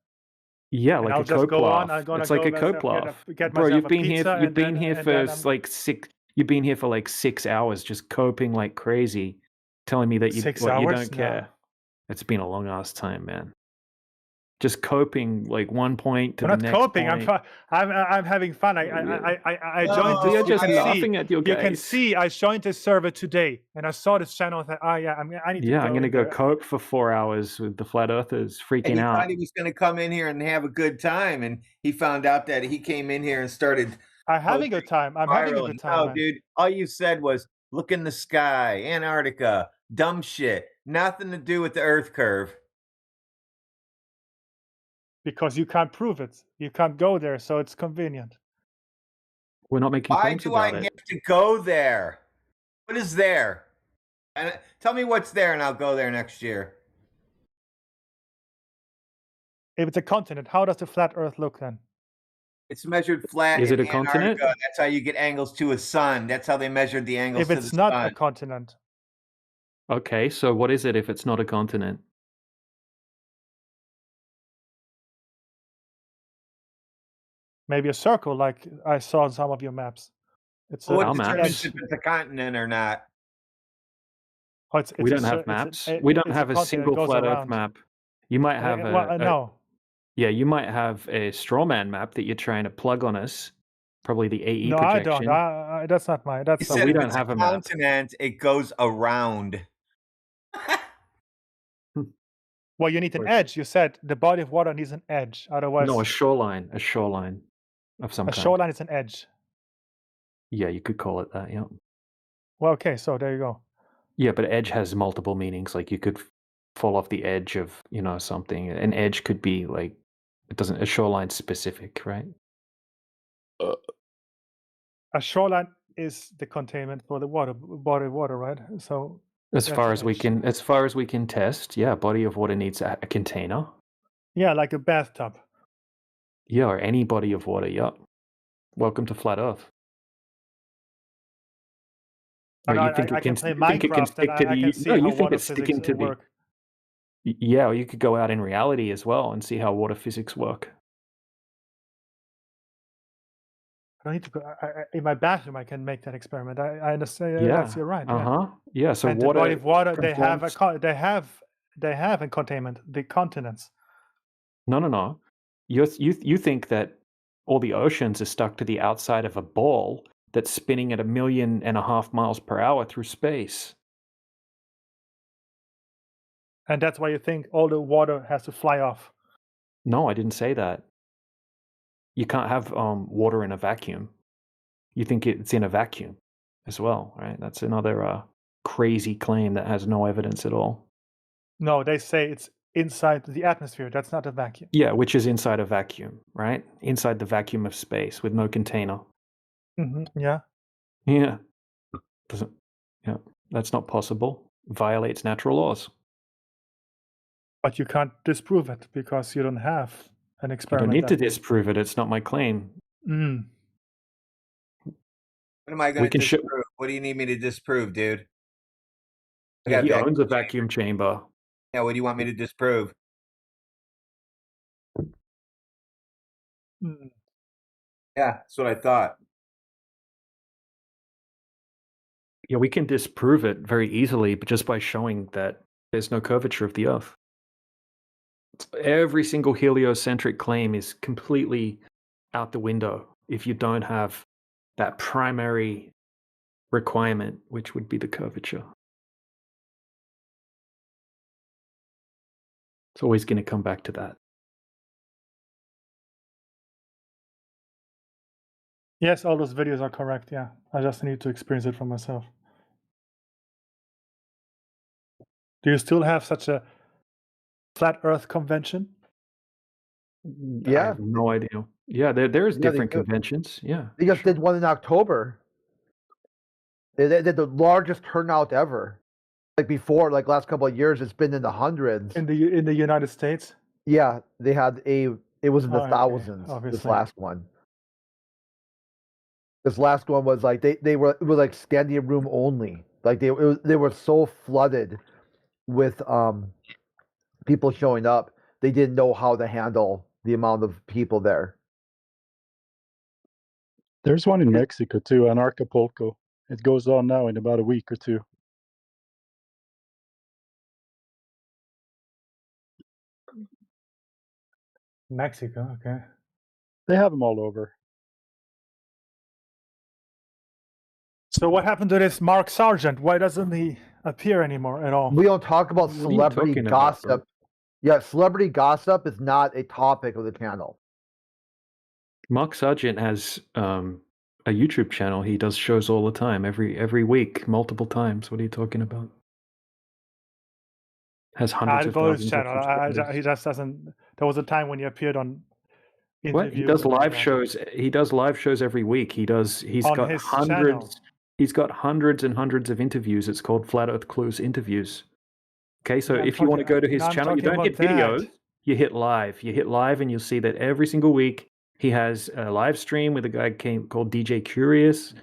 Yeah, And like I'll a just cope go on. laugh. I'm gonna It's like go a cope myself, laugh. get Bro, myself you've a been here. pizza, You've and been then- here and for then I'm- like 6. You've been here for like 6 hours, just coping like crazy, telling me that you 6 you hours? don't care. No. It's been a long ass time, man. Just coping like one point to I'm the not next coping. point. I'm having fun. I joined No, this. You're You just can laughing see. at your You can guys. see. I joined this server today, and I saw this channel. And I need to Yeah, go. I'm gonna in go there. cope for 4 hours with the flat earthers And freaking he out. thought he was going to come in here and have a good time, and he found out that he came in here and started. I'm having a good time. I'm having a good time. No, man. dude, all you said was look in the sky, Antarctica, dumb shit, nothing to do with the Earth curve. Because you can't prove it. You can't go there, so it's convenient. We're not making Why claims do I about have it. to go there? What is there? And tell me what's there, and I'll go there next year. If it's a continent, how does the flat Earth look then? It's measured flat Is in it a continent? Antarctica. That's how you get angles to a sun. That's how they measured the angles If to the it's not sun. a continent, Okay, so what is it if it's not a continent? maybe a circle, like I saw on some of your maps. It's Well, a, what Our determines maps. if it's a continent or not? oh, it's We a don't have cir- it's a- maps. it- We don't it's have a continent, it single goes flat Earth around. map. You might have no. Yeah, you might have a strawman map that you're trying to plug on us. Probably the AE No, I projection. don't. That's not my. He That's So said we if don't it's have a a map. continent, it goes around. well, you need an edge. You said the body of water needs an edge. Otherwise, No, a shoreline of some a kind. shoreline is an edge. Yeah, you could call it that. Yeah. Well, okay, so there you go. Yeah, but edge has multiple meanings. Like you could fall off the edge of something. An edge could be like a shoreline specific, right? A shoreline is the containment for the body of water, right? So As that's far an as we can test, yeah, body of water needs a container. yeah, like a bathtub. Yeah, or any body of water. Yep. Welcome to flat Earth. And Right, I can play Minecraft, and I can see how water physics work. Yeah, or you could go out in reality as well and see how water physics work. I don't need to go in my bathroom. I can make that experiment. I understand. Yeah. Yes, you're right. Yeah. So and water. the body of water, they have conforms- they have a containment, the continents. No. You think that all the oceans are stuck to the outside of a ball that's spinning at 1.5 million miles per hour through space. And that's why you think all the water has to fly off. No, I didn't say that. You can't have water in a vacuum. You think it's in a vacuum as well, right? That's another crazy claim that has no evidence at all. No, they say it's inside the atmosphere. That's not a vacuum. Yeah, which is inside a vacuum, right? Inside the vacuum of space with no container. Yeah. Yeah. Yeah, that's not possible. Violates natural laws. But you can't disprove it because you don't have an I experiment. don't need to disprove it. It's not my claim. What am I going to disprove? What do you need me to disprove, dude? Yeah, he owns a vacuum chamber. Yeah, what do you want me to disprove? Mm. Yeah, that's what I thought. Yeah, we can disprove it very easily, but just by showing that there's no curvature of the Earth. Every single heliocentric claim is completely out the window if you don't have that primary requirement, which would be the curvature. It's always going to come back to that. Yes, all those videos are correct. Yeah, I just need to experience it for myself. Do you still have such a flat Earth convention? I Yeah. have no idea. Yeah, there's Yeah, they different do. conventions. Yeah. They for just did sure. one in October. They did the largest turnout ever. Like before, like last couple of years, it's been in the hundreds. In the United States? Yeah, they had it was in the Oh, okay, thousands. This obviously. last one. This last one was like it was like standing room only. Like they were so flooded with people showing up. They didn't know how to handle the amount of people there. There's one in Mexico too, in Acapulco. It goes on now in about a week or two. Mexico, okay. They have them all over. So what happened to this Mark Sargent? Why doesn't he appear anymore at all? We don't talk about What are you celebrity talking about, bro? gossip. Yeah, celebrity gossip is not a topic of the channel. Mark Sargent has a YouTube channel. He does shows all the time, every week, multiple times. What are you talking about? Has hundreds I of follow his thousands of channel. subscribers. He just doesn't. There was a time when he appeared on What? He interviews does and all live that. shows. He does live shows every week. He's On got his hundreds. channel. He's got hundreds and hundreds of interviews. It's called Flat Earth Clues interviews. Okay, so Yeah, I'm if you want to talking- go to his no, I'm channel, you talking don't hit about that. videos. You hit live. You hit live, and you'll see that every single week he has a live stream with a guy called DJ Curious,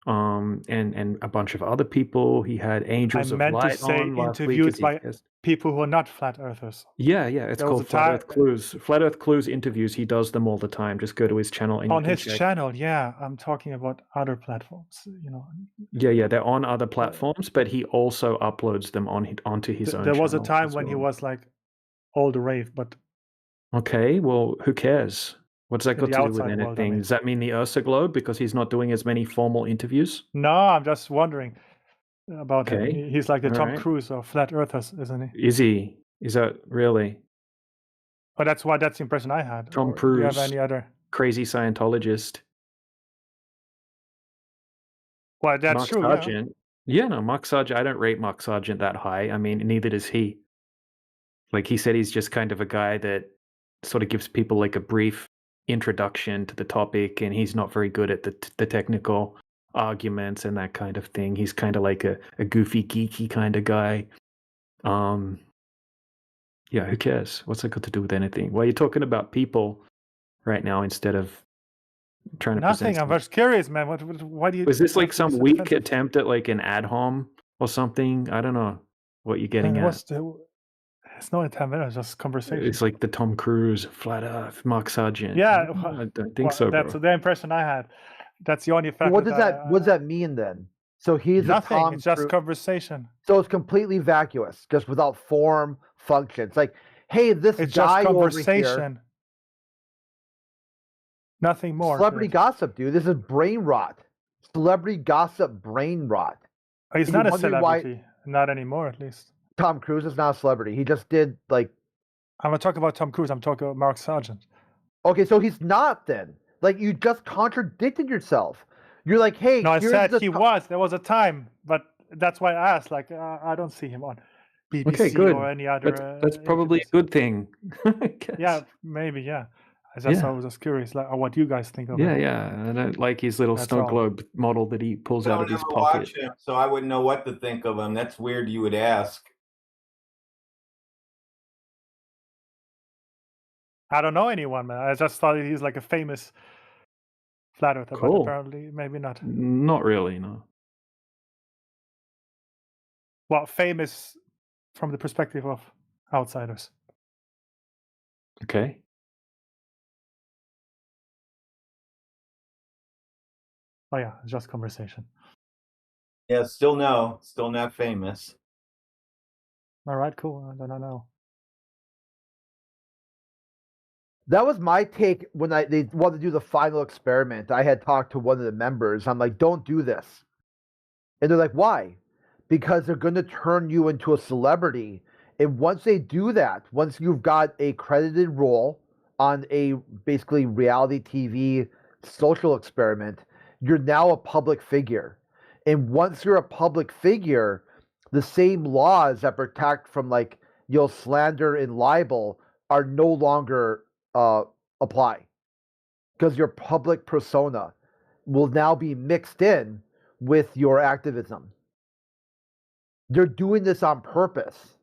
and a bunch of other people. He had I Angels of meant to Light say on last week interviews as his by guest. people who are not flat earthers. Yeah, it's There was called a Flat time Earth Clues. Flat Earth Clues interviews. He does them all the time. Just go to his channel and on you can his check. channel. Yeah, I'm talking about other platforms. You know, Yeah, they're on other platforms, but he also uploads them onto his own there was a channel time as when he well. was like all the rave, but Okay, well, who cares? What's that in got the to do with outside world, I anything? mean. Does that mean the Ursa globe because he's not doing as many formal interviews? No, I'm just wondering about him. Okay, He's like the all Tom right. Cruise of flat earthers, isn't he? Is he? Is that really? But that's the impression I had. Tom Or do you have Cruise, any other? crazy Scientologist. Well, that's Mark true. Sargent. Yeah, no, Mark Sargent. I don't rate Mark Sargent that high. I mean, neither does he. Like he said, he's just kind of a guy that sort of gives people like a brief introduction to the topic, and he's not very good at the technical arguments and that kind of thing. He's kind of like a goofy, geeky kind of guy. Yeah, who cares? What's that got to do with anything? Well, you're talking about people right now instead of trying to present. Nothing. I'm just curious, man. Why do you? Was this have like to be some so weak defensive? attempt at like an ad hom or something? I don't know what you're getting And at. it's no attempt. It's just conversation. It's like the Tom Cruise, Flat Earth, Mark Sargent. Yeah, I don't think so, that's bro. the impression I had. That's the only fact. What does that mean then? So he's Nothing. a Tom It's just Cruise. conversation. So it's completely vacuous, just without form, function. It's like, hey, this It's guy just over here. conversation. Nothing more. Celebrity gossip, dude. This is brain rot. Celebrity gossip, brain rot. He's And not you a wonder why- celebrity. Not anymore, at least. Tom Cruise is not a celebrity. He just did like. I'm not talking about Tom Cruise. I'm talking about Mark Sargent. Okay, so he's not then. Like you just contradicted yourself. You're like, hey, No, I here's said the he was. There was a time, but that's why I asked. Like, I don't see him on BBC Okay, good. or any other. That's probably a good thing. I guess. Yeah, maybe. Yeah. I was just curious, like, what you guys think of Yeah, him. yeah. I don't like his little That's snow all. globe model that he pulls I out don't of his ever pocket. watch him, so I wouldn't know what to think of him. That's weird you would ask. I don't know anyone, man. I just thought he's like a famous flat earther, but Cool. apparently maybe not. Not really, no. Well, famous from the perspective of outsiders. Okay. Oh yeah, just conversation. Yeah, still not famous. All right, cool. I don't know. That was my take when they wanted to do the final experiment. I had talked to one of the members. I'm like, don't do this. And they're like, why? Because they're going to turn you into a celebrity. And once they do that, once you've got a credited role on a basically reality TV social experiment, you're now a public figure. And once you're a public figure, the same laws that protect from like slander and libel are no longer apply, because your public persona will now be mixed in with your activism. They're doing this on purpose.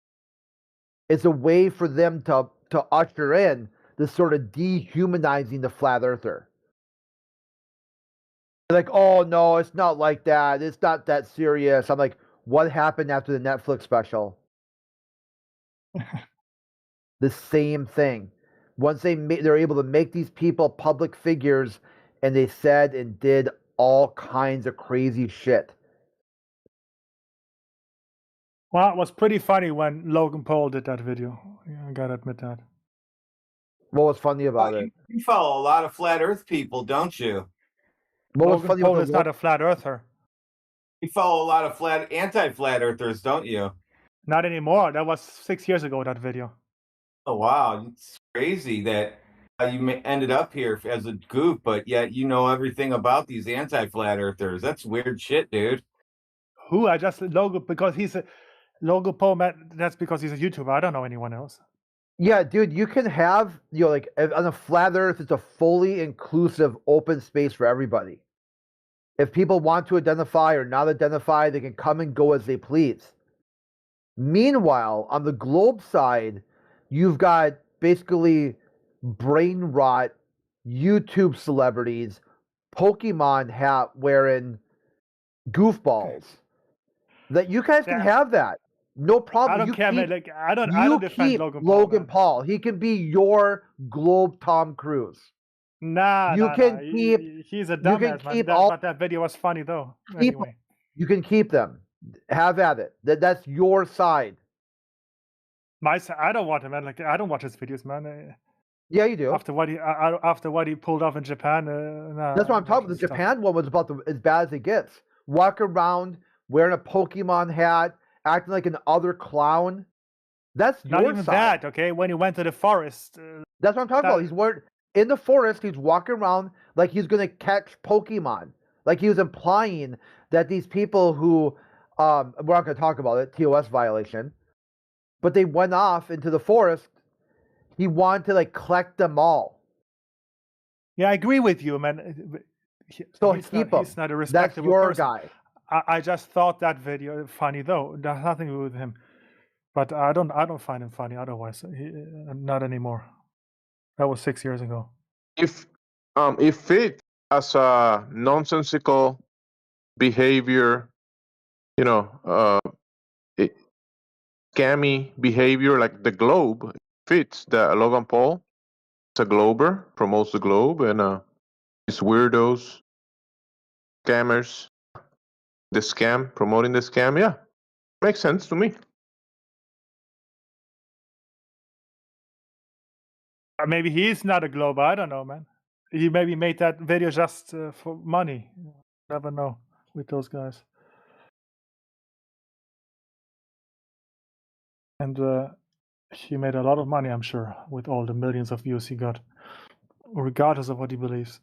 It's a way for them to usher in this sort of dehumanizing the flat earther. They're like, oh no, it's not like that. It's not that serious. I'm like, what happened after the Netflix special? The same thing. Once they're able to make these people public figures, and they said and did all kinds of crazy shit. Well, it was pretty funny when Logan Paul did that video. Yeah, I gotta admit that. What was funny about it? You follow a lot of flat Earth people, don't you? What was Logan funny Paul about is not a flat earther. You follow a lot of anti-flat Earthers, don't you? Not anymore. That was 6 years ago, that video. Oh wow, it's crazy that you ended up here as a goof, but yet you know everything about these anti-flat Earthers. That's weird shit, dude. Who? I just Logan because he's a Logan Paul. That's because he's a YouTuber. I don't know anyone else. Yeah, dude, you can have, like on a flat earth, it's a fully inclusive open space for everybody. If people want to identify or not identify, they can come and go as they please. Meanwhile, on the globe side, you've got basically brain rot YouTube celebrities, Pokemon hat wearing goofballs. That you guys can have that. No problem. I don't care, man. Like I don't defend keep Logan Paul. He can be your globe Tom Cruise. Nah, you nah, can nah. keep. He's a You can dumbass, keep man. all. But that video was funny though. Keep, anyway, you can keep them. Have at it. That's your side. My side. I don't want him, man. Like I don't watch his videos, man. Yeah, you do. After what he pulled off in Japan, nah, that's what I'm talking about. The Japan one was about as bad as it gets. Walk around wearing a Pokemon hat, acting like an other clown. That's not your even side. that. Okay, when he went to the forest. That's what I'm talking about. He's wearing in the forest. He's walking around like he's gonna catch Pokemon. Like he was implying that these people who, we're not gonna talk about it, TOS violation, but they went off into the forest. He wanted to like collect them all. Yeah, I agree with you, man. So he's not a respectable That's your person. guy. I just thought that video funny though. There's nothing to do with him. But I don't find him funny otherwise. Not anymore. That was 6 years ago. If it as a nonsensical behavior, scammy behavior like the globe fits that Logan Paul is a glober, promotes the globe, and these weirdos, scammers, the scam, promoting the scam. Yeah, makes sense to me. Maybe he's not a globe. I don't know, man. He maybe made that video just for money. Never know with those guys. And he made a lot of money, I'm sure, with all the millions of views he got, regardless of what he believes.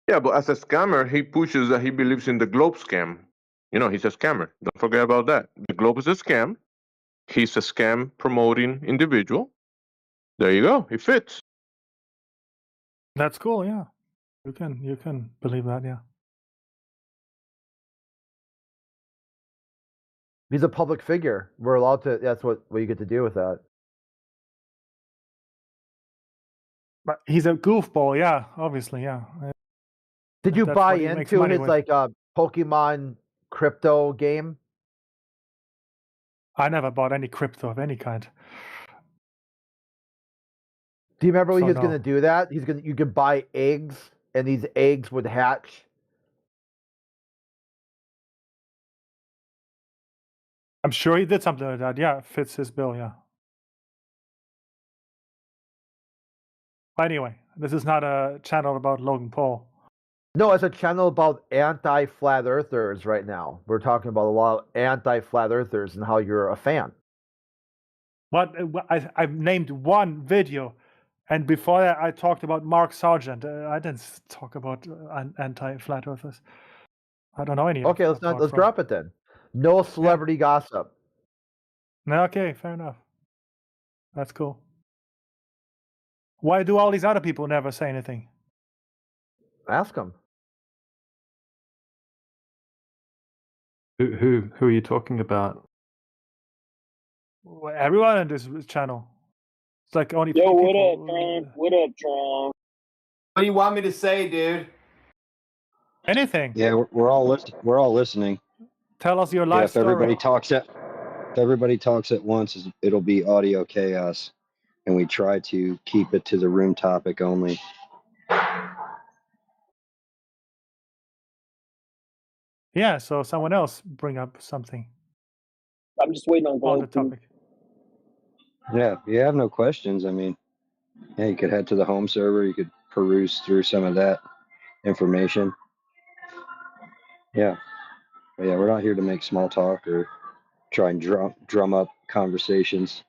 Yeah, but as a scammer, he pushes that he believes in the globe scam. He's a scammer. Don't forget about that. The globe is a scam. He's a scam promoting individual. There you go. It fits. That's cool, yeah. You can believe that, yeah. He's a public figure. We're allowed to. That's what you get to do with that. But he's a goofball, yeah. Obviously, yeah. Did you That's buy what he makes into money his with. Pokemon crypto game? I never bought any crypto of any kind. Do you remember when So he was no. going to do that? You could buy eggs, and these eggs would hatch. I'm sure he did something like that. Yeah, it fits his bill. Yeah. Anyway, this is not a channel about Logan Paul. No, it's a channel about anti-flat earthers right now. We're talking about a lot of anti-flat earthers and how you're a fan. What I've named one video, and before that I talked about Mark Sargent. I didn't talk about anti-flat earthers. I don't know any. Okay, let's drop it then. No celebrity gossip. No, okay, fair enough. That's cool. Why do all these other people never say anything? Ask them. Who are you talking about? Well, everyone in this channel. It's like only Yo, three what people. up, Tron? What up, Tron? What do you want me to say, dude? Anything. Yeah, we're all listening. Tell us your Yeah, life if everybody story. talks at once, it'll be audio chaos, and we try to keep it to the room topic only. Yeah, so someone else bring up something I'm just waiting on on the Gold. topic. Yeah, if you have no questions, I mean, yeah, you could head to the home server. You could peruse through some of that information. Yeah, but yeah, we're not here to make small talk or try and drum up conversations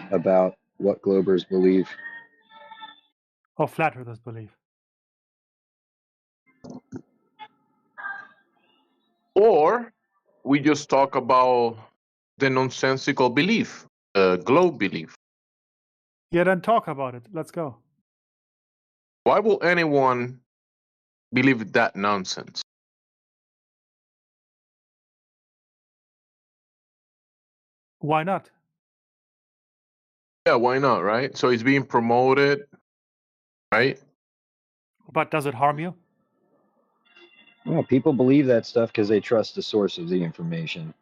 about what Globers believe. Oh, flat earthers believe. Or we just talk about the nonsensical belief, globe belief. Yeah, then talk about it. Let's go. Why will anyone believe that nonsense? Why not? Yeah, why not, right? So it's being promoted, right? But does it harm you? Well, people believe that stuff because they trust the source of the information.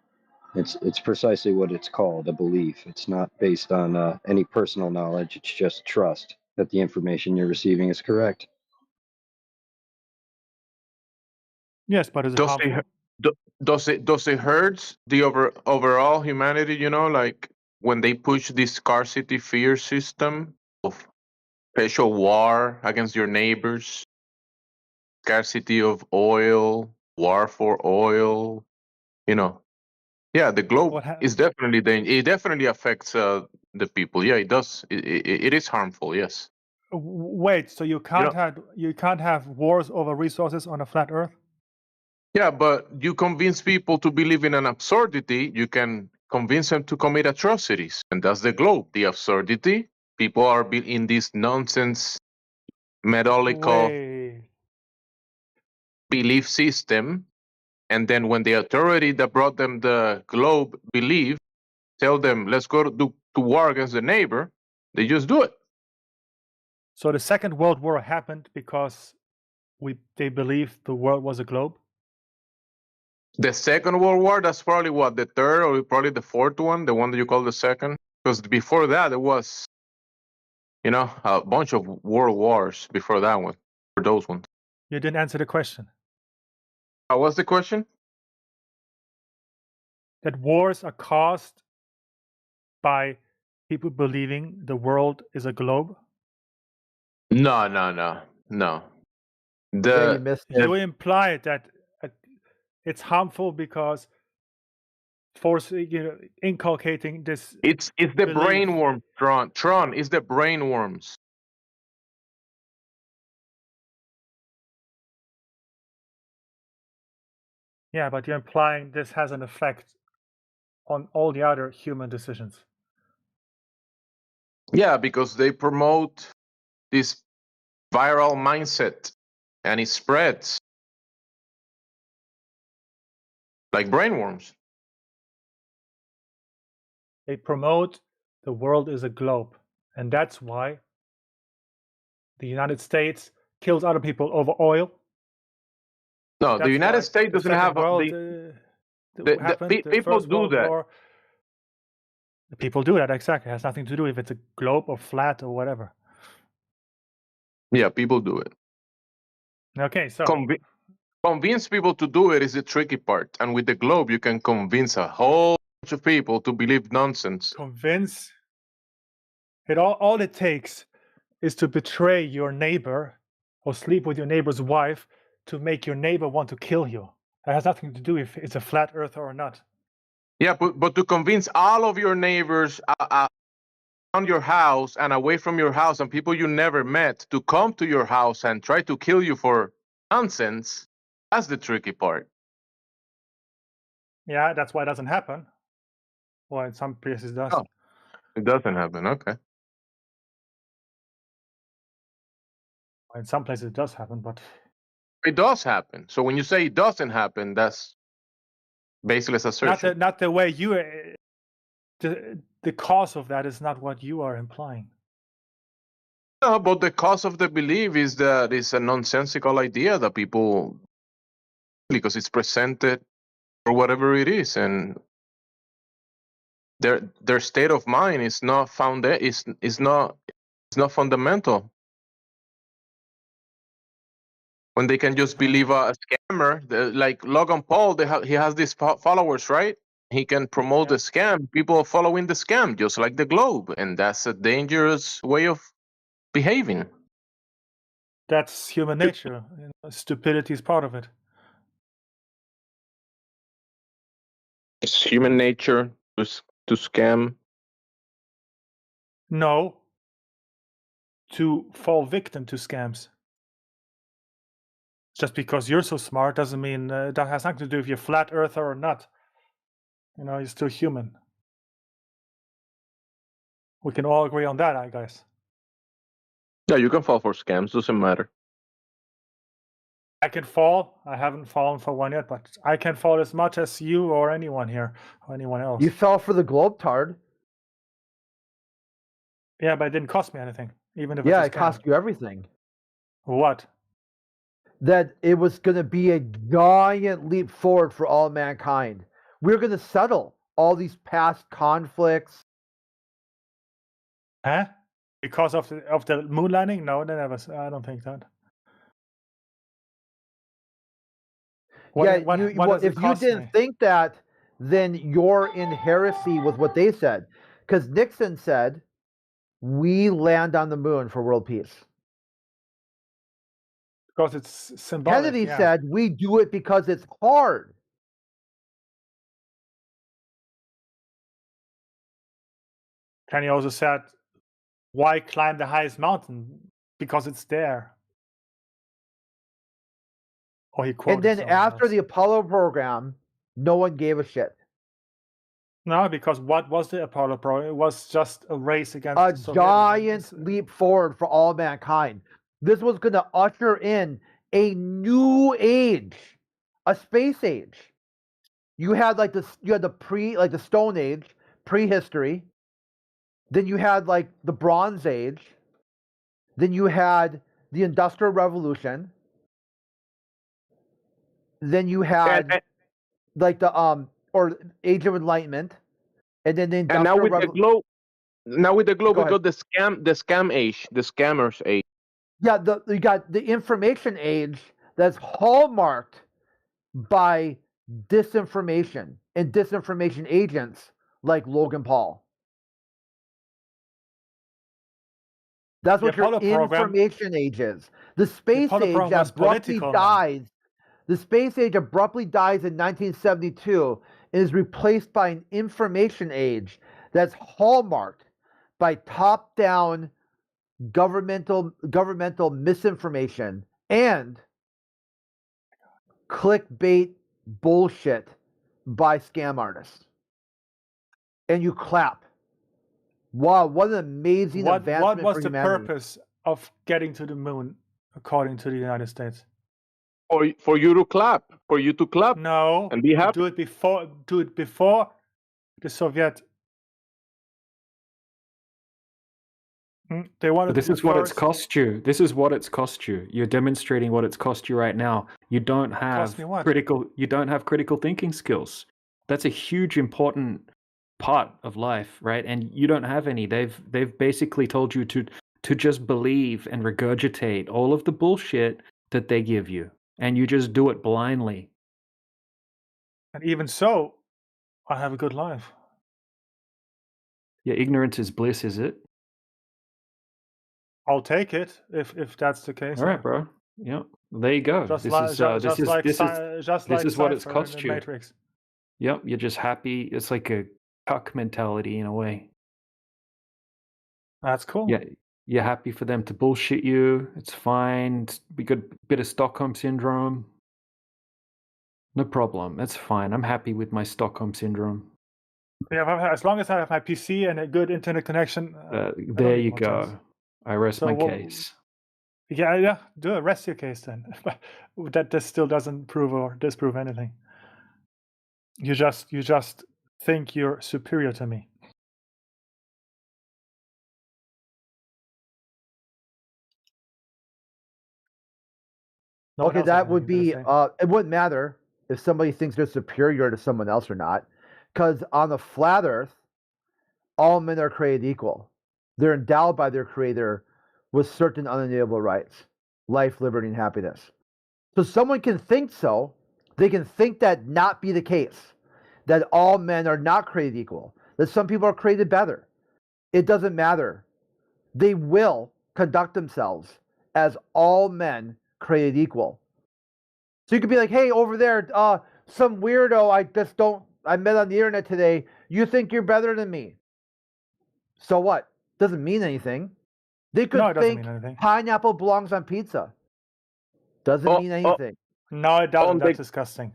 It's precisely what it's called, a belief. It's not based on any personal knowledge. It's just trust that the information you're receiving is correct. Yes, but is it harmful? Does it hurt the overall humanity? You know, like when they push this scarcity fear system of special war against your neighbors, scarcity of oil, war for oil. You know, yeah, the globe is definitely it definitely affects the people. Yeah, it does. It is harmful. Yes. Wait, so you can't have wars over resources on a flat Earth? Yeah, but you convince people to believe in an absurdity, you can convince them to commit atrocities. And that's the globe, the absurdity. People are in this nonsense, methodological belief system. And then when the authority that brought them the globe believe, tell them, let's go to war against the neighbor, they just do it. So the Second World War happened because they believed the world was a globe? The Second World War, that's probably what, the third or probably the fourth one, the one that you call the second? Because before that, there was, you know, a bunch of world wars before that one, for those ones. You didn't answer the question. What's the question? That wars are caused by people believing the world is a globe? No. You missed it. You implied that it's harmful because inculcating this. It's the brain worm, Tron is the brain worms. Yeah, but you're implying this has an effect on all the other human decisions. Yeah, because they promote this viral mindset and it spreads like brainworms. They promote the world is a globe, and that's why the United States kills other people over oil. No, the United States doesn't have people do that. People do that, exactly. It has nothing to do if it's a globe or flat or whatever. Yeah, people do it. Okay, so Convince people to do it is the tricky part. And with the globe, you can convince a whole bunch of people to believe nonsense. convince it all it takes is to betray your neighbor or sleep with your neighbor's wife to make your neighbor want to kill you. That has nothing to do if it's a flat earther or not. Yeah, but to convince all of your neighbors around your house and away from your house and people you never met to come to your house and try to kill you for nonsense, that's the tricky part. Yeah, that's why it doesn't happen. Well, in some places it does. Oh, it doesn't happen. Okay. In some places it does happen, but It does happen. So when you say it doesn't happen, that's baseless assertion. not the way you. The cause of that is not what you are implying. No, but the cause of the belief is that it's a nonsensical idea that people, because it's presented or whatever it is, and their state of mind is not found. Is not fundamental. When they can just believe a scammer, like Logan Paul, he has these followers, right? He can promote the scam. People are following the scam, just like the globe, and that's a dangerous way of behaving. That's human nature. Stupidity is part of it. It's human nature to scam. No. To fall victim to scams. Just because you're so smart doesn't mean that has nothing to do if you're flat earther or not. You know, you're still human. We can all agree on that, I guess. Yeah, you can fall for scams. Doesn't matter. I can fall. I haven't fallen for one yet, but I can fall as much as you or anyone here or anyone else. You fell for the globe tard. Yeah, but it didn't cost me anything, even if Yeah, it's a it cost you everything. What? That it was going to be a giant leap forward for all mankind. We're going to settle all these past conflicts. Huh? Because of the moon landing? No, they never. I don't think that. If you didn't think that, then you're in heresy with what they said. Because Nixon said, we land on the moon for world peace. Because it's symbolic. Kennedy said, we do it because it's hard. Kennedy also said, why climb the highest mountain? Because it's there. Or he quoted And then after the Apollo program, no one gave a shit. No, because what was the Apollo program? It was just a race against a giant leap forward for all mankind. This was going to usher in a new age, a space age. You had the Stone Age, prehistory. Then you had like the Bronze Age. Then you had the Industrial Revolution. Then you had like the or Age of Enlightenment, and then the Industrial now with the globe, we got the scam age, the scammers age. Yeah, you got the information age that's hallmarked by disinformation and disinformation agents like Logan Paul. That's what your information age is. The space age abruptly dies. The space age abruptly dies in 1972 and is replaced by an information age that's hallmarked by top-down governmental misinformation and clickbait bullshit by scam artists. And you clap. Wow, what an amazing advancement What was for the humanity. purpose of getting to the moon, according to the United States? For you to clap. For you to clap. No. And be happy. Do it before the Soviet. They wanted. But this is what it's cost you. This is what it's cost you. You're demonstrating what it's cost you right now. You don't have critical thinking skills. That's a huge important part of life, right? And you don't have any. They've basically told you to to just believe and regurgitate all of the bullshit that they give you, and you just do it blindly. And even so, I have a good life. Yeah, ignorance is bliss, is it? I'll take it if that's the case. All right, bro. Yeah, there you go. Just This like is just like this is what it's Cypher in cost the you. Matrix. Yep, you're just happy. It's like a cuck mentality in a way. That's cool. Yeah, you're happy for them to bullshit you. It's fine. We got a bit of Stockholm syndrome. No problem. That's fine. I'm happy with my Stockholm syndrome. Yeah, as long as I have my PC and a good internet connection. There you go. I rest my case. Yeah. Do it. Rest your case then. that still doesn't prove or disprove anything. You just think you're superior to me. No one Okay, else has that would anything be. better to say. It wouldn't matter if somebody thinks they're superior to someone else or not, because on the flat Earth, all men are created equal. They're endowed by their Creator with certain unalienable rights: life, liberty, and happiness. So someone can think so. They can think that not be the case, that all men are not created equal, that some people are created better. It doesn't matter. They will conduct themselves as all men created equal. So you could be like, hey, over there, some weirdo I met on the internet today, you think you're better than me. So what? Doesn't mean anything. They could No, it doesn't think mean anything. pineapple belongs on pizza. Doesn't mean anything. No, it doesn't. On That's the- disgusting.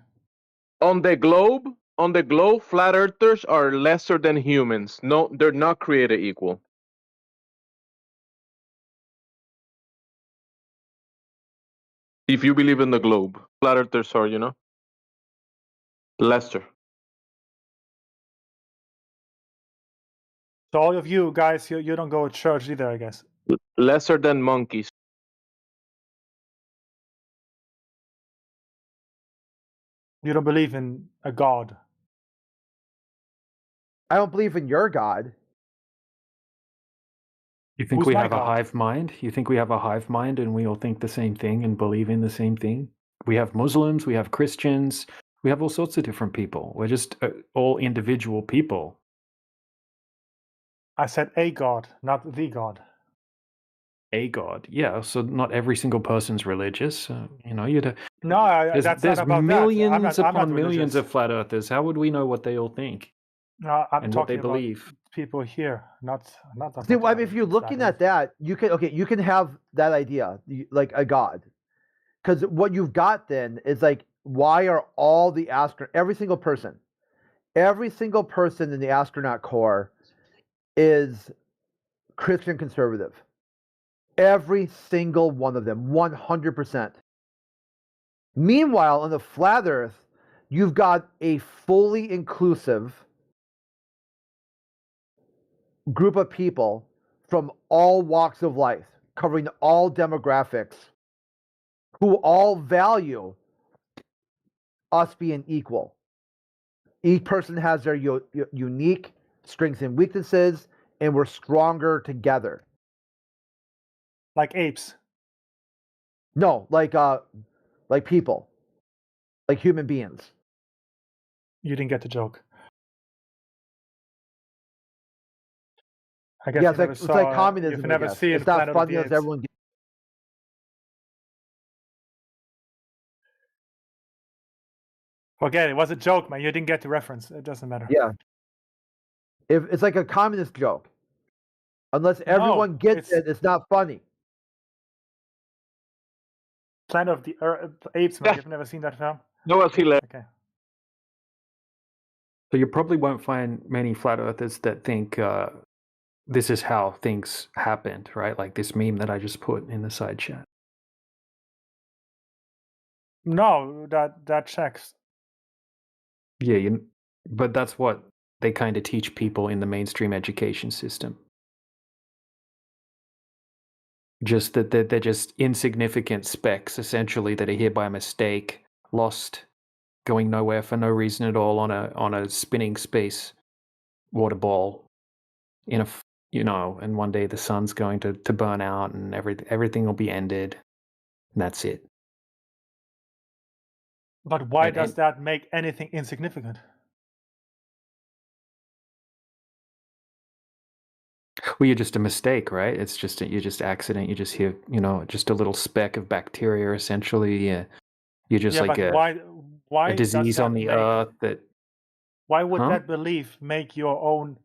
On the globe, flat earthers are lesser than humans. No, they're not created equal. If you believe in the globe, flat earthers are, lesser. So all of you guys, you don't go to church either, I guess. Lesser than monkeys. You don't believe in a god. I don't believe in your God. You think Who's we my have a God? hive mind? You think we have a hive mind and we all think the same thing and believe in the same thing? We have Muslims, we have Christians, we have all sorts of different people. We're just all individual people. I said a god, not the god. A god, yeah. So not every single person's religious. You'd. No, that's There's not about millions that. I'm upon not millions religious. of flat earthers. How would we know what they all think No, I'm and what they talking about believe? people here, not. See, I mean, if you're looking at that, you can have that idea, like a god, because what you've got then is like, why are all the every single person in the astronaut corps is Christian conservative. Every single one of them, 100%. Meanwhile, on the flat Earth, you've got a fully inclusive group of people from all walks of life, covering all demographics, who all value us being equal. Each person has their unique strengths and weaknesses, and we're stronger together. Like apes. No, like people, like human beings. You didn't get the joke. I guess Yeah, you never it's saw. like communism. You've never I guess. seen It's not Planet of funny the as Apes. everyone. Forget it. It was a joke, man. You didn't get the reference. It doesn't matter. Yeah. If it's like a communist joke, unless everyone gets it, it's not funny. Planet of the Apes, man. You've never seen that film? No, it's hilarious. Okay. So you probably won't find many flat earthers that think this is how things happened, right? Like this meme that I just put in the side chat. No, that checks. Yeah, but that's what they kind of teach people in the mainstream education system. Just that they're just insignificant specks, essentially, that are here by mistake, lost, going nowhere for no reason at all on a spinning space water ball in a and one day the sun's going to burn out and everything will be ended, and that's it. But why And- does and- that make anything insignificant? Well, you're just a mistake, right? It's just you're just accident. You just hear, just a little speck of bacteria. Essentially, you're just Yeah, like but why a does disease that on the make, earth. That why would Huh? that belief make your own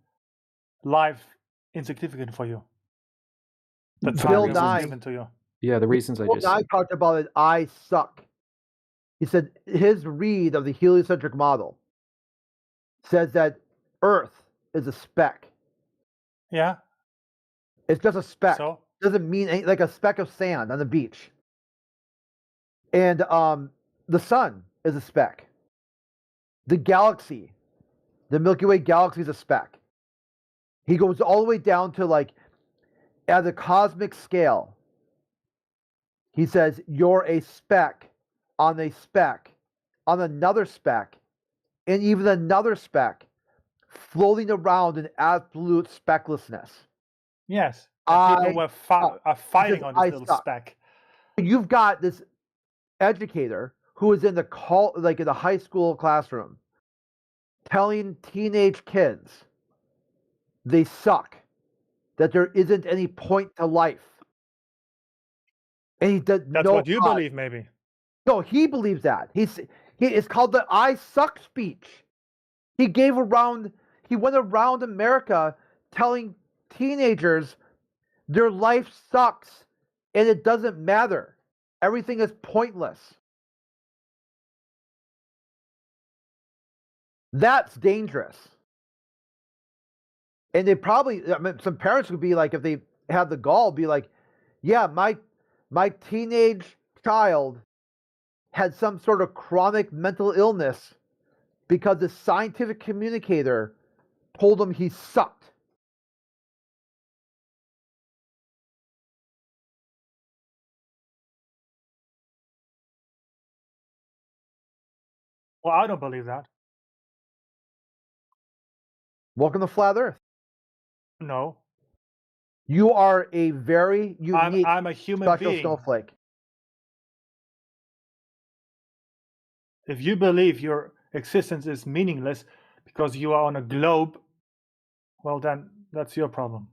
life insignificant for you? The For the time that was Nye- given to you. Yeah, the reasons I Bill just Nye said. talked about it. I suck. He said his read of the heliocentric model says that Earth is a speck. Yeah. It's just a speck. So Doesn't mean any, like a speck of sand on the beach. And the sun is a speck. The galaxy, the Milky Way galaxy, is a speck. He goes all the way down to like at the cosmic scale. He says you're a speck on a speck on another speck and even another speck floating around in absolute specklessness. yes, and people suck. are fighting Because on this I little suck. speck. You've got this educator who is in the high school classroom telling teenage kids they suck, that there isn't any point to life. And he does That's what you believe, maybe. No, he believes that. It's called the I suck speech. He went around America telling teenagers their life sucks and it doesn't matter. Everything is pointless. That's dangerous. And they probably, some parents would be like, if they have the gall, be like, yeah, my teenage child had some sort of chronic mental illness because the scientific communicator told him he sucked. Well, I don't believe that. Welcome to Flat Earth. No. You are a very unique, I'm a human special being. snowflake. If you believe your existence is meaningless because you are on a globe, well, then that's your problem.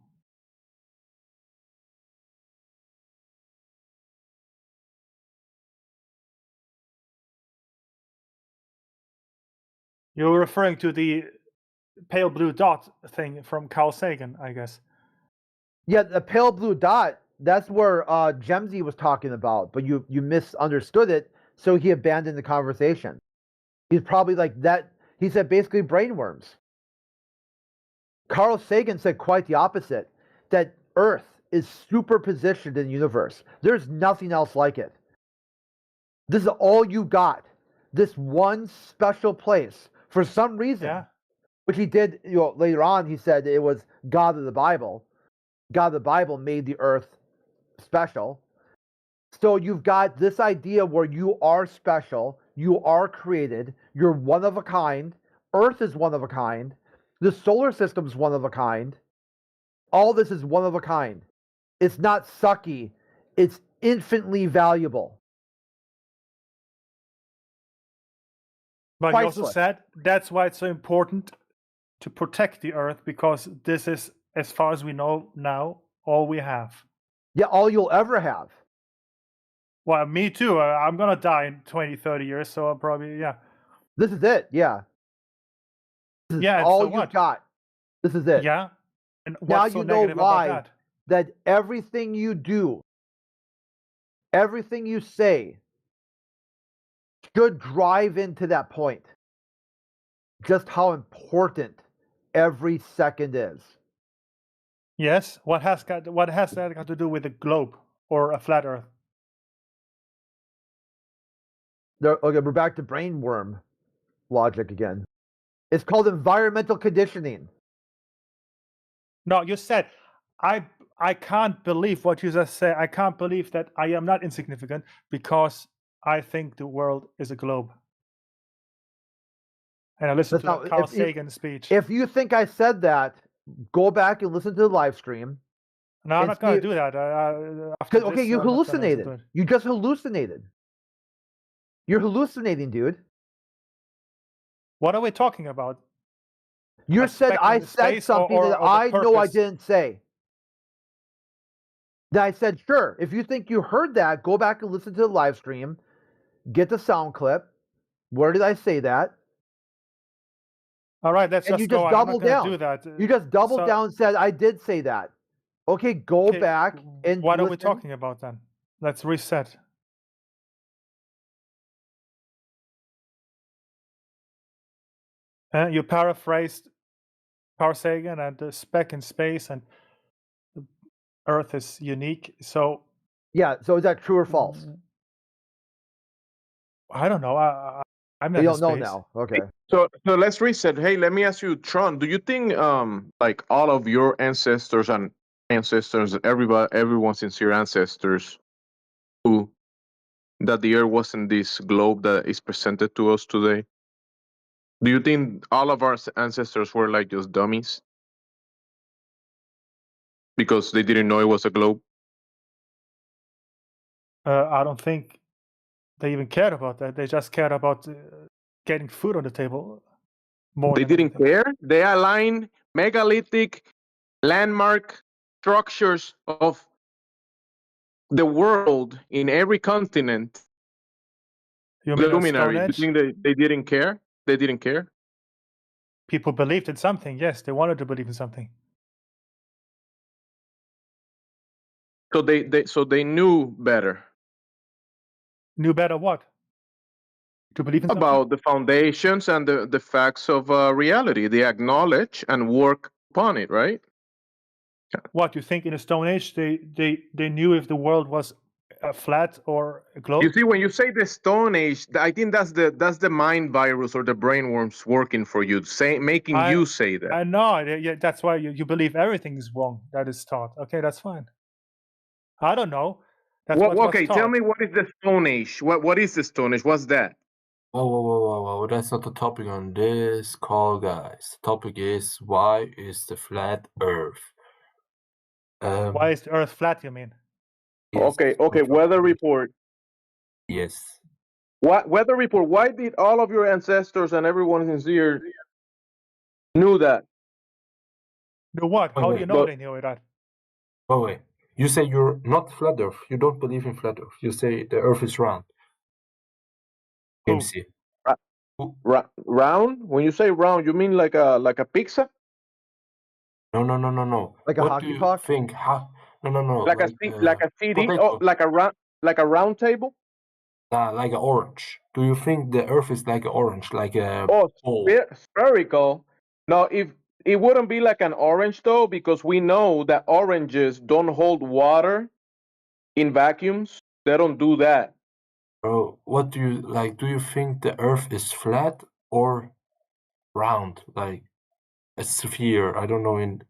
You're referring to the pale blue dot thing from Carl Sagan, I guess. Yeah, the pale blue dot, that's where Gemsy was talking about, but you misunderstood it, so he abandoned the conversation. He's probably like that. He said basically brainworms. Carl Sagan said quite the opposite, that Earth is superpositioned in the universe. There's nothing else like it. This is all you got. This one special place. For some reason, Yeah. which he did, later on, he said it was God of the Bible. God of the Bible made the Earth special. So you've got this idea where you are special, you are created, you're one of a kind, Earth is one of a kind, the solar system is one of a kind. All this is one of a kind. It's not sucky, it's infinitely valuable. But he also Priceless. said that's why it's so important to protect the Earth, because this is, as far as we know now, all we have. Yeah, all you'll ever have. Well, me too. I'm going to die in 20, 30 years, so I'll probably, yeah. This is it, yeah. This is Yeah, all so you've what? got. This is it. Yeah. And Now what's so you know negative why about that? that everything you do, everything you say, should drive into that point. Just how important every second is. Yes. What has that got to do with a globe or a flat Earth? Okay, we're back to brainworm logic again. It's called environmental conditioning. No, you said I can't believe what you just said. I can't believe that I am not insignificant because I think the world is a globe. And I listened That's to not- Carl if you- Sagan speech. If you think I said that, go back and listen to the live stream. No, I'm and not going see- to do that. After Okay, this, you I'm not gonna hallucinated. do it. You just hallucinated. You're hallucinating, dude. What are we talking about? You A said speck I in said space something or that the I know I purpose? didn't say. Then I said, sure, if you think you heard that, go back and listen to the live stream. Get the sound clip. Where did I say that? All right, let's And just you go just on. I'm not doubled going to down. do that. You just doubled So- down and said, I did say that. Okay, go Okay, back and what are we listen. talking about then? Let's reset. You paraphrased Carl Sagan and the speck in space, and the Earth is unique. So Yeah, so is that true or false? I don't know. I'm not You in don't know space. now. Okay. So let's reset. Hey, let me ask you, Tron, do you think like all of your ancestors, everyone's sincere ancestors who that the earth wasn't this globe that is presented to us today? Do you think all of our ancestors were like just dummies because they didn't know it was a globe? I don't think they even cared about that. They just cared about getting food on the table more They than didn't anything. care. They aligned megalithic landmark structures of the world in every continent. You The mean a Stone luminaries. You Age? think they didn't care? They didn't care. People believed in something. Yes, they wanted to believe in something. So they knew better Knew better what? To believe in something? about the foundations and the facts of reality. They acknowledge and work upon it, right? What, you think in the Stone Age they knew if the world was flat or a globe? You see, when you say the Stone Age, I think that's the mind virus or the brain worms working for you, making you say that. I know. Yeah, that's why you believe everything is wrong that is taught. Okay, that's fine. I don't know. That's Well, what's okay, taught. tell me what is the Stone Age? What is the Stone Age? What's that? Whoa. That's not the topic on this call, guys. The topic is why is the flat Earth? Why is the Earth flat, you mean? Yes, Okay. Weather report. yes. What weather report? Why did all of your ancestors and everyone sincere knew that? Knew what? How do you know But- they knew that? Wait. You say you're not flat Earth. You don't believe in flat Earth. You say the Earth is round. Who? MC. Round? When you say round, you mean like a pizza? No. Like a What hockey do you puck? think? No. Like a CD? potato. Oh, like a round table? Like an orange. Do you think the Earth is like an orange, like a ball? Spherical. No, if it wouldn't be like an orange though, because we know that oranges don't hold water in vacuums. They don't do that. Bro, what do you like? Do you think the Earth is flat or round, like a sphere? I don't know in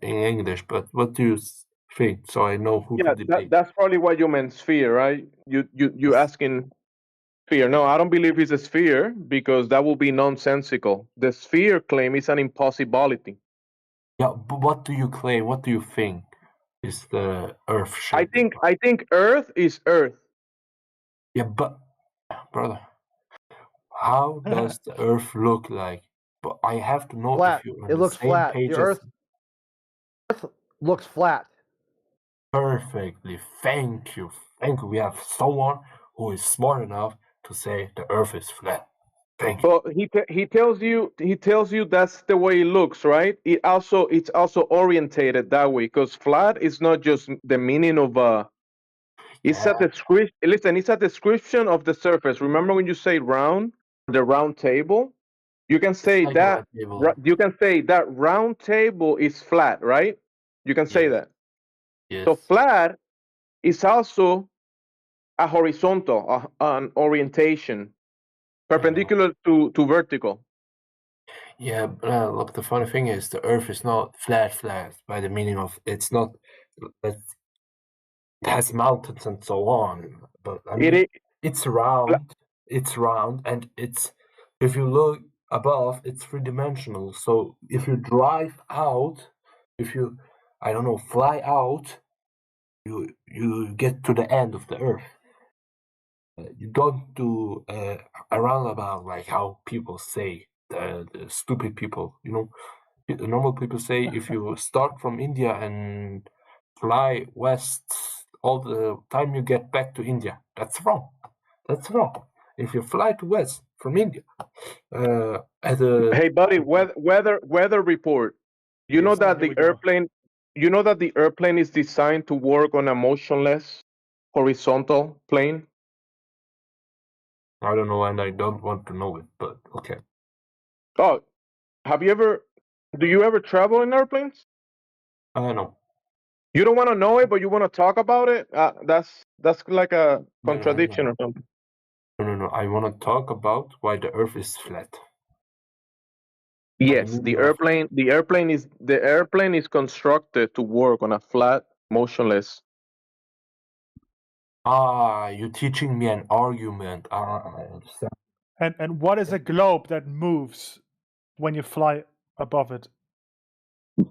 English, but what do you think? So I know who to debate. That's probably what you meant, sphere, right? You asking sphere. No, I don't believe it's a sphere because that would be nonsensical. The sphere claim is an impossibility. Yeah, but what do you claim? What do you think is the Earth shape? I think Earth is Earth. Yeah, but brother, how does the Earth look like? But I have to know Flat. if you're on It the looks same flat. page The as Earth looks flat. perfectly. Thank you. We have someone who is smart enough to say the Earth is flat. Thank you. But he tells you that's the way it looks, right? It's also orientated that way because flat is not just the meaning of it's a description. Listen, it's a description of the surface. Remember when you say round, the round table, you can say like that a table. you can say that round table is flat, right? You can say that. Yes. So flat is also a horizontal, an orientation, perpendicular to vertical. Yeah, look, the funny thing is the Earth is not flat by the meaning of it's not. It has mountains and so on, but I mean it's round. It's round, and it's if you look above, it's three-dimensional. So if you drive out if you, I don't know, fly out, you get to the end of the Earth. You don't do a roundabout like how people say, the stupid people. You know, the normal people say if you start from India and fly west all the time you get back to India. That's wrong. That's wrong. If you fly to west from India, Hey, buddy, weather report. You know that the airplane. You know that the airplane is designed to work on a motionless horizontal plane. I don't know, and I don't want to know it, but okay. Oh, have you ever? Do you ever travel in airplanes? No. You don't want to know it, but you want to talk about it. That's like a contradiction No. or something. No. I want to talk about why the Earth is flat. Yes, the airplane is constructed to work on a flat, motionless. You're teaching me an argument. I understand. And what is a globe that moves when you fly above it?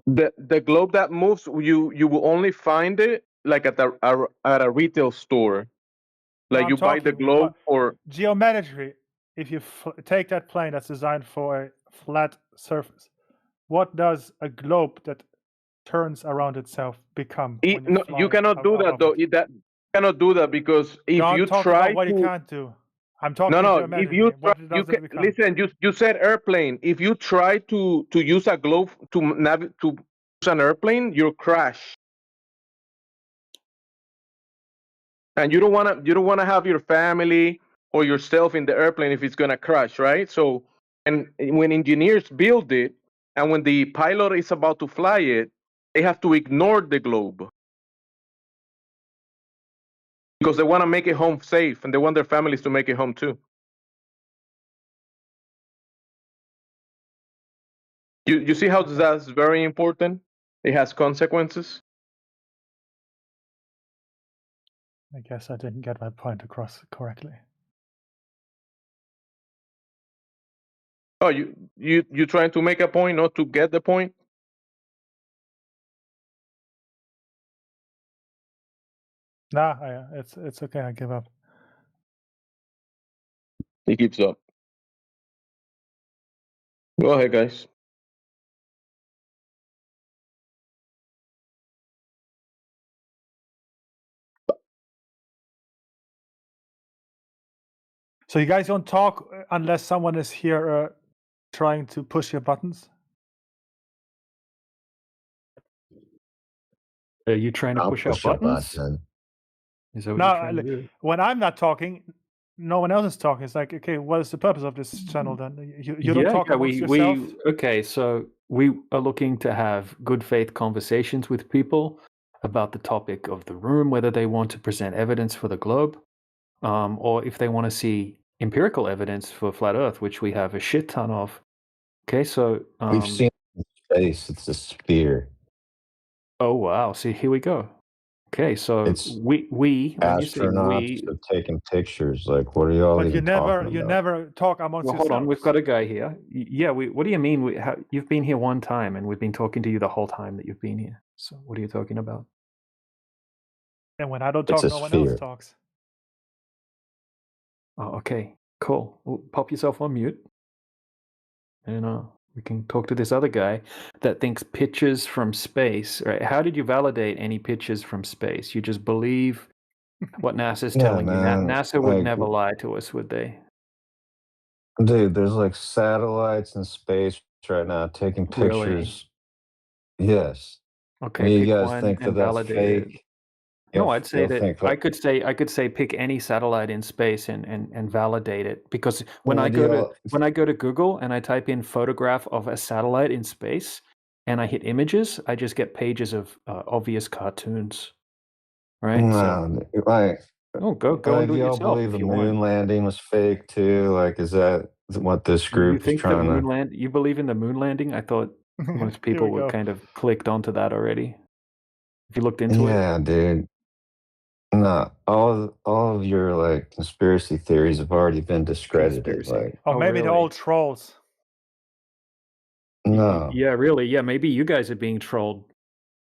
The globe that moves, you will only find it like at a retail store. Like I'm you buy the talking globe for geometry. If you take that plane that's designed for a flat surface, what does a globe that turns around itself become? When you, you cannot do that though. That cannot do that because if Don't you talk try about what to, you can't do. I'm talking no. geometry. If you try, what does it become? listen. You said airplane. If you try to use a globe to use an airplane, you'll crash. And you don't want to have your family or yourself in the airplane if it's gonna crash, right? So, and when engineers build it, and when the pilot is about to fly it, they have to ignore the globe because they want to make it home safe and they want their families to make it home too. You see how that's very important? It has consequences. I guess I didn't get my point across correctly. Oh, you trying to make a point, not to get the point? Nah, it's okay. I give up. He gives up. Go ahead, guys. So you guys don't talk unless someone is here trying to push your buttons? Are you trying to push our buttons? Is that what you're trying to do? When I'm not talking, no one else is talking. It's like, okay, what is the purpose of this channel then? You don't talk amongst yourself? Okay, so we are looking to have good faith conversations with people about the topic of the room, whether they want to present evidence for the globe, or if they want to see empirical evidence for flat Earth, which we have a shit ton of. Okay, so we've seen space. It's a sphere. Oh wow! See, here we go. Okay, so it's we when you say astronauts we, are taking pictures. Like, what are y'all even talking about? You never talk amongst yourselves. Hold on, we've got a guy here. Yeah, what do you mean? You've been here one time, and we've been talking to you the whole time that you've been here. So, what are you talking about? And when I don't talk, no one else talks. Oh, okay, cool. Well, pop yourself on mute, and we can talk to this other guy that thinks pictures from space. Right? How did you validate any pictures from space? You just believe what NASA's telling you. NASA would never lie to us, would they? Dude, there's like satellites in space right now taking pictures. Really? Yes. Okay, you pick guys one think and that's validate fake? No, I'd say that I could say pick any satellite in space and validate it, because when I go to Google and I type in photograph of a satellite in space and I hit images, I just get pages of obvious cartoons. Right? No, go and do it y'all yourself believe if the you moon want. landing was fake too? Like, is that what this group You think is trying to? You believe in the moon landing? I thought most people were kind of clicked onto that already. If you looked into it. Yeah, dude. No, all of your like conspiracy theories have already been discredited. Like, or maybe the old trolls. No. Yeah, really. Yeah, maybe you guys are being trolled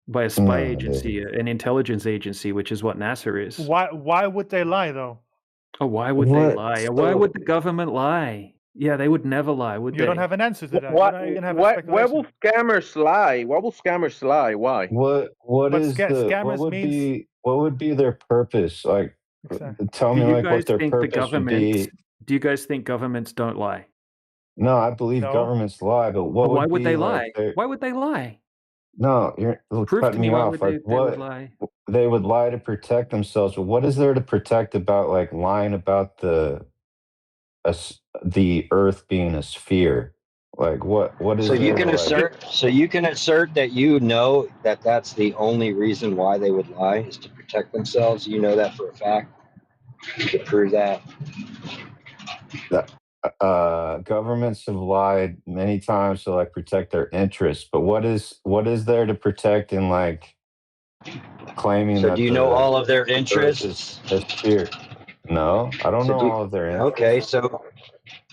by a spy No, agency, an intelligence agency, which is what NASA is. Why would they lie though? Oh, why would they What? lie? Why would the government lie? Yeah, they would never lie, would You they? don't have an answer to that. What? You don't even have a Why speculation. will scammers lie? Why will scammers lie? Why? What But what would be their purpose? Like, Exactly. tell Do me you like guys what their think the purpose would governments? be. Do you guys think governments don't lie? No, I believe No. governments lie, but what Why would would be they like lie? their? Why would they lie? No, you're Prove cutting to me me why off. would Like, they would what lie? they would lie to protect themselves, but what is there to protect about like lying about the Earth being a sphere? Like, what is So you there can to like? assert that you know that that's the only reason why they would lie is to protect themselves. You know that for a fact. You could prove that. Governments have lied many times to like protect their interests, but what is there to protect in like claiming So that do you know all of their the Earth is interests? a sphere? No, I don't So know do all of their interests. okay. I'm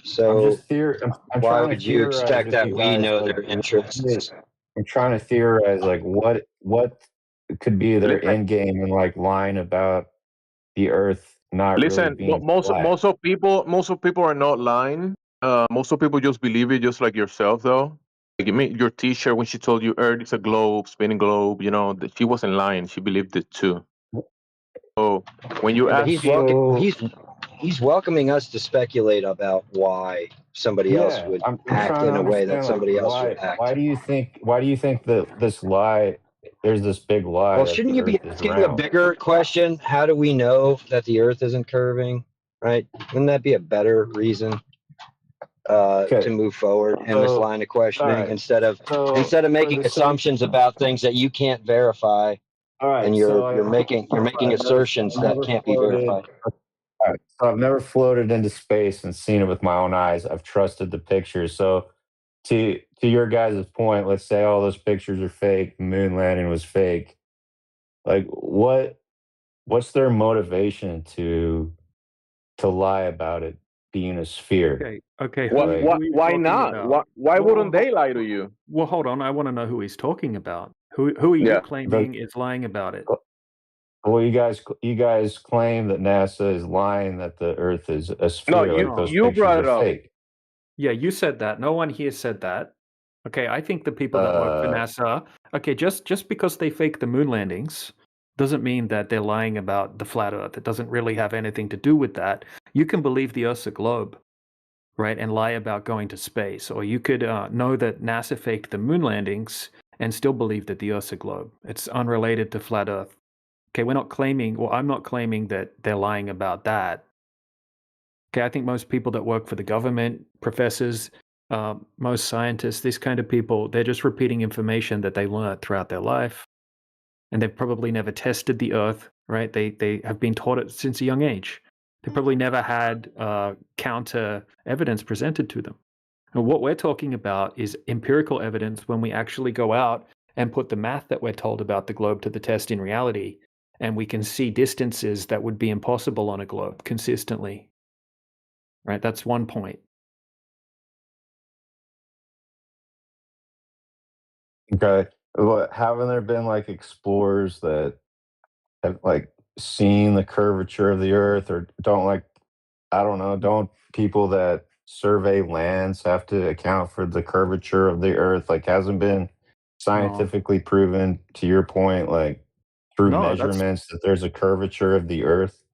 So just I'm why trying to would you theorize expect with that you we guys. know Like, their interests? I'm trying to theorize like what could be their end game in like lying about the Earth not really Listen, being flat. most of people are not lying. Most of people just believe it, just like yourself, though. Like, your teacher, when she told you Earth is a globe, spinning globe, that she wasn't lying. She believed it too. So when you Yeah, but ask people, he's welcoming us to speculate about why somebody else Yeah, would I'm act trying to in a way that understand like somebody else would act. why do you think that this lie there's this big lie Well, that shouldn't the you be Earth is asking a round? bigger question? How do we know that the Earth isn't curving? Right? Wouldn't that be a better reason to Okay, move forward in this so line of all questioning right, instead of so for making the sake, assumptions about things that you can't verify, all right, and so you're making assertions I've that never can't be floated. verified. All right, so I've never floated into space and seen it with my own eyes. I've trusted the pictures. So to your guys' point, let's say all those pictures are fake, the moon landing was fake. Like what's their motivation to lie about it being a sphere? Okay. why, Who Like, are you why talking not? about? Why wouldn't Well, they lie to you? well, hold on. I want to know who he's talking about. Who are you Yeah. claiming is lying about it? well, you guys claim that NASA is lying that the Earth is a No, sphere. Like those you pictures brought are it up. fake. Yeah, you said that. No one here said that. Okay, I think the people that work for NASA, okay, just because they fake the moon landings doesn't mean that they're lying about the flat Earth. It doesn't really have anything to do with that. You can believe the Earth's a globe, right, and lie about going to space, or you could know that NASA faked the moon landings and still believe that the Earth's a globe. It's unrelated to flat Earth. Okay, we're not claiming, or I'm not claiming that they're lying about that. Okay, I think most people that work for the government, professors, most scientists, these kind of people, they're just repeating information that they learned throughout their life, and they've probably never tested the Earth, right? They have been taught it since a young age. They probably never had counter evidence presented to them. And what we're talking about is empirical evidence when we actually go out and put the math that we're told about the globe to the test in reality, and we can see distances that would be impossible on a globe consistently. Right, that's one point. Okay. Well, haven't there been like explorers that have like seen the curvature of the Earth, or don't like, I don't know, don't people that survey lands have to account for the curvature of the Earth? Like, hasn't been No, scientifically proven, to your point, like through no, that's measurements that there's a curvature of the Earth?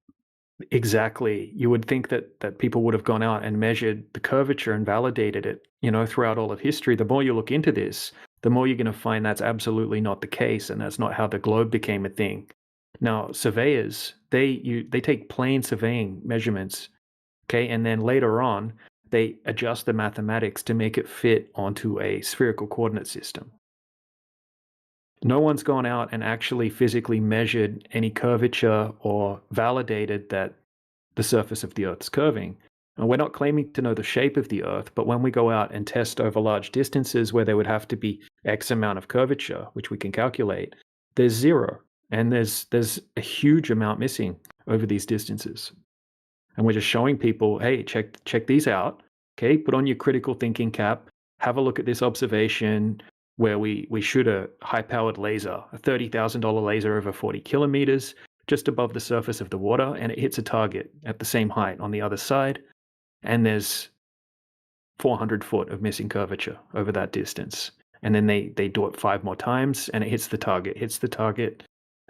exactly. You would think that people would have gone out and measured the curvature and validated it, throughout all of history. The more you look into this, the more you're going to find that's absolutely not the case, and that's not how the globe became a thing. Now, surveyors, they take plane surveying measurements, okay, and then later on, they adjust the mathematics to make it fit onto a spherical coordinate system. No one's gone out and actually physically measured any curvature or validated that the surface of the Earth's curving. And we're not claiming to know the shape of the Earth, but when we go out and test over large distances where there would have to be X amount of curvature, which we can calculate, there's zero. And there's a huge amount missing over these distances. And we're just showing people, hey, check these out. Okay, put on your critical thinking cap, have a look at this observation, where we shoot a high-powered laser, a $30,000 laser over 40 kilometers, just above the surface of the water, and it hits a target at the same height on the other side, and there's 400 foot of missing curvature over that distance. And then they do it 5 more times, and it hits the target,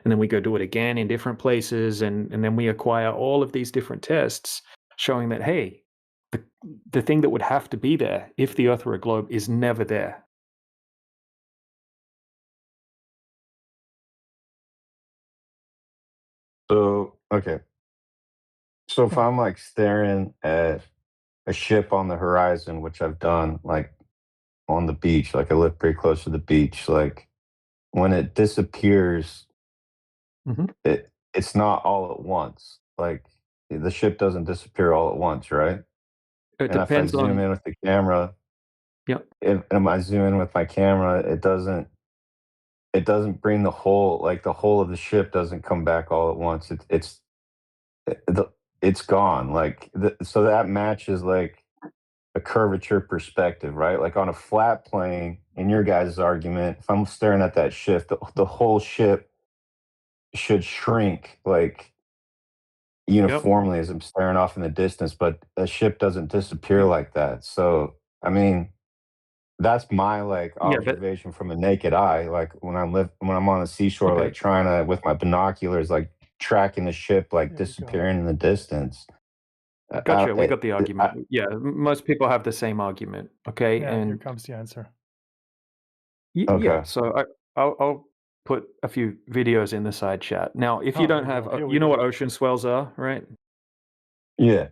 and then we go do it again in different places, and then we acquire all of these different tests showing that, hey, the thing that would have to be there if the Earth were a globe is never there. So, okay. So if I'm like staring at a ship on the horizon, which I've done like on the beach, like I live pretty close to the beach, like when it disappears, it's not all at once. Like the ship doesn't disappear all at once, right? It And if I depends zoom on. in with the camera, Yep. if I zoom in with my camera, it doesn't bring the whole of the ship doesn't come back all at once. It's gone. Like so that matches like a curvature perspective, right? Like on a flat plane, in your guys' argument, if I'm staring at that ship, the whole ship should shrink like uniformly as I'm staring off in the distance, but a ship doesn't disappear like that. So, I mean, that's my like Yeah, but observation from a naked eye. Like when I'm on the seashore, like okay. trying to with my binoculars, like tracking the ship, like There you go. disappearing in the distance. Gotcha. We got the argument. Yeah, most people have the same argument. Okay, Yeah, here and comes the answer. yeah, Okay. so I'll put a few videos in the side chat. Now, if you Oh, don't here we have, go. Here we you know go. what ocean swells are, right? Yeah.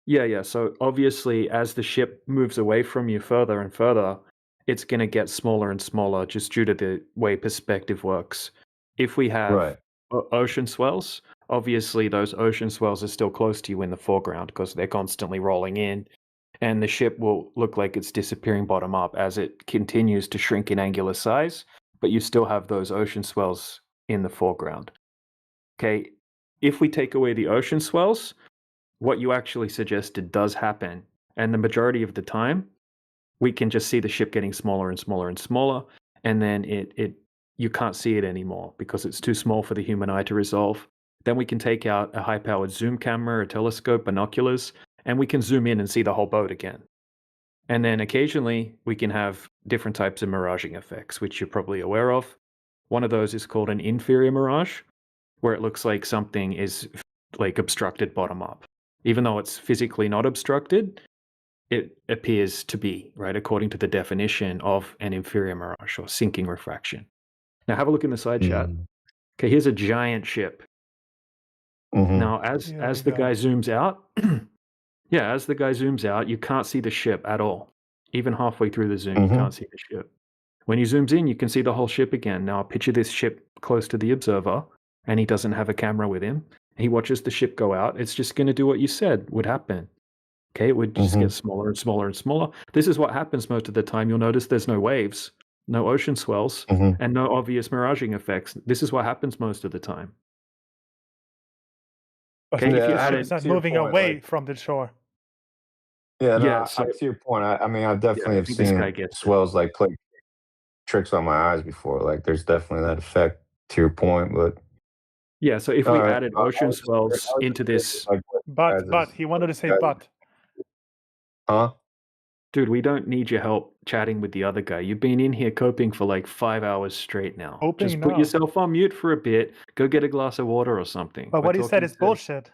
Yeah. So obviously, as the ship moves away from you further and further, it's going to get smaller and smaller just due to the way perspective works. If we have Right. ocean swells, obviously those ocean swells are still close to you in the foreground because they're constantly rolling in, and the ship will look like it's disappearing bottom up as it continues to shrink in angular size, but you still have those ocean swells in the foreground. Okay, if we take away the ocean swells, what you actually suggested does happen, and the majority of the time, we can just see the ship getting smaller and smaller and smaller, and then you can't see it anymore because it's too small for the human eye to resolve. Then we can take out a high-powered zoom camera, a telescope, binoculars, and we can zoom in and see the whole boat again. And then occasionally we can have different types of miraging effects, which you're probably aware of. One of those is called an inferior mirage, where it looks like something is like obstructed bottom up. Even though it's physically not obstructed, it appears to be, right, according to the definition of an inferior mirage or sinking refraction. Now have a look in the side chat. Okay, here's a giant ship. Now as Here we the go. guy zooms out, yeah, as the guy zooms out, you can't see the ship at all. Even halfway through the zoom, you can't see the ship. When he zooms in, you can see the whole ship again. Now picture this ship close to the observer, and he doesn't have a camera with him. He watches the ship go out. It's just going to do what you said would happen. Okay, it would just get smaller and smaller and smaller. This is what happens most of the time. You'll notice there's no waves, no ocean swells, and no obvious miraging effects. This is what happens most of the time. But Okay, if you the added, ship's not to your moving point, away like from the shore. yeah, no, yeah, so to your point, I mean, I yeah, definitely I have think this guy seen gets it. swells like play tricks on my eyes before. Like, there's definitely that effect to your point, but Yeah, so if all we right, added I ocean was just swells into curious, this, like, But he wanted to say but. huh? dude, we don't need your help chatting with the other guy. You've been in here coping for like 5 hours straight now. Coping Just put now. yourself on mute for a bit. Go get a glass of water or something. But We're what he said talking is to. bullshit.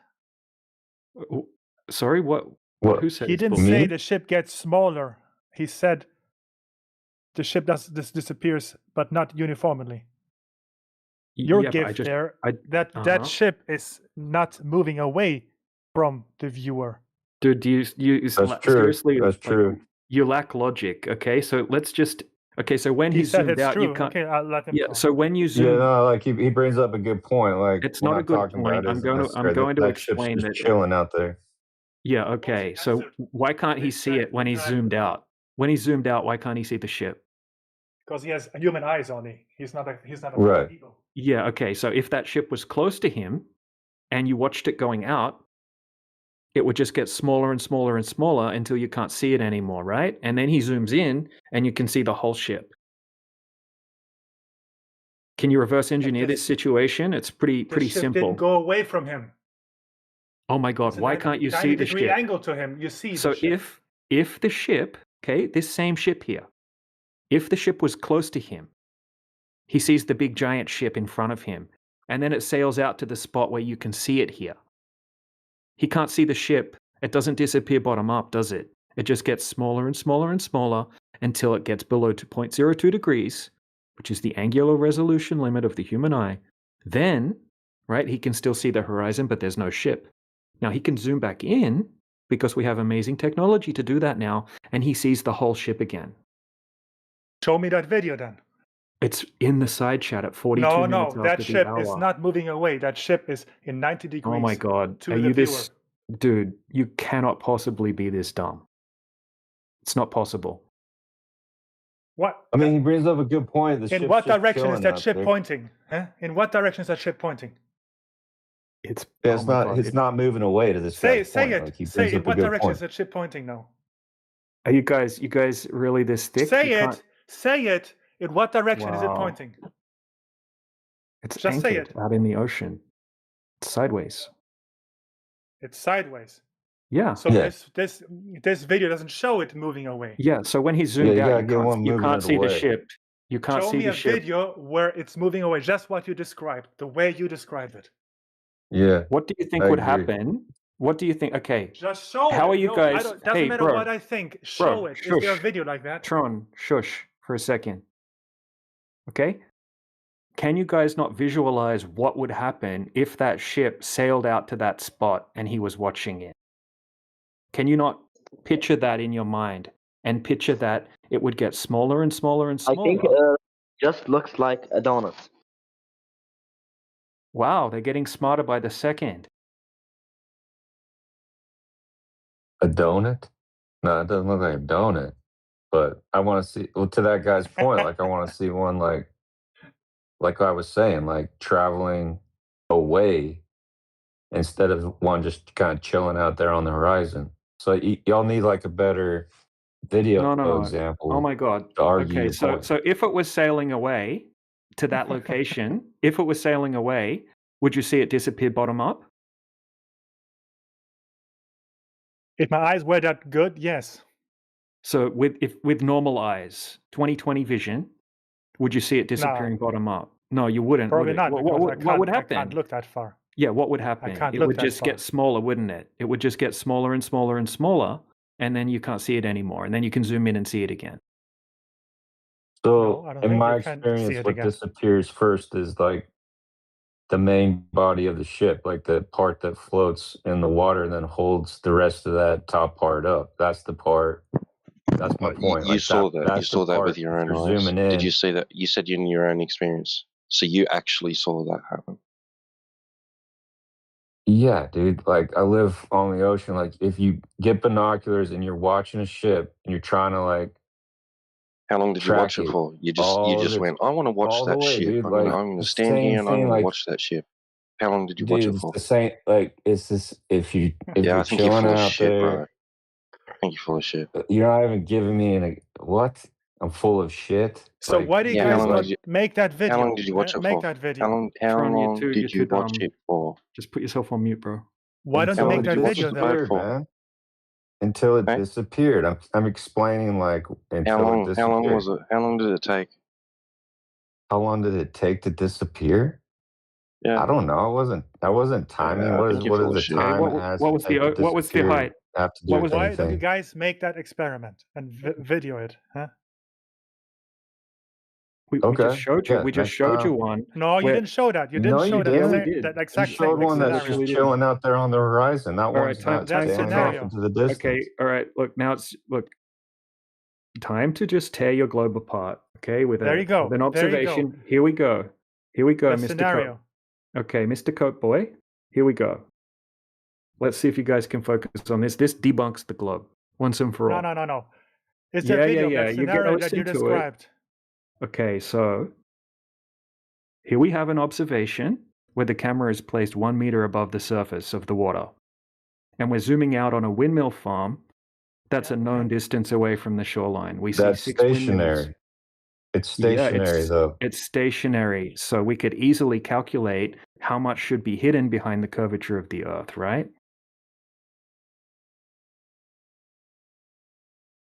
Sorry, what? What? Who said He it's didn't bullshit? say the ship gets smaller. He said the ship disappears, but not uniformly. Your Yeah, but gift there, that uh-huh. ship is not moving away from the viewer. Dude, That's true. seriously, That's like, true. you lack logic. Okay, so let's just. Okay, so when He he said zoomed it's out, you true. can't. Okay, I'll let him Yeah, talk. so when you Yeah, zoom, no, like he brings up a good point. Like it's we're not a not good talking point. about it isn't necessary. I'm going to That ship's explain just that. chilling out there. Yeah, okay. So why can't he see it when he's zoomed out? When he's zoomed out, why can't he see the ship? Because he has human eyes only. He's not a Right. eagle. Yeah, okay. So if that ship was close to him and you watched it going out, it would just get smaller and smaller and smaller until you can't see it anymore, right? And then he zooms in and you can see the whole ship. Can you reverse engineer this situation? It's pretty The ship simple. didn't go away from him. Oh my God! It's a Why can't you see the 90-degree ship? angle to him. You see So the ship. if the ship, okay, this same ship here, if the ship was close to him, he sees the big giant ship in front of him, and then it sails out to the spot where you can see it here. He can't see the ship. It doesn't disappear bottom up, does it? It just gets smaller and smaller and smaller until it gets below 0.02 degrees, which is the angular resolution limit of the human eye. Then, right, he can still see the horizon, but there's no ship. Now he can zoom back in because we have amazing technology to do that now, and he sees the whole ship again. Show me that video then. It's in the side chat at 42 No, minutes that after the ship hour. is not moving away. That ship is in 90 degrees. Oh my God. to Are the you viewer. this dude? You cannot possibly be this dumb. It's not possible. What? I mean, he brings up a good point. The In ship's what just direction is chilling that out ship there. pointing? Huh? In what direction is that ship pointing? It's Yeah, it's not moving away to this Say guy's point. it. Like, he Say brings in up a what good direction is point. that ship pointing now? Are you guys really this thick? Say You it. can't- Say it. In what direction is it Wow. pointing? It's Just say anchored it. out in the ocean. It's sideways. It's sideways. Yeah. So this video doesn't show it moving away. Yeah. So when he's zoomed you out, gotta get one you moving can't it see the away. ship. You can't Show see me the a ship. video where it's moving away. Just what you described, the way you described it. Yeah. What do you think I would agree. happen? What do you think? Okay. Just show it. How are you No, guys? doesn't Hey, matter bro. what I think. Show Bro, it. Is there a shush. video like that? Tron, shush for a second. Okay? Can you guys not visualize what would happen if that ship sailed out to that spot and he was watching it? Can you not picture that in your mind and picture that it would get smaller and smaller and I smaller? think just looks like a donut. Wow, they're getting smarter by the second. A donut? No, it doesn't look like a donut. But I want to see. Well, to that guy's point, like I want to see one like I was saying, like traveling away instead of one just kind of chilling out there on the horizon. So y'all need like a better video No. example. Oh my God. To argue Okay, your so point. so if it was sailing away to that location, if it was sailing away, would you see it disappear bottom up? If my eyes were that good, yes. So with normal eyes, 20/20 vision, would you see it disappearing bottom up? No, you wouldn't. Probably would it? not, What would I happen? can't look that far. Yeah, what would happen? can't It look would that just far. get smaller, wouldn't it? It would just get smaller and smaller and smaller, and then you can't see it anymore, and then you can zoom in and see it again. So, No, I don't in think my you can see experience, it what again. disappears first is like the main body of the ship, like the part that floats in the water and then holds the rest of that top part up. That's the part. That's my But point. you like saw that. You That's the saw that with part. your If own you're eyes. zooming in. Did you say that? You said in your own experience. So you actually saw that happen. Yeah, dude. Like I live on the ocean. Like if you get binoculars and you're watching a ship and you're trying to like How long did you track watch it for? You just went, I want to watch all the that way, ship. dude. I'm Like gonna the stand same here and I'm thing. gonna Like, watch that ship. How long did you watch dude, it it's for? the same. Like it's this. If Yeah, you're I think you're chilling full of out shit, there, bro. I think you're full of shit. you're not even giving me what? I'm full of shit. So Like, why do you Yeah, how guys long not did you? make that video? How long did you watch it Make for? that video. How Tron, long you're did you too watch dumb. it for? Just put yourself on mute, bro. Why don't you until make it that video disappeared, then? man. Until it Okay. disappeared. I'm explaining like until it disappeared. How long was it? How long did it take? How long did it take to disappear? Yeah. I don't know. I wasn't timing. Yeah, I think you're what full is of the shit. time Okay, it has what to was take to the what was the disappear height? have to do with Why anything? don't you guys make that experiment and video it? Huh? We Okay. just showed you. Yeah, We just next showed you time. one. No, you where- didn't show that. You No, didn't show you that. didn't. we did. That You exact showed same one that's scenario. just chilling out there on the horizon. That All right, one's not That sailing off scenario. into the distance. Okay, all right. Look, now it's time to just tear your globe apart. Okay, with There you go. with an There you go. observation. Here we go. Here we go, The Mr. scenario. Cope. Okay, Mr. Cope boy. Here we go. Let's see if you guys can focus on this. This debunks the globe once and for all. No. It's a Yeah, video yeah, of that you're gonna scenario that you listen to it. described. Okay, so here we have an observation where the camera is placed 1 meter above the surface of the water. And we're zooming out on a windmill farm that's a known distance away from the shoreline. We see That's 6 windmills. stationary. It's stationary, though. It's stationary. So we could easily calculate how much should be hidden behind the curvature of the Earth, right?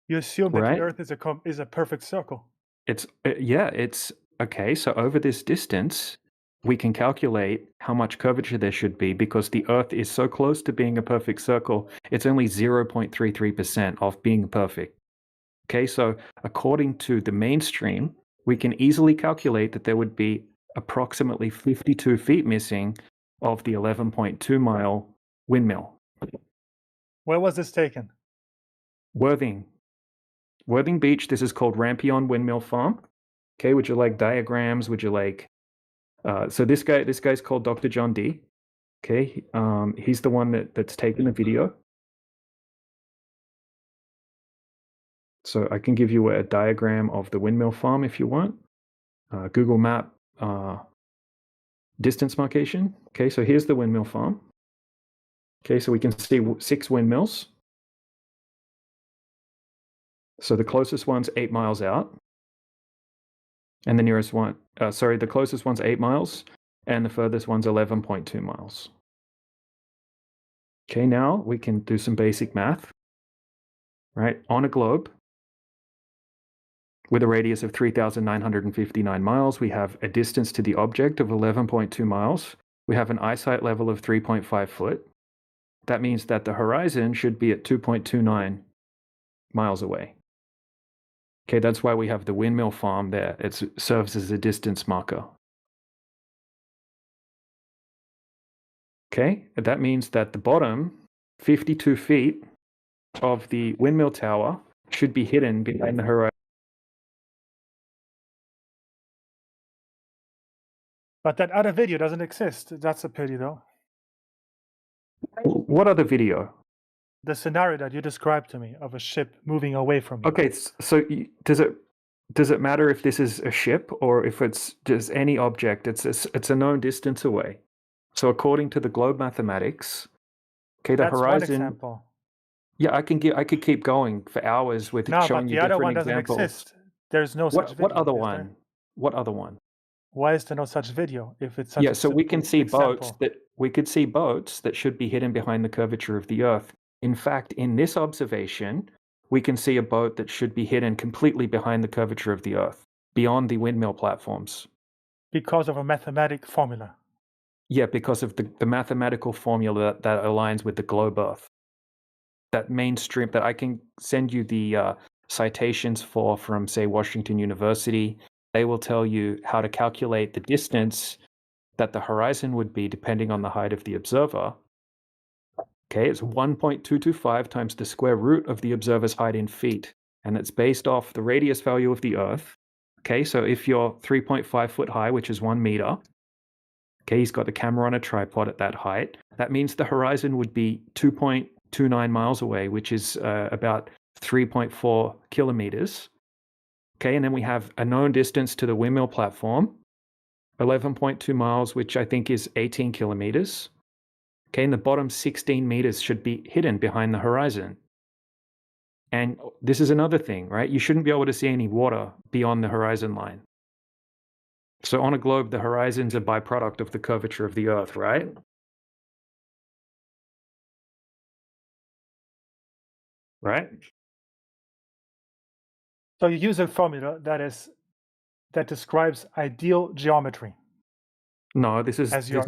You assume that Right. the Earth is a perfect circle. It's okay. So over this distance, we can calculate how much curvature there should be because the Earth is so close to being a perfect circle. It's only 0.33% of being perfect. Okay, so according to the mainstream, we can easily calculate that there would be approximately 52 feet missing of the 11.2 mile windmill. Where was this taken? Worthing Beach. This is called Rampion Windmill Farm. Okay, would you like diagrams? Would you like? So this guy's called Dr. John D. Okay, he's the one that's taken the video. So I can give you a diagram of the windmill farm if you want. Google Map distance markation. Okay, so here's the windmill farm. Okay, so we can see 6 windmills. So the closest one's 8 miles out. And the nearest one, the closest one's 8 miles, and the furthest one's 11.2 miles. Okay, now we can do some basic math. Right, on a globe, with a radius of 3,959 miles, we have a distance to the object of 11.2 miles. We have an eyesight level of 3.5 foot. That means that the horizon should be at 2.29 miles away. Okay, that's why we have the windmill farm there. It serves as a distance marker. Okay, that means that the bottom 52 feet of the windmill tower should be hidden behind the horizon. But that other video doesn't exist. That's a pity, though. What other video? The scenario that you described to me of a ship moving away from you. Okay, so does it matter if this is a ship or if it's just any object? It's a known distance away. So according to the globe mathematics, okay, the That's horizon. one example. Yeah, I could keep going for hours with showing you different examples. No, but the other one doesn't exist. There's no such video. What other one? What other one? Why is there no such video if it's such Yeah, a so we can see example? boats that should be hidden behind the curvature of the Earth. In fact, in this observation, we can see a boat that should be hidden completely behind the curvature of the Earth, beyond the windmill platforms. Because of a mathematical formula. Yeah, because of the mathematical formula that aligns with the globe Earth. That mainstream, that I can send you the citations from, say, Washington University. They will tell you how to calculate the distance that the horizon would be depending on the height of the observer. Okay, it's 1.225 times the square root of the observer's height in feet, and it's based off the radius value of the Earth. Okay, so if you're 3.5 foot high, which is 1 meter, okay, he's got the camera on a tripod at that height. That means the horizon would be 2.29 miles away, which is about 3.4 kilometers. Okay, and then we have a known distance to the windmill platform, 11.2 miles, which I think is 18 kilometers. Okay, and the bottom 16 meters should be hidden behind the horizon. And this is another thing, right? You shouldn't be able to see any water beyond the horizon line. So on a globe, the horizon's a byproduct of the curvature of the Earth, right? Right? So you use a formula that describes ideal geometry. No, this is as your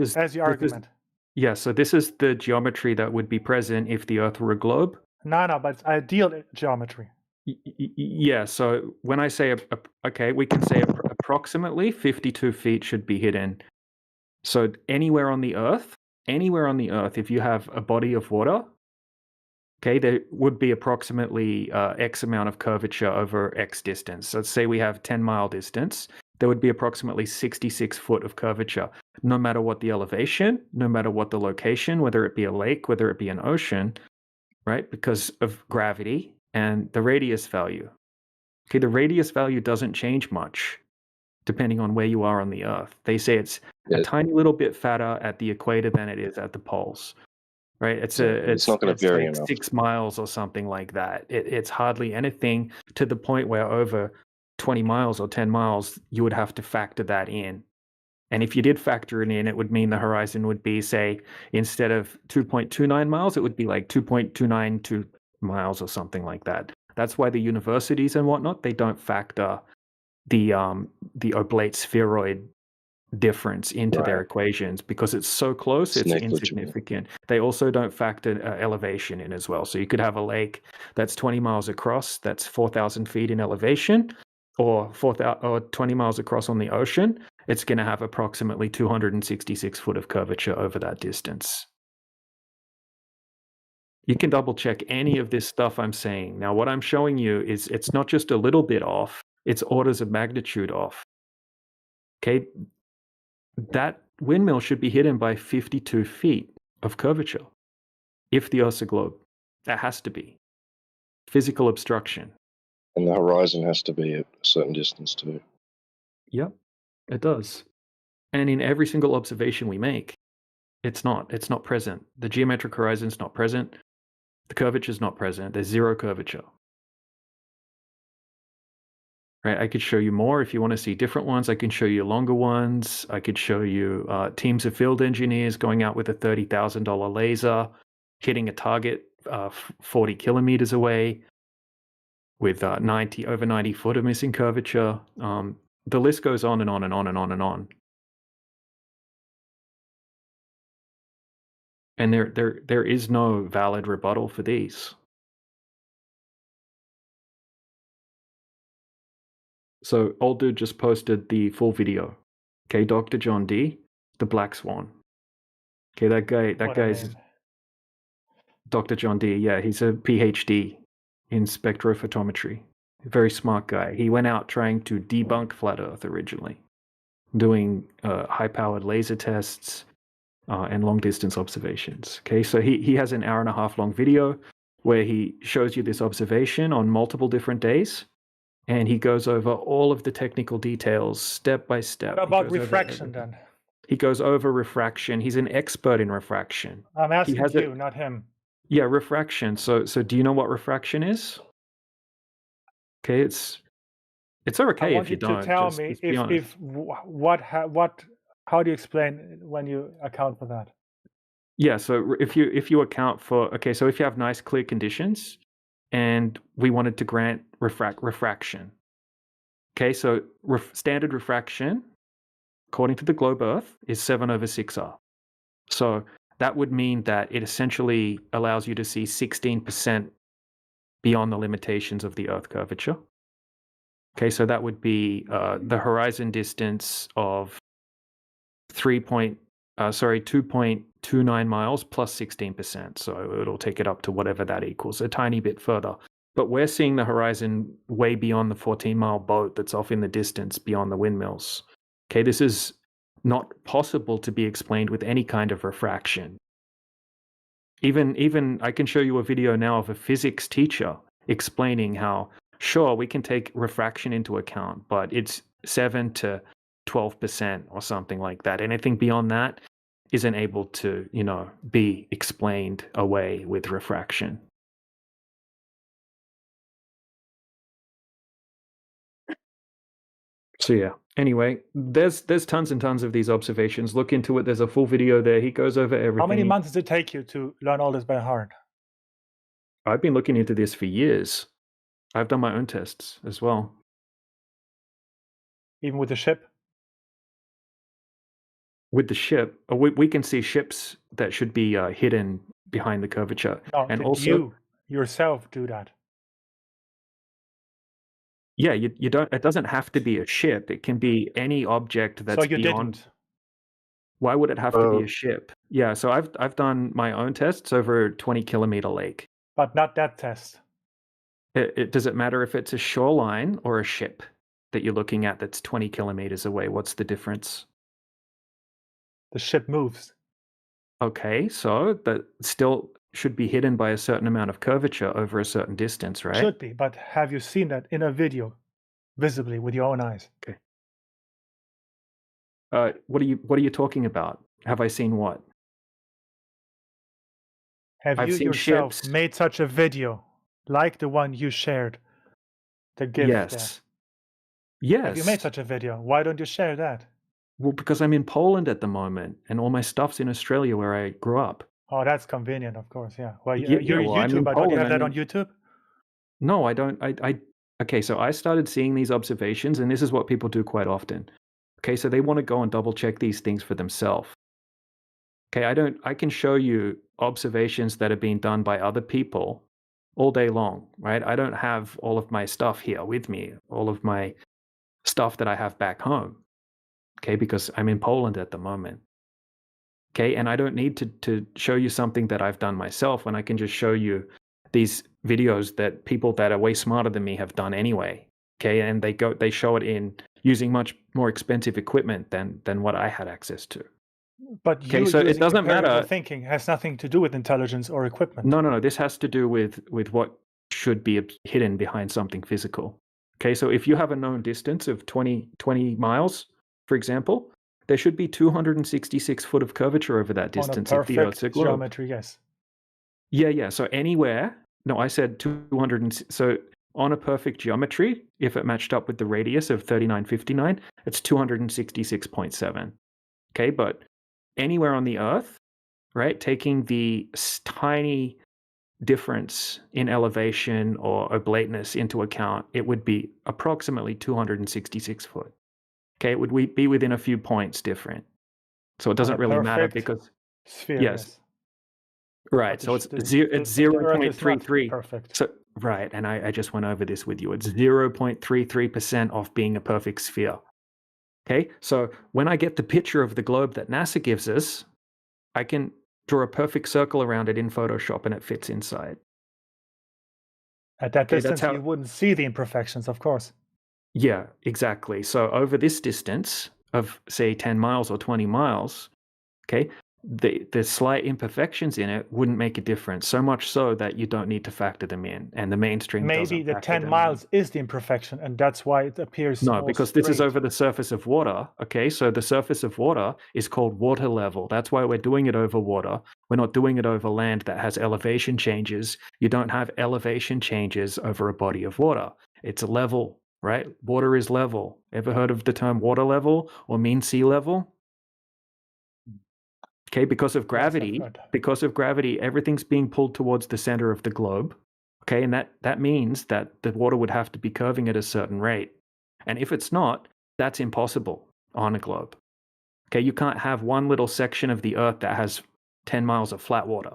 argument. Yeah, so this is the geometry that would be present if the Earth were a globe. No, but it's ideal geometry. Yeah, so when I say, okay, we can say approximately 52 feet should be hidden. So anywhere on the Earth, if you have a body of water, okay, there would be approximately X amount of curvature over X distance. So let's say we have 10-mile distance. There would be approximately 66 foot of curvature, no matter what the elevation, no matter what the location, whether it be a lake, whether it be an ocean, right? Because of gravity and the radius value. Okay, the radius value doesn't change much depending on where you are on the Earth. They say it's a tiny little bit fatter at the equator than it is at the poles, right? It's not going to vary like enough. 6 miles or something like that. It's hardly anything, to the point where over 20 miles or 10 miles, you would have to factor that in. And if you did factor it in, it would mean the horizon would be, say, instead of 2.29 miles, it would be like 2.292 miles or something like that. That's why the universities and whatnot, they don't factor the oblate spheroid difference into their equations because it's so close, it's insignificant. They also don't factor elevation in as well. So you could have a lake that's 20 miles across, that's 4,000 feet in elevation, or 20 miles across on the ocean. It's going to have approximately 266 foot of curvature over that distance. You can double check any of this stuff I'm saying. Now, what I'm showing you is it's not just a little bit off, it's orders of magnitude off. Okay, that windmill should be hidden by 52 feet of curvature if the Earth's a globe. That has to be. Physical obstruction. And the horizon has to be at a certain distance too. Yep, it does. And in every single observation we make, it's not present. The geometric horizon's not present. The curvature's not present. There's zero curvature. Right, I could show you more if you want to see different ones. I can show you longer ones. I could show you teams of field engineers going out with a $30,000 laser, hitting a target 40 kilometers away with over 90 foot of missing curvature. The list goes on and on and on and on and on. And there is no valid rebuttal for these. So old dude just posted the full video. Okay, Dr. John D, the Black Swan. Okay, that guy's Dr. John D. Yeah, he's a PhD in spectrophotometry. Very smart guy. He went out trying to debunk flat Earth originally, doing high-powered laser tests and long-distance observations. Okay, so he has an 1.5 hour long video where he shows you this observation on multiple different days. And he goes over all of the technical details step by step. What about refraction then? He goes over refraction. He's an expert in refraction. I'm asking you, not him. Yeah, refraction. So do you know what refraction is? Okay, it's okay if you don't. I want you to tell me how do you explain when you account for that? Yeah, so if you account for, okay, so if you have nice clear conditions, and we wanted to grant refraction. Okay, so standard refraction, according to the globe Earth, is 7/6R. So that would mean that it essentially allows you to see 16% beyond the limitations of the Earth curvature. Okay, so that would be the horizon distance of 2.29 miles plus 16%. So it'll take it up to whatever that equals, a tiny bit further. But we're seeing the horizon way beyond the 14-mile boat that's off in the distance beyond the windmills. Okay, this is not possible to be explained with any kind of refraction. Even I can show you a video now of a physics teacher explaining how, sure, we can take refraction into account, but it's 7 to 12% or something like that. Anything beyond that isn't able to, be explained away with refraction. So yeah, anyway, there's tons and tons of these observations. Look into it. There's a full video there. He goes over everything. How many months does it take you to learn all this by heart? I've been looking into this for years. I've done my own tests as well. Even with the ship? With the ship, we can see ships that should be hidden behind the curvature. No, and did also, you yourself do that? Yeah, you don't. It doesn't have to be a ship. It can be any object that's so you beyond. Didn't. Why would it have to be a ship? Yeah, so I've done my own tests over a 20-kilometer lake. But not that test. Does it matter if it's a shoreline or a ship that you're looking at that's 20 kilometers away? What's the difference? The ship moves. Okay, so that still should be hidden by a certain amount of curvature over a certain distance, right? Should be, but have you seen that in a video, visibly with your own eyes? Okay. What are you talking about? Have I seen what? Have you yourself made such a video, like the one you shared? The gift. Yes. Have you made Yes. such a video? Why don't you share that? Well, because I'm in Poland at the moment, and all my stuff's in Australia where I grew up. Oh, that's convenient, of course. Yeah. Well, Yeah, you're a well, I'm in YouTuber. Don't you Poland. have I that on mean, YouTube? no, I don't. Okay, so I started seeing these observations, and this is what people do quite often. Okay, so they want to go and double check these things for themselves. Okay, I can show you observations that have been done by other people all day long, right? I don't have all of my stuff here with me, all of my stuff that I have back home. Okay, because I'm in Poland at the moment. Okay, and I don't need to show you something that I've done myself when I can just show you these videos that people that are way smarter than me have done anyway. Okay, and they show it in using much more expensive equipment than what I had access to. But Okay, you so it using doesn't empirical matter. thinking has nothing to do with intelligence or equipment. No. This has to do with what should be hidden behind something physical. Okay, so if you have a known distance of 20 miles, for example, there should be 266 foot of curvature over that distance if the Earth's a Perfect globe. geometry, yes. Yeah. So anywhere, no, I said 200. So on a perfect geometry, if it matched up with the radius of 3959, it's 266.7. Okay, but anywhere on the Earth, right, taking the tiny difference in elevation or oblateness into account, it would be approximately 266 foot. Okay, it would be within a few points different. So it doesn't really matter because sphere, yes. Right. So it's the Earth is not 0.33. perfect. So right, and I just went over this with you. It's 0.33% off being a perfect sphere. Okay, so when I get the picture of the globe that NASA gives us, I can draw a perfect circle around it in Photoshop and it fits inside. At that Okay, distance, you wouldn't see the imperfections, of course. Yeah, exactly. So over this distance of, say, 10 miles or 20 miles, okay, the slight imperfections in it wouldn't make a difference, so much so that you don't need to factor them in, and the mainstream Maybe doesn't the factor 10 them miles is the imperfection, and that's why it appears No, all because this is straight. over the surface of water, okay? So the surface of water is called water level. That's why we're doing it over water. We're not doing it over land that has elevation changes. You don't have elevation changes over a body of water. It's a level, right? Water is level. Ever heard of the term water level or mean sea level? Okay, because of gravity, everything's being pulled towards the center of the globe. Okay, and that means that the water would have to be curving at a certain rate. And if it's not, that's impossible on a globe. Okay, you can't have one little section of the Earth that has 10 miles of flat water.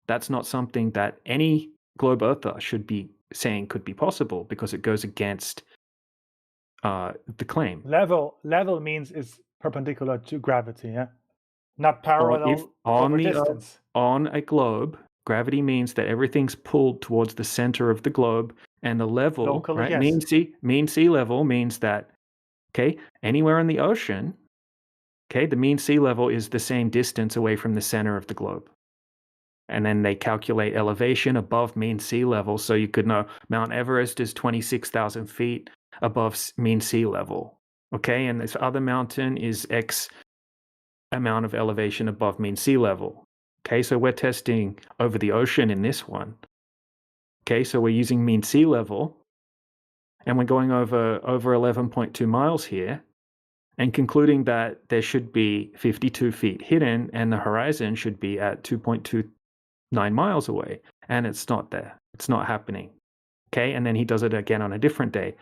That's not something that any globe earther should be saying could be possible because it goes against the claim. Level means it's perpendicular to gravity, yeah? Not parallel over distance. On a globe, gravity means that everything's pulled towards the center of the globe, and the level, Locally, right? yes. Mean sea level means that, okay, anywhere in the ocean, okay, the mean sea level is the same distance away from the center of the globe. And then they calculate elevation above mean sea level, so you could know Mount Everest is 26,000 feet above mean sea level, okay, and this other mountain is X amount of elevation above mean sea level. Okay, so we're testing over the ocean in this one. Okay, so we're using mean sea level, and we're going over 11.2 miles here, and concluding that there should be 52 feet hidden, and the horizon should be at 2.29 miles away, and it's not there. It's not happening. Okay, and then he does it again on a different day.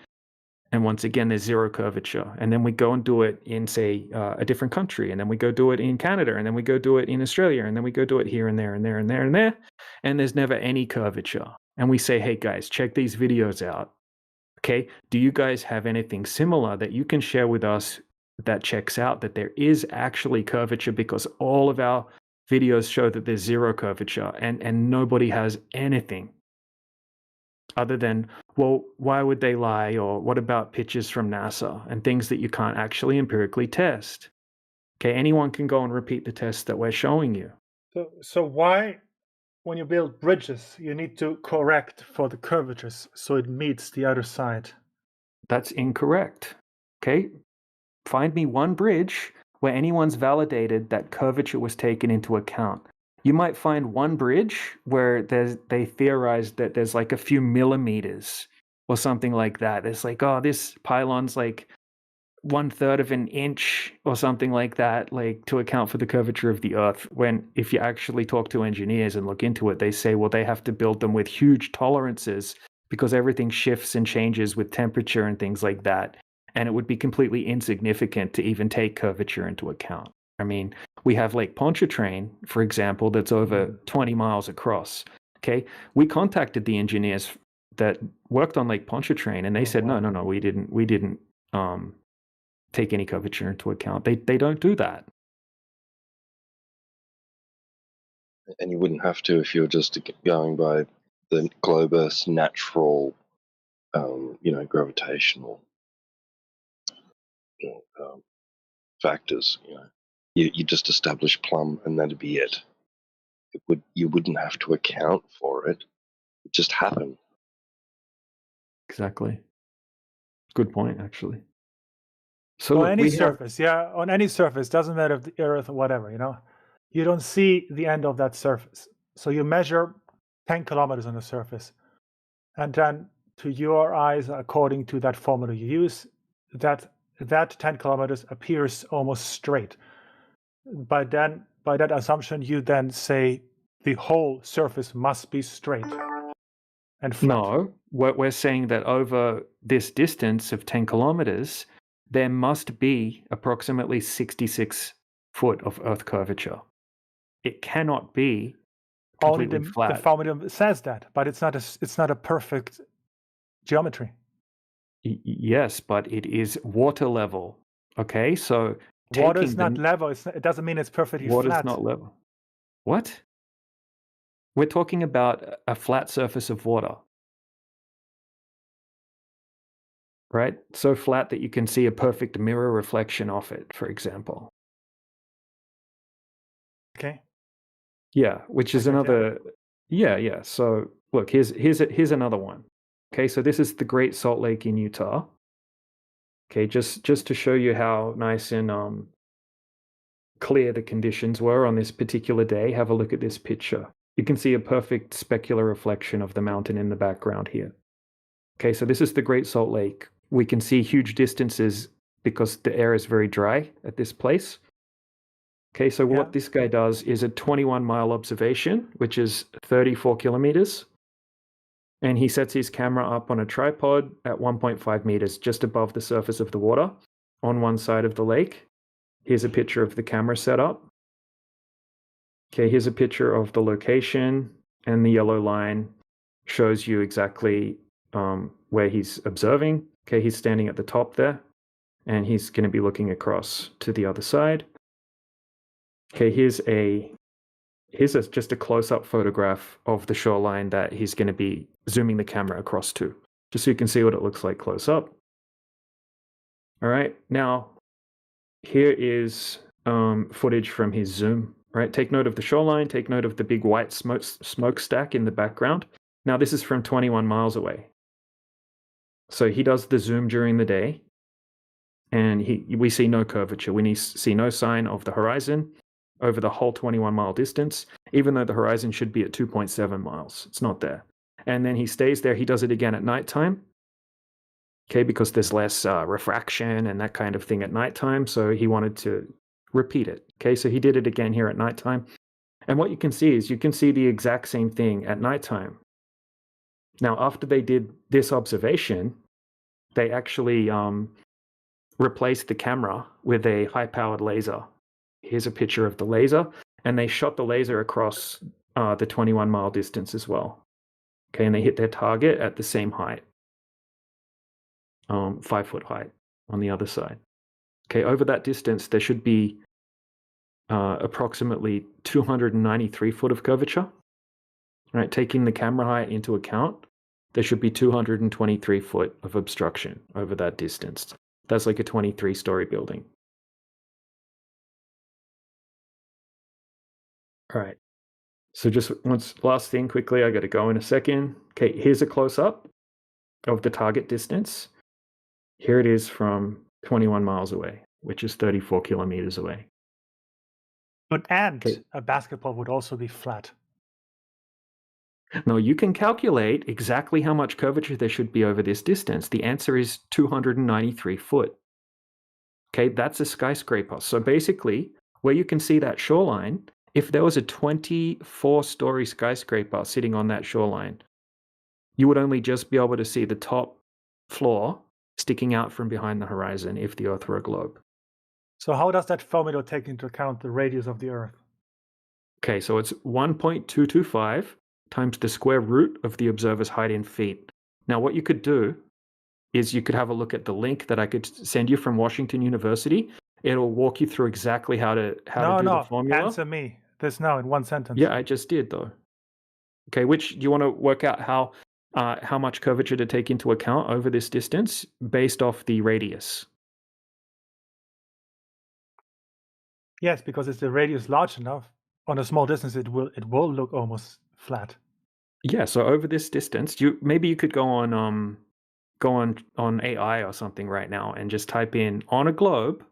And once again, there's zero curvature. And then we go and do it in, say, a different country. And then we go do it in Canada. And then we go do it in Australia. And then we go do it here and there and there and there and there. And there's never any curvature. And we say, hey, guys, check these videos out. Okay, do you guys have anything similar that you can share with us that checks out that there is actually curvature? Because all of our videos show that there's zero curvature and nobody has anything other than, well, why would they lie? Or what about pictures from NASA and things that you can't actually empirically test? Okay, anyone can go and repeat the tests that we're showing you. So why, when you build bridges, you need to correct for the curvatures so it meets the other side? That's incorrect. Okay, find me one bridge where anyone's validated that curvature was taken into account. You might find one bridge where they theorized that there's like a few millimeters or something like that. It's like, oh, this pylon's like 1/3 of an inch or something like that, like to account for the curvature of the Earth. When if you actually talk to engineers and look into it, they say, well, they have to build them with huge tolerances because everything shifts and changes with temperature and things like that. And it would be completely insignificant to even take curvature into account. I mean, we have Lake Pontchartrain, for example, that's over 20 miles across. Okay, we contacted the engineers that worked on Lake Pontchartrain, and they said, no, we didn't take any curvature into account. They don't do that. And you wouldn't have to if you're just going by the globe Earth's natural, gravitational factors. You just establish plumb, and that'd be it. You wouldn't have to account for it. It just happened. Exactly. Good point, actually. So On look, any surface, on any surface, doesn't matter if the Earth or whatever, you don't see the end of that surface. So you measure 10 kilometers on the surface, and then to your eyes, according to that formula you use, that 10 kilometers appears almost straight. By that assumption, you then say the whole surface must be straight and flat. No, we're saying that over this distance of 10 kilometers, there must be approximately 66 foot of Earth curvature. It cannot be completely Only flat. the formula says that, but it's not a perfect geometry. Yes, but it is water level. Okay, so water is not level. It doesn't mean it's perfectly flat. Water is not level. What? We're talking about a flat surface of water. Right? So flat that you can see a perfect mirror reflection of it, for example. Okay. Yeah, which is another. Yeah. So look, here's another one. Okay, so this is the Great Salt Lake in Utah. Okay, just to show you how nice and clear the conditions were on this particular day, have a look at this picture. You can see a perfect specular reflection of the mountain in the background here. Okay, so this is the Great Salt Lake. We can see huge distances because the air is very dry at this place. Okay, so what this guy does is a 21-mile observation, which is 34 kilometers. And he sets his camera up on a tripod at 1.5 meters, just above the surface of the water on one side of the lake. Here's a picture of the camera setup. Okay, here's a picture of the location, and the yellow line shows you exactly where he's observing. Okay, he's standing at the top there, and he's going to be looking across to the other side. Okay, here's just a close-up photograph of the shoreline that he's going to be zooming the camera across to, just so you can see what it looks like close up. All right, now here is footage from his zoom. Right, take note of the shoreline, take note of the big white smokestack in the background. Now this is from 21 miles away. So he does the zoom during the day, and we see no curvature. We see no sign of the horizon over the whole 21-mile distance, even though the horizon should be at 2.7 miles. It's not there. And then he stays there. He does it again at nighttime, okay, because there's less refraction and that kind of thing at nighttime. So he wanted to repeat it. Okay, so he did it again here at nighttime. And what you can see is the exact same thing at nighttime. Now, after they did this observation, they actually replaced the camera with a high-powered laser. Here's a picture of the laser, and they shot the laser across the 21-mile distance as well. Okay, and they hit their target at the same height, 5-foot height on the other side. Okay, over that distance, there should be approximately 293 foot of curvature. Right, taking the camera height into account, there should be 223 foot of obstruction over that distance. That's like a 23-story building. All right. So just last thing quickly, I got to go in a second. Okay, here's a close-up of the target distance. Here it is from 21 miles away, which is 34 kilometers away. But a basketball would also be flat. No, you can calculate exactly how much curvature there should be over this distance. The answer is 293 foot. Okay, that's a skyscraper. So basically, where you can see that shoreline, if there was a 24-story skyscraper sitting on that shoreline, you would only just be able to see the top floor sticking out from behind the horizon if the Earth were a globe. So how does that formula take into account the radius of the Earth? Okay, so it's 1.225 times the square root of the observer's height in feet. Now, what you could do is you could have a look at the link that I could send you from Washington University. It'll walk you through exactly how to do the formula. Answer me this now in one sentence. Yeah, I just did though. Okay, do you want to work out how much curvature to take into account over this distance based off the radius? Yes, because if the radius large enough, on a small distance it will look almost flat. Yeah, so over this distance, maybe you could go on AI or something right now and just type in on a globe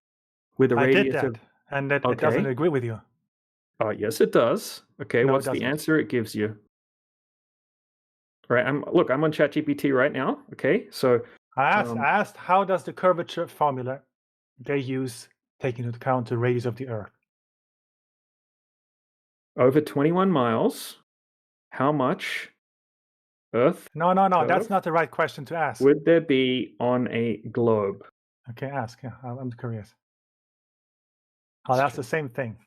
with a radius I did that, and it doesn't agree with you. Oh, yes, it does. Okay, No, what's the answer it gives you? Right, I'm on ChatGPT right now. Okay, so I asked how does the curvature formula they use take into account the radius of the Earth? Over 21 miles, how much Earth? No, that's not the right question to ask. Would there be on a globe? Okay, ask. Yeah, I'm curious. Oh, that's the same thing.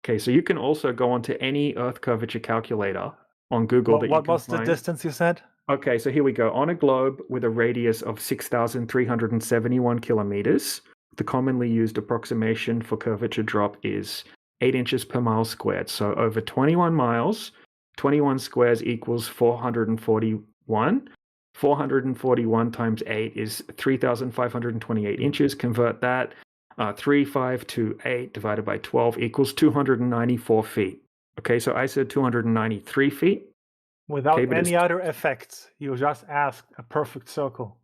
Okay, so you can also go onto any Earth curvature calculator on Google that you can What was the distance you said? Okay, so here we go. On a globe with a radius of 6,371 kilometers, the commonly used approximation for curvature drop is 8 inches per mile squared. So over 21 miles, 21 squares equals 441. 441 times 8 is 3,528 inches. Convert that. 3,528 divided by 12 equals 294 feet. Okay, so I said 293 feet. Without any other effects, you just ask a perfect circle,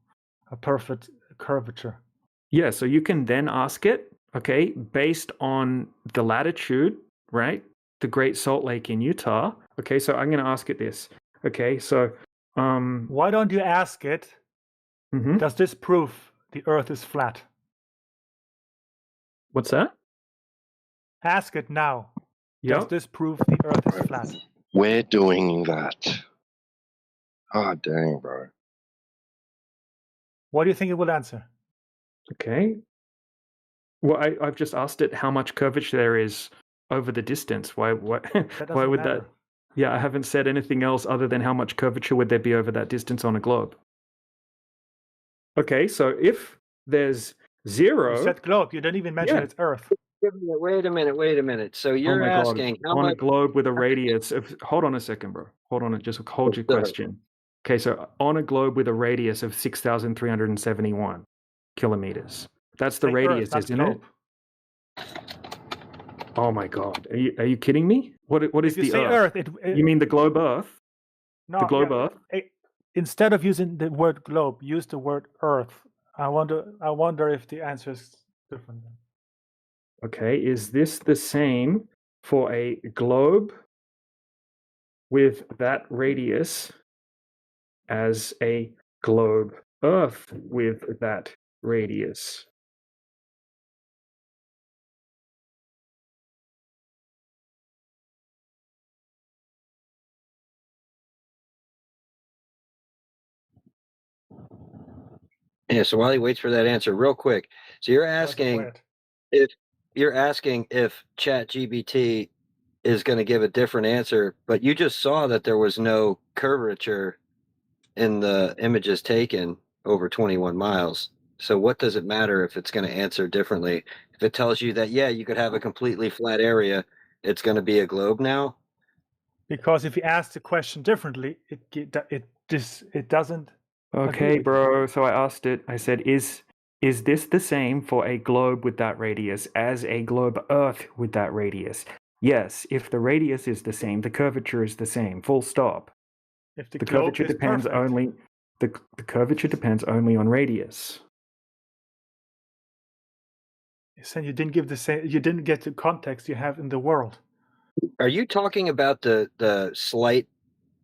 a perfect curvature. Yeah, so you can then ask it, okay, based on the latitude, right? The Great Salt Lake in Utah. Okay, so I'm going to ask it this. Okay, so why don't you ask it, does this prove the Earth is flat? What's that? Ask it now. Does this prove the Earth is flat? We're doing that. Oh, dang, bro. What do you think it will answer? Okay. Well, I've just asked it how much curvature there is over the distance. Why would that? Yeah, I haven't said anything else other than how much curvature would there be over that distance on a globe. Okay, so if there's 0... You said globe. You didn't even mention it's Earth. Wait a minute. So you're asking how on much... a globe with a radius of... Hold on a second, bro. Hold on, just hold your question. Okay, so on a globe with a radius of 6,371 kilometers. That's the radius, isn't it? Oh my God, are you kidding me? What is the Earth? You mean the globe Earth? No, the globe Earth. Instead of using the word globe, use the word Earth. I wonder if the answer is different. Okay, is this the same for a globe with that radius as a globe Earth with that radius? Yeah, so while he waits for that answer, real quick. So you're asking if ChatGPT is going to give a different answer, but you just saw that there was no curvature in the images taken over 21 miles. So what does it matter if it's going to answer differently? If it tells you that, yeah, you could have a completely flat area, it's going to be a globe now? Because if you ask the question differently, it doesn't. Okay, bro. So I asked it. I said, "Is this the same for a globe with that radius as a globe Earth with that radius?" Yes. If the radius is the same, the curvature is the same. Full stop. If the curvature depends only. The curvature depends only on radius. So you didn't give the same. You didn't get the context you have in the world. Are you talking about the slight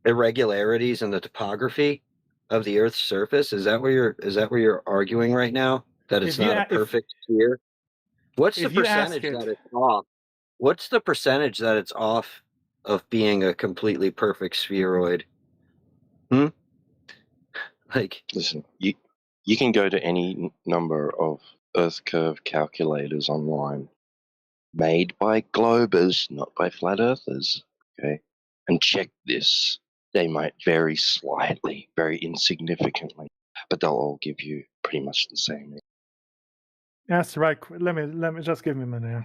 irregularities in the topography of the Earth's surface? Is that where you're arguing right now? That it's not a perfect sphere? What's the percentage that it's off? What's the percentage that it's off of being a completely perfect spheroid? Like, listen, you can go to any number of Earth curve calculators online, made by globers, not by flat earthers. Okay, and check this. They might vary slightly, very insignificantly, but they'll all give you pretty much the same. That's right. Let me just give me a minute.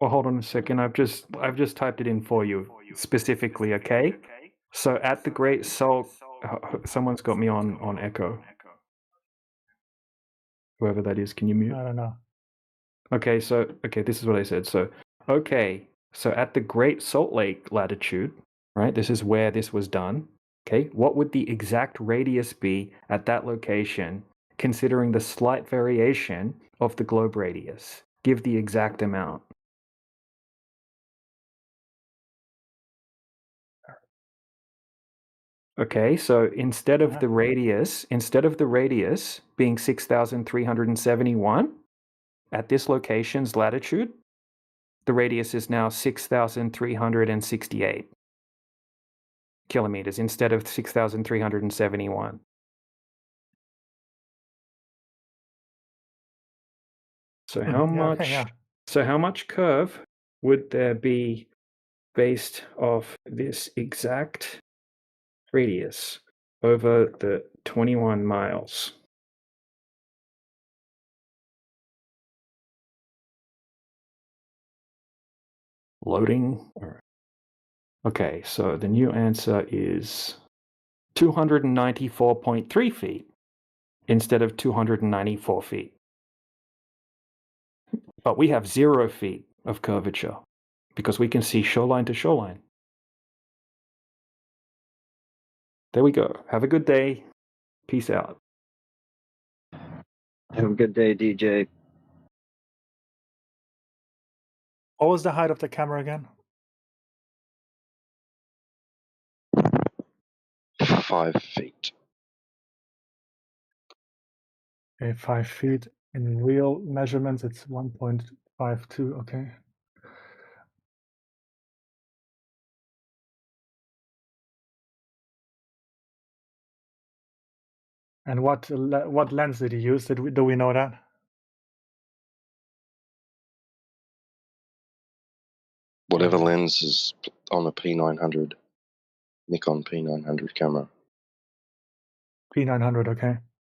Well, hold on a second. I've just typed it in for you specifically. Okay. So at the Great Salt, someone's got me on echo. Whoever that is, can you mute? I don't know. Okay, this is what I said. So at the Great Salt Lake latitude, right? This is where this was done. Okay, what would the exact radius be at that location, considering the slight variation of the globe radius? Give the exact amount. Okay, so instead of the radius being 6,371 at this location's latitude, the radius is now 6,368 kilometers instead of 6,371. So how much curve would there be based off this exact radius over the 21 miles? Loading. Okay, so the new answer is 294.3 feet instead of 294 feet. But we have 0 feet of curvature because we can see shoreline to shoreline. There we go. Have a good day. Peace out. Have a good day, DJ. What was the height of the camera again? 5 feet. Okay, 5 feet. In real measurements, it's 1.52. Okay. And what lens did he use? Do we know that? Whatever lens is on a P900, Nikon P900 camera. P900, okay.